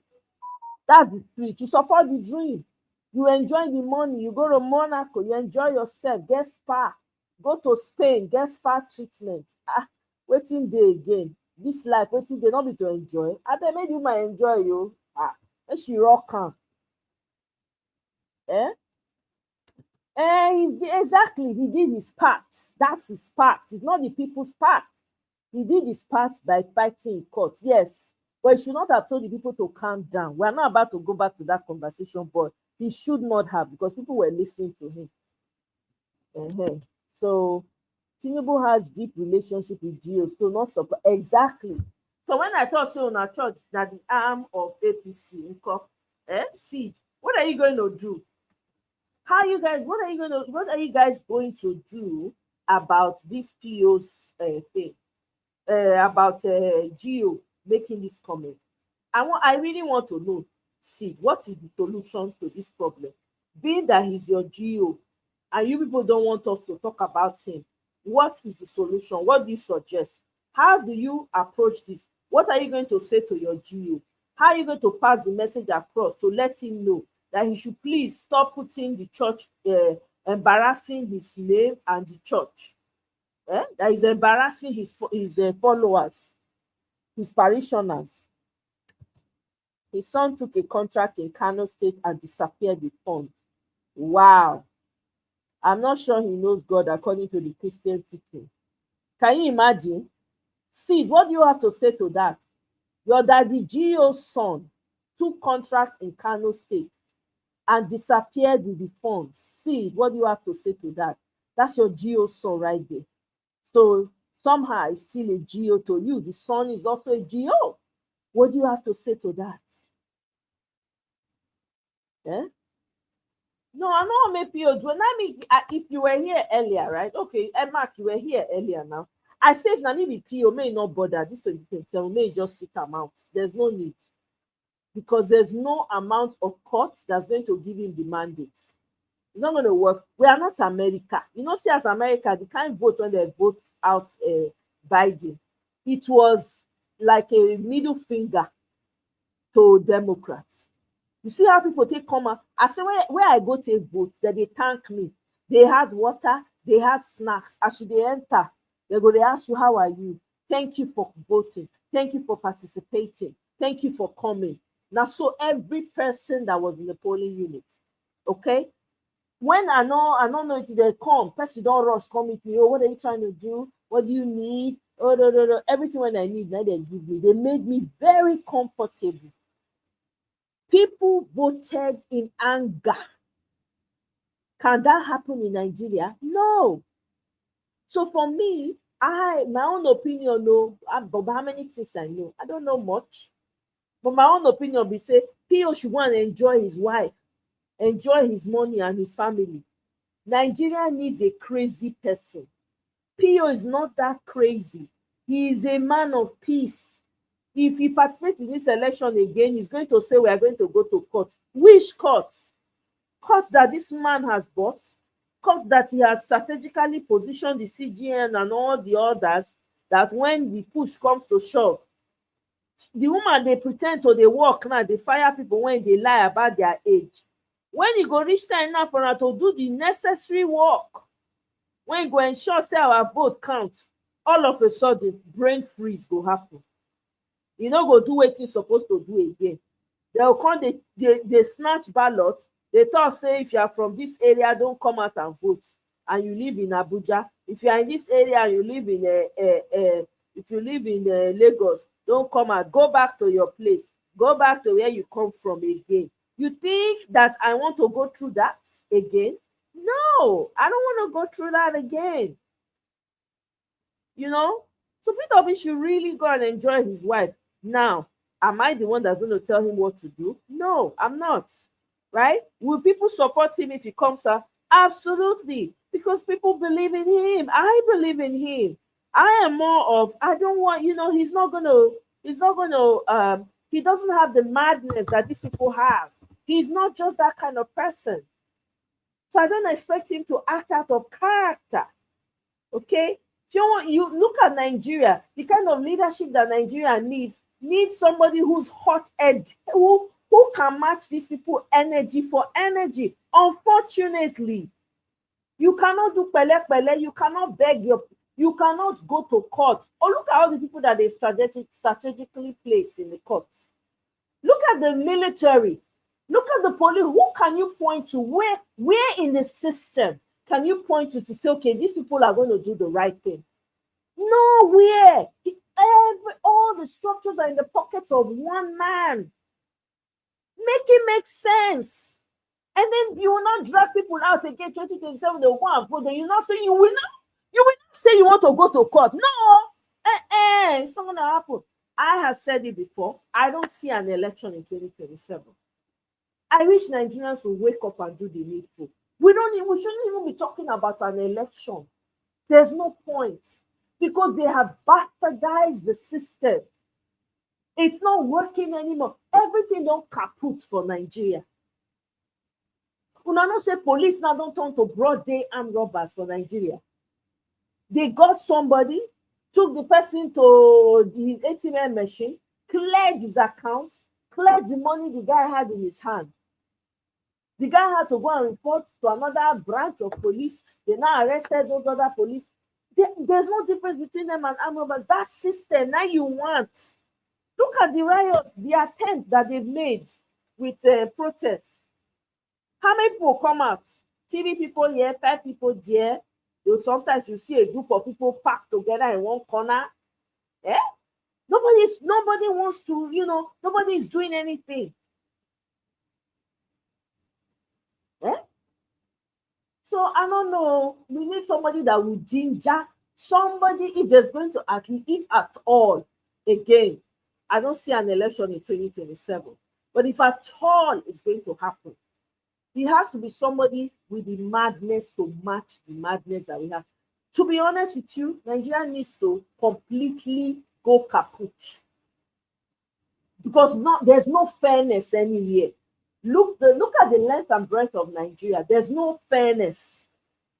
That's the spirit. You support the dream. You enjoy the money. You go to Monaco. You enjoy yourself. Get spa. Go to Spain. Get spa treatment. Waiting day again. This life, waiting day, not be to enjoy. I bet maybe you might enjoy you. Let she rock on. Exactly. He did his part. That's his part. It's not the people's part. He did his part by fighting in court. Yes. But he should not have told the people to calm down. We are not about to go back to that conversation, but he should not have, because people were listening to him. So Tinubu has deep relationship with Gio, so not support. Exactly. So when I thought so on our church that the arm of APC, seed, what are you going to do? What are you guys going to do about this PO's thing? About Gio making this comment. I really want to know, Sid, what is the solution to this problem? Being that he's your Gio and you people don't want us to talk about him, what is the solution? What do you suggest? How do you approach this? What are you going to say to your Gio? How are you going to pass the message across to let him know that he should please stop putting the church, embarrassing his name and the church? That is embarrassing his followers, his parishioners. His son took a contract in Kano State and disappeared with funds. Wow. I'm not sure he knows God according to the Christian teaching. Can you imagine? Sid, what do you have to say to that? Your daddy Gio's son took contract in Kano State and disappeared with the funds. Sid, what do you have to say to that? That's your Gio's son right there. So somehow it's still a Gio to you. The son is also a Gio. What do you have to say to that? No, I know maybe if you were here earlier, right? Okay, Mark, you were here earlier now. I said na me be PO, may not bother this 2027, may just sit him out. There's no need. Because there's no amount of court that's going to give him the mandate. It's not going to work. We are not America. You know, see, as America, they can't vote when they vote out Biden. It was like a middle finger to Democrats. You see how people take come out. I say where I go to vote, that they thank me. They had water, they had snacks. As they enter, they go, they ask you, how are you? Thank you for voting. Thank you for participating. Thank you for coming. Now, so every person that was in the polling unit, okay? When I don't know if they come, person don't rush, come with me. Oh, what are you trying to do? What do you need? Oh, everything when I need, now they give me. They made me very comfortable. People voted in anger. Can that happen in Nigeria? No. So for me, my own opinion, no, but how many things I know? I don't know much. But my own opinion be say PO should go and enjoy his wife, enjoy his money and his family. Nigeria needs a crazy person. PO is not that crazy. He is a man of peace. If he participates in this election again, he's going to say we are going to go to court. Which court? Court that this man has bought, court that he has strategically positioned the CGN and all the others, that when the push comes to shove, the woman they pretend to they work now, they fire people when they lie about their age. When you go reach time now for her to do the necessary work, when you go ensure say our vote counts, all of a sudden brain freeze go happen. You know, go do what you're supposed to do again. They'll come, they snatch ballots. They thought say if you are from this area, don't come out and vote. And you live in Abuja. If you are in this area and you live in if you live in Lagos, don't come out. Go back to your place. Go back to where you come from again. You think that I want to go through that again? No, I don't want to go through that again. You know? So Peter Obi should really go and enjoy his wife. Now, am I the one that's going to tell him what to do? No, I'm not. Right? Will people support him if he comes out? Absolutely. Because people believe in him. I believe in him. I am more of, I don't want, you know, he doesn't have the madness that these people have. He's not just that kind of person. So I don't expect him to act out of character. Okay? If you look at Nigeria, the kind of leadership that Nigeria needs somebody who's hot-headed, who can match these people energy for energy. Unfortunately, you cannot do pele, you cannot beg you cannot go to court. Or look at all the people that they strategically placed in the courts. Look at the military. Look at the police. Who can you point to? Where in the system can you point to say, okay, these people are going to do the right thing? Nowhere. All the structures are in the pockets of one man. Make it make sense. And then you will not drag people out again. 2027, they will go and vote. Then you not say you will not say you want to go to court. No, it's not going to happen. I have said it before. I don't see an election in 2027. I wish Nigerians would wake up and do the needful. We shouldn't even be talking about an election. There's no point because they have bastardized the system. It's not working anymore. Everything don't kaput for Nigeria. Una no say police now don't turn to broad day armed robbers for Nigeria. They got somebody, took the person to his ATM machine, cleared his account, cleared the money the guy had in his hand. The guy had to go and report to another branch of police. They now arrested those other police. There's no difference between them and armed robbers. That system now you want. Look at the riots, the attempt that they've made with protests. How many people come out? 3 people here, 5 people there. Sometimes you see a group of people packed together in one corner. Nobody wants to, nobody is doing anything. So I don't know. We need somebody that will ginger somebody if there's going to if at all. Again, I don't see an election in 2027. But if at all it's going to happen, it has to be somebody with the madness to match the madness that we have. To be honest with you, Nigeria needs to completely go kaput. Because there's no fairness anywhere. Look at the length and breadth of Nigeria. There's no fairness.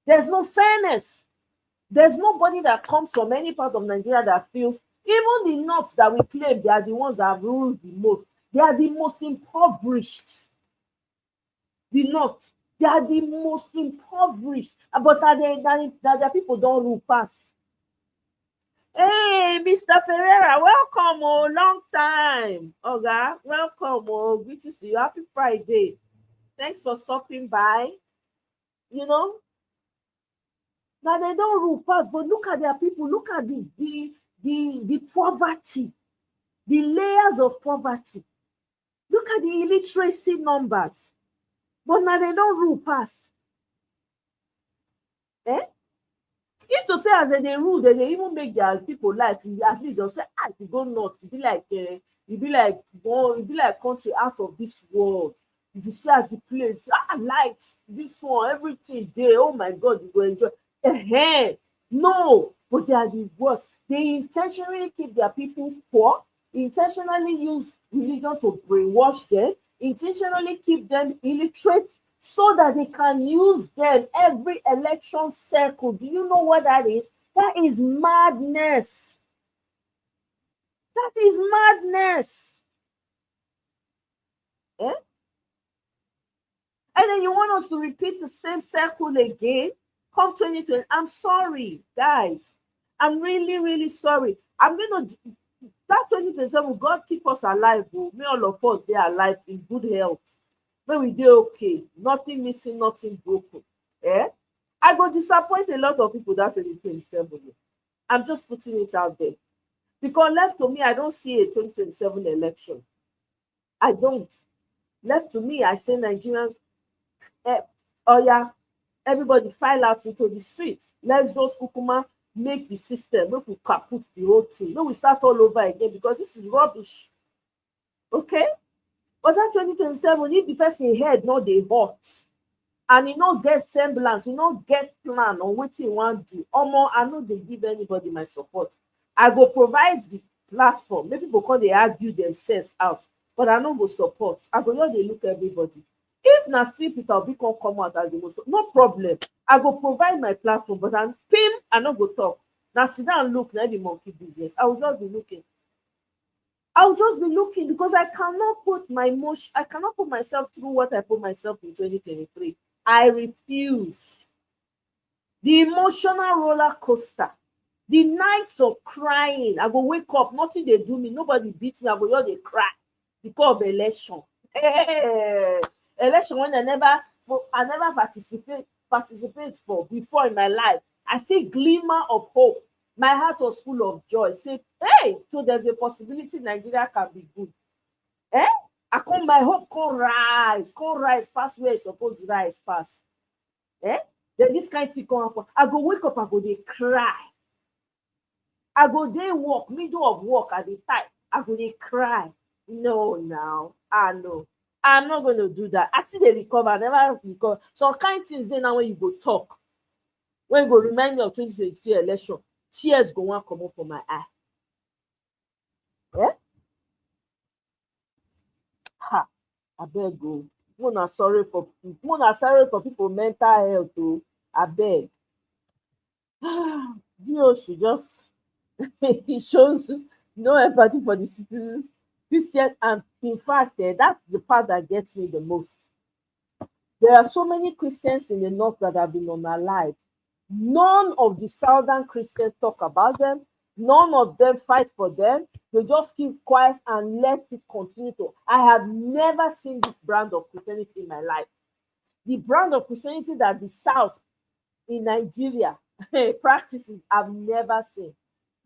There's no fairness. There's nobody that comes from any part of Nigeria that feels, even the North that we claim they are the ones that have ruled the most. They are the most impoverished. The North, they are the most impoverished. But that people don't rule pass. Hey, Mr. Ferreira, welcome. Oh, long time. Oga, welcome. Oh, good to see you. Happy Friday. Thanks for stopping by. Now they don't rule pass, but look at their people. Look at the poverty, the layers of poverty. Look at the illiteracy numbers. But now they don't rule pass. If to say as they rule, then they even make their people life, at least they'll say, if you go north, to be like it be like one, it be like country out of this world. If you see as the place, lights, this one, everything there, oh my God, you go enjoy. No, but they are the worst. They intentionally keep their people poor, intentionally use religion to brainwash them, intentionally keep them illiterate so that they can use them every election cycle. Do you know what that is? That is madness. That is madness. Eh? And then you want us to repeat the same cycle again? Come 2020. I'm sorry, guys. I'm really, really sorry. I'm going to, that 2027, God keep us alive. May all of us be alive in good health. May we do okay. Nothing missing, nothing broken. Eh? I go disappoint a lot of people that 2027. I'm just putting it out there. Because left to me, I don't see a 2027 election. I don't. Left to me, I say Nigerians, oh yeah, everybody file out into the streets. Let's just kukuma make the system, make we kaput the whole thing. Then we start all over again because this is rubbish. Okay? But that 2027, if the person head not dey hot and he not get semblance, he not get plan on what he want to do, omo, I no dey give anybody my support. I go provide the platform. Maybe people come they argue themselves out, but I no go support. I go just dey look everybody. If na still Peter Obi come out as the most, no problem. I go provide my platform, but I'm pim, I no go talk. Now sit down and look, na the monkey business. I will just be looking. I'll just be looking because I cannot put my emotion, I cannot put myself through what I put myself in 2023. I refuse. The emotional roller coaster, the nights of crying, I go wake up, nothing they do me, nobody beats me, I go just they cry because of election. Hey, election when I never participate for before in my life. I see glimmer of hope. My heart was full of joy. Say, hey, so there's a possibility Nigeria can be good. Eh? My hope can rise past where it's supposed to rise past. Eh? Then this kind of thing come happen. I go wake up, I go they cry. I go they walk, middle of walk at the time. I go they cry. No, now. No. I'm not going to do that. I see they recover, I never recover. Some kind of things then now when you go talk, when you go remind me of 2023 election, tears go on come up from my eye. Eh? Ha! I beg go. Mona sorry for people mental health too. I beg. Dios should just it shows no empathy for the citizens. Christian, and in fact, that's the part that gets me the most. There are so many Christians in the north that have been unalived. None of the southern Christians talk about them. None of them fight for them. They just keep quiet and let it continue to. I have never seen this brand of Christianity in my life. The brand of Christianity that the South in Nigeria practices, I've never seen.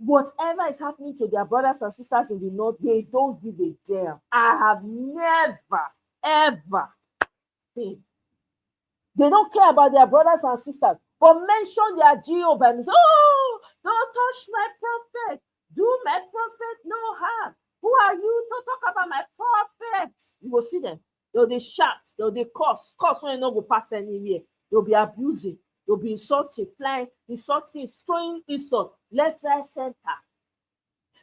Whatever is happening to their brothers and sisters in the north, they don't give a damn. I have never, ever seen. They don't care about their brothers and sisters, but mention their GO by me. Oh, don't touch my prophet. Do my prophet no harm. Who are you to talk about my prophet? You will see them. They'll shout. They'll curse. Curse when you not go pass anywhere. They'll be abusing. They'll be insulting, flying, insulting, throwing insult, left, right, center.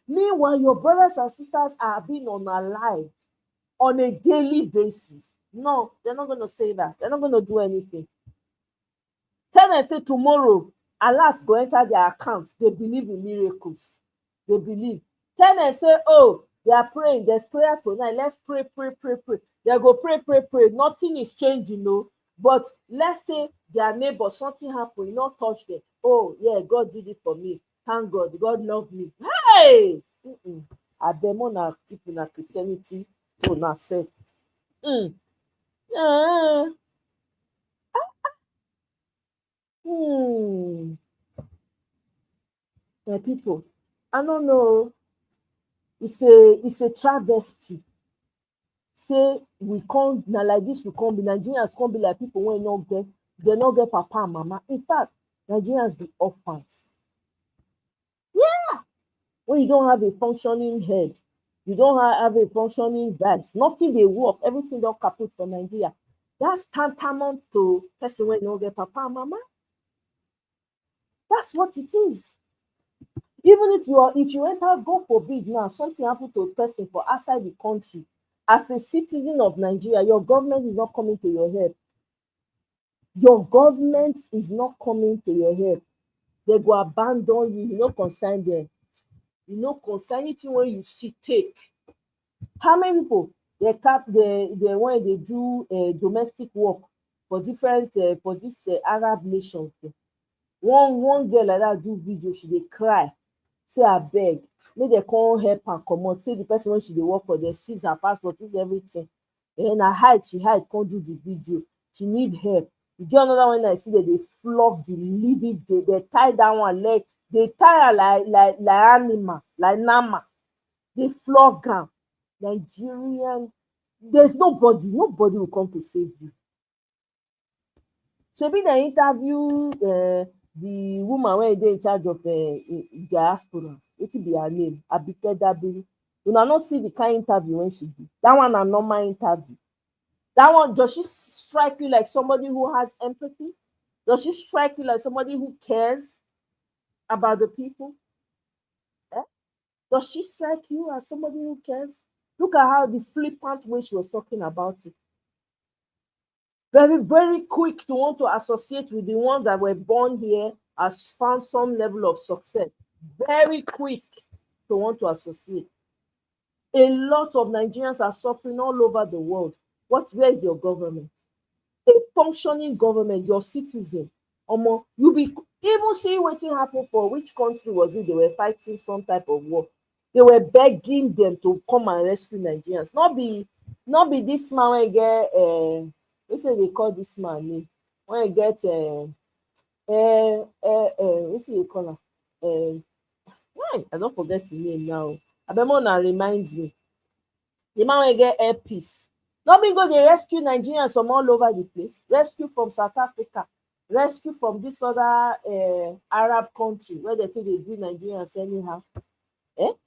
Meanwhile, your brothers and sisters are being unalived on a daily basis. No, they're not going to say that. They're not going to do anything. Tell them, say tomorrow, Allah go enter their account. They believe in miracles. They believe. Tell them, say, oh, they are praying. There's prayer tonight. Let's pray. They go pray. Nothing is changing, no. But let's say their neighbor, something happened, you not touch them. Oh, yeah, God did it for me. Thank God. God loved me. Hey! I demon na people na Christianity to na self. My people, I don't know. It's a travesty. Say we can't now like this, we can't be Nigerians can't be like people when they not get papa and mama. In fact, Nigerians be orphans. Yeah. When you don't have a functioning head, You don't have a functioning banks. Nothing they work. Everything don't kaput for Nigeria. That's tantamount to person when you get papa and mama. That's what it is. Even if you enter, God forbid now, something happened to a person for outside the country, as a citizen of Nigeria, your government is not coming to your help. Your government is not coming to your help. They go abandon you, you know, consign them. You know, consign anything when you see take. How many people they when they do domestic work for different for these Arab nations? One girl like that do video, she dey cry, say abeg make dem come help am comot, say the person wey she dey work for dey seize her passport, seize everything. Na hide she hide come do the video, she need help. E get another one I see, dem dey flog the living, dey tie that one leg, dey tie her like animal, like nama, dey flog am. Nigerian, there's nobody will come to save you. Shebi dem interview the woman wey dey in charge of diasporas, wetin be her name, Abike Dabiri. Una no see the kind interview wey she do. That one na normal interview. That one, does she strike you like somebody who has empathy? Does she strike you like somebody who cares about the people? Does she strike you as somebody who cares? Look at how the flippant way she was talking about it. Very, very quick to want to associate with the ones that were born here, has found some level of success. Very quick to want to associate. A lot of Nigerians are suffering all over the world. Where is your government? A functioning government, your citizen. You be even see wetin happen for which country was it? They were fighting some type of war. They were begging them to come and rescue Nigerians. Not be this man when get what say they call this man name? When you get what say they call him? I don't forget his name now. Abemona reminds me. The man when get air peace. Not be go they rescue Nigerians from all over the place. Rescue from South Africa. Rescue from this other Arab country where they think they do Nigerians anyhow.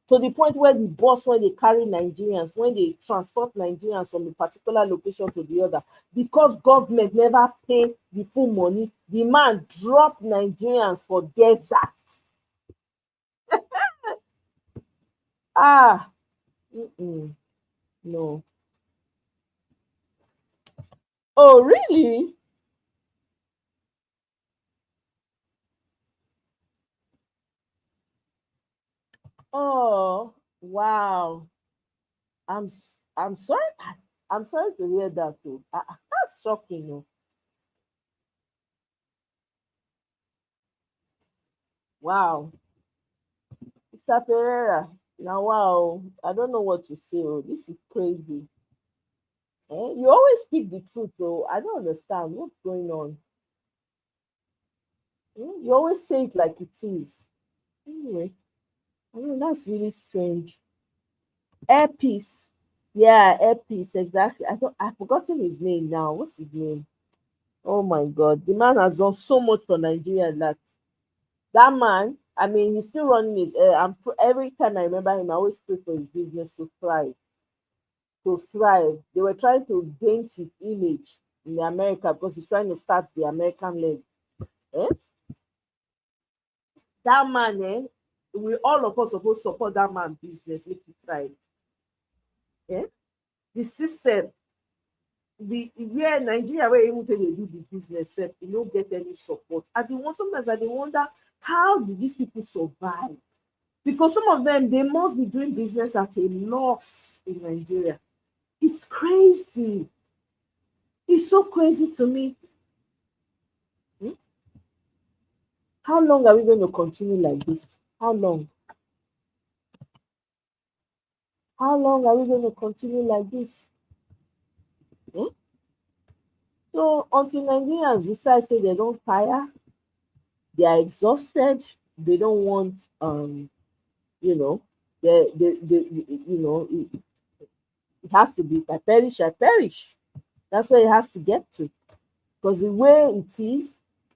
To the point where the boss, when they carry Nigerians, when they transport Nigerians from a particular location to the other, because government never pay the full money, the man drop Nigerians for desert. No. Oh, really? Oh, wow. I'm sorry. I'm sorry to hear that too. That's shocking. No? Wow. Mr. Pereira. Now, wow. I don't know what to say. Oh, this is crazy. You always speak the truth, though. I don't understand what's going on. You always say it like it is. Anyway, I mean, that's really strange. Airpiece. Yeah, Airpiece, exactly. I've forgotten his name now. What's his name? Oh my God. The man has done so much for Nigeria that man, I mean, he's still running his every time I remember him, I always pray for his business to thrive. They were trying to dent his image in America because he's trying to start the American leg. That man, we all of us supposed to support that man business, make it thrive. The system, where Nigeria, where even they do the business, you don't get any support. Sometimes I wonder, how did these people survive? Because some of them, they must be doing business at a loss in Nigeria. It's crazy. It's so crazy to me. How long are we going to continue like this? How long? How long are we going to continue like this? So until Nigerians decide say they don't tire, they are exhausted, they don't want it has to be, if I perish. That's where it has to get to. Because the way it is,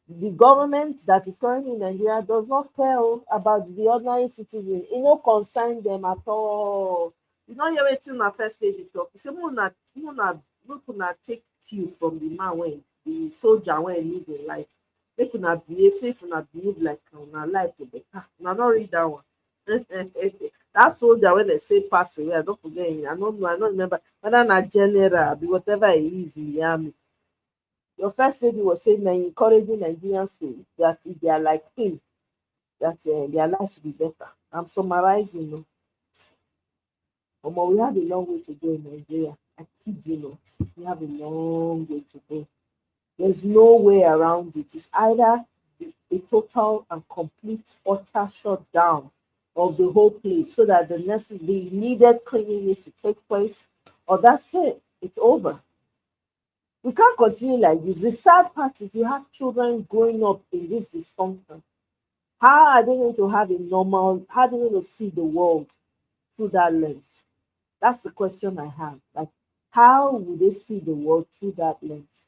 the government that is currently in Nigeria does not care about the ordinary citizens. It no concern them at all. You know, hear wetin na first lady talk. He say, "Muna take cue from the man when the soldier when he live in life. Make una behave, say if una behave like una life go better." Una not read that one. That soldier when they say pass away, I don't forget him. I don't know. I don't remember whether na general, be whatever he is in the army. Your first lady was saying na encouraging Nigerians to that if they are like him, that their lives will be better. I'm summarizing. No? We have a long way to go in Nigeria. I kid you not. We have a long way to go. There's no way around it. It's either a total and complete utter shutdown of the whole place so that the needed cleaning needs to take place, or that's it. It's over. We can't continue like this. The sad part is you have children growing up in this dysfunction. How are they going to have a normal, how are they going to see the world through that lens? That's the question I have. Like, how will they see the world through that lens?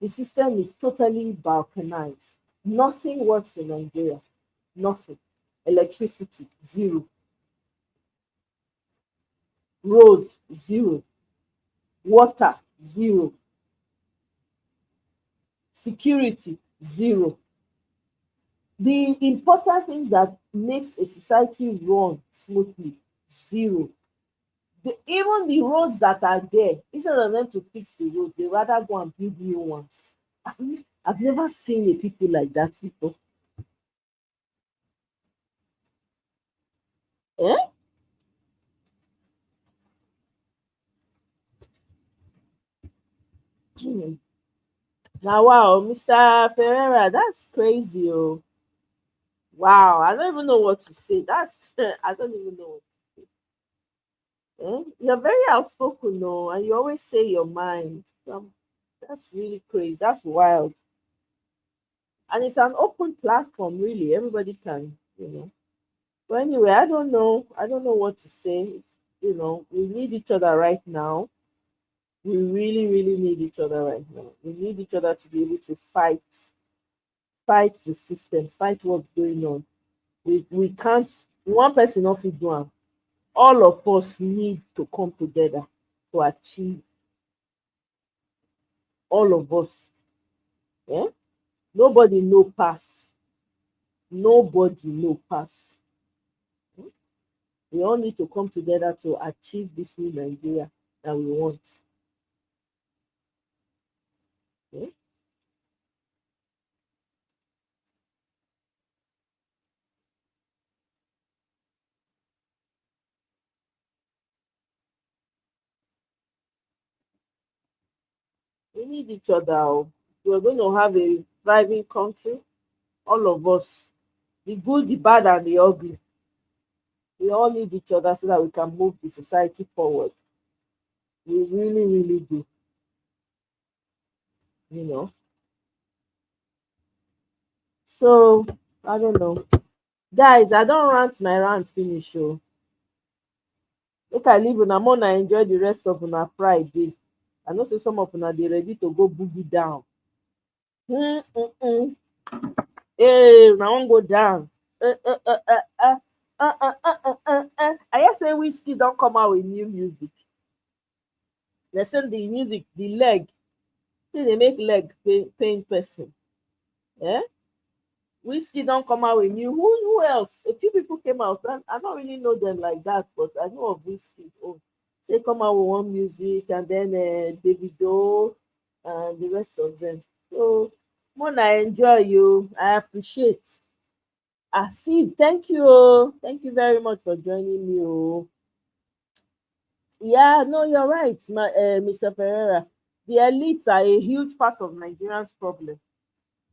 The system is totally balkanized. Nothing works in Nigeria. Nothing. Electricity, zero. Roads, zero. Water, zero. Security, zero. The important things that makes a society run smoothly, zero. Even the roads that are there, instead of them to fix the roads, they rather go and build new ones. I've never seen a people like that before. Eh? Now, wow, Mr. Ferreira, that's crazy. Oh, wow, I don't even know what to say. That's I don't even know what to say. Eh? You're very outspoken, no, and you always say your mind. That's really crazy. That's wild. And it's an open platform, really. Everybody can, But anyway, I don't know. I don't know what to say. We need each other right now. We really, really need each other right now. We need each other to be able to fight the system, fight what's going on. We can't, one person off it do. All of us need to come together to achieve, all of us. Yeah? Nobody no pass. Nobody no pass. We all need to come together to achieve this new Nigeria that we want. Yeah? We need each other. Oh. We're going to have a thriving country, all of us, the good, the bad, and the ugly. We all need each other so that we can move the society forward. We really, really do. So, I don't know. Guys, I don't rant my rant finish. Oh. Make I leave una more na enjoy the rest of una Friday. I know say some of una dey ready to go boogie down. Hey, una wan go down. I hear say Whiskey don come out with new music. They say the music, the leg, say they make leg pain person. Yeah? Whiskey don't come out with new. Who else? A few people came out. And I don't really know them like that, but I know of Whiskey. Oh, they come out with one music, and then Davido and the rest of them. So, Mona, I enjoy you. I appreciate. I see. Thank you. Oh. Thank you very much for joining me. Oh. Yeah, no, you're right, Mr. Ferreira. The elites are a huge part of Nigerians' problem.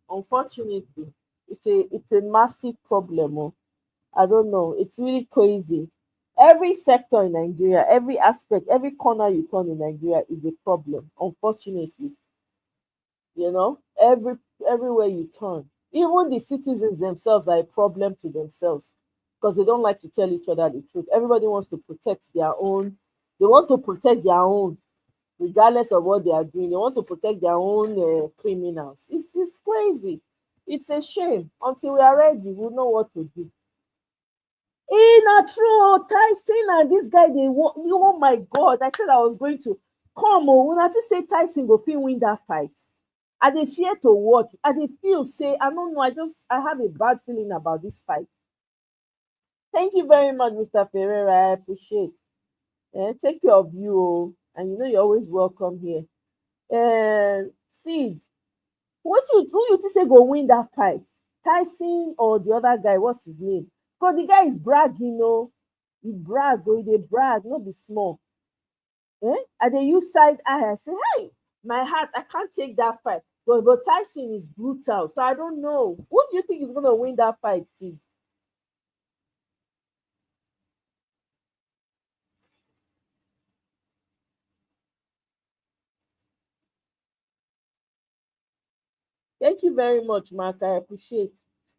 Unfortunately, it's a massive problem. Oh. I don't know. It's really crazy. Every sector in Nigeria, every aspect, every corner you turn in Nigeria is a problem. Unfortunately, everywhere you turn, even the citizens themselves are a problem to themselves because they don't like to tell each other the truth. Everybody wants to protect their own. They want to protect their own, regardless of what they are doing. They want to protect their own criminals. It's crazy. It's a shame. Until we are ready, we'll know what to do. Not true. Tyson and this guy, oh my God. I said I was going to come. When I say Tyson go fit win that fight. I dey fear to watch. I dey feel say, I don't know. I have a bad feeling about this fight. Thank you very much, Mr. Ferreira. I appreciate. Take care of you, and you know you're always welcome here. Sid, who you think say go win that fight? Tyson or the other guy? What's his name? Because the guy is bragging, he brag, they brag, not be small. And they use side eye. I say, hey, my heart, I can't take that fight. But Tyson is brutal, so I don't know. Who do you think is gonna win that fight, Sid? Thank you very much, Mark. I appreciate.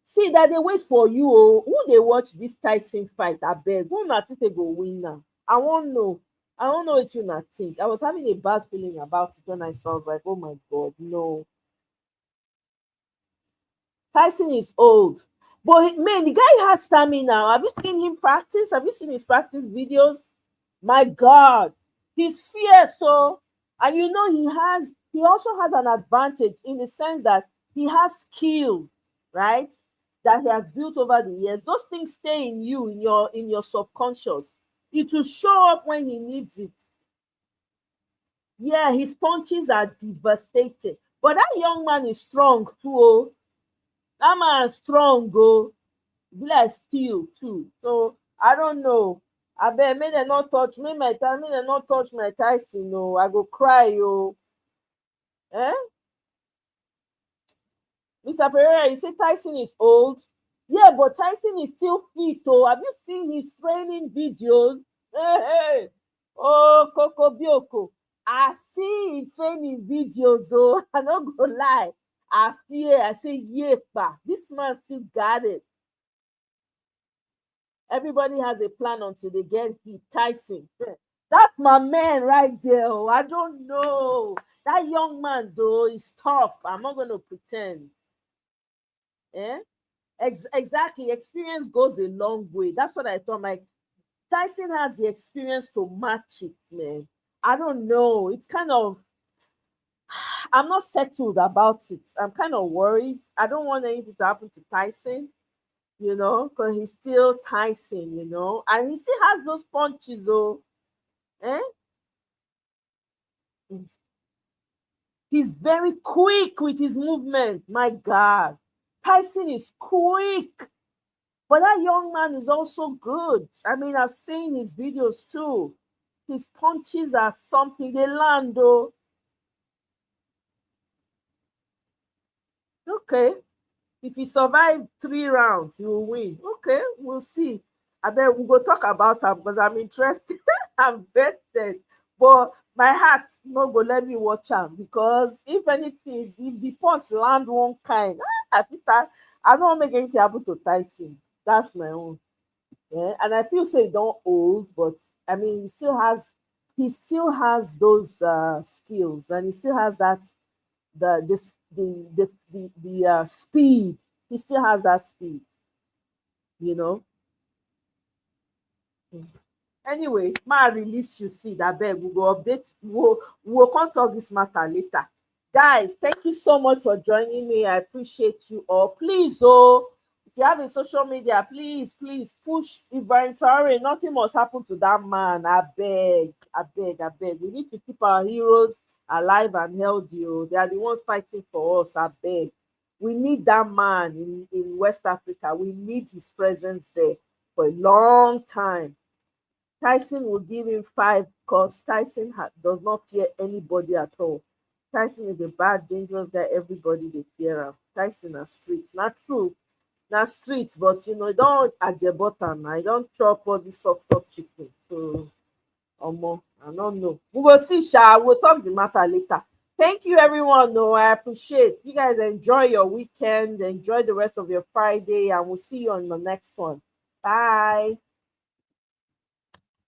See that they wait for you. Who they watch this Tyson fight? I beg. Who not think they go win now? I won't know. I don't know what you not think. I was having a bad feeling about it when I saw it. Like, oh my God, no. Tyson is old. But man, the guy has stamina. Have you seen him practice? Have you seen his practice videos? My God, he's fierce. So, and you know, he also has an advantage in the sense that he has skills, right? That he has built over the years. Those things stay in you, in your subconscious. It will show up when he needs it. Yeah, his punches are devastating. But that young man is strong too. That man is strong, be like steel too. So I don't know. I bet may they not touch me, may they not touch my Tyson. No, I go cry, Eh? Mr. Ferreira, you say Tyson is old. Yeah, but Tyson is still fit. Have you seen his training videos? Hey. Oh, Coco Bioko. I see his training videos. I don't go lie. I fear. I say, yepa. This man still got it. Everybody has a plan until they get hit. Tyson. That's my man right there. I don't know. That young man, though, is tough. I'm not going to pretend. Exactly. Experience goes a long way. That's what I thought. Like, Tyson has the experience to match it, man. I don't know. It's kind of, I'm not settled about it. I'm kind of worried. I don't want anything to happen to Tyson, because he's still Tyson, and he still has those punches, He's very quick with his movement. My God. Tyson is quick. But that young man is also good. I mean, I've seen his videos too. His punches are something. They land, though. Okay. If he survives 3 rounds, he will win. Okay, we'll see. I bet we'll go talk about him because I'm interested. I'm vested. But my heart no go let me watch him because if anything, if the punch land one kind, I don't make anything happen to Tyson. That's my own. Yeah, and I feel so don't old, but I mean he still has those skills, and he still has that the speed. He still has that speed, Anyway, ma release you see that beg. We go update. We'll come talk this matter later. Guys, thank you so much for joining me. I appreciate you all. Please, if you have a social media, please push Ibrahim Traore. Nothing must happen to that man. I beg. We need to keep our heroes alive and healthy. They are the ones fighting for us. I beg. We need that man in West Africa. We need his presence there for a long time. Tyson will give him 5 because Tyson does not fear anybody at all. Tyson is a bad, dangerous guy. Everybody they fear him. Tyson are streets. Not true. Not streets, but don't at the bottom. I don't chop all this soft chicken. So, I don't know. We will see, Sha. We'll talk the matter later. Thank you, everyone. No, I appreciate you guys. Enjoy your weekend. Enjoy the rest of your Friday, and we'll see you on the next one. Bye.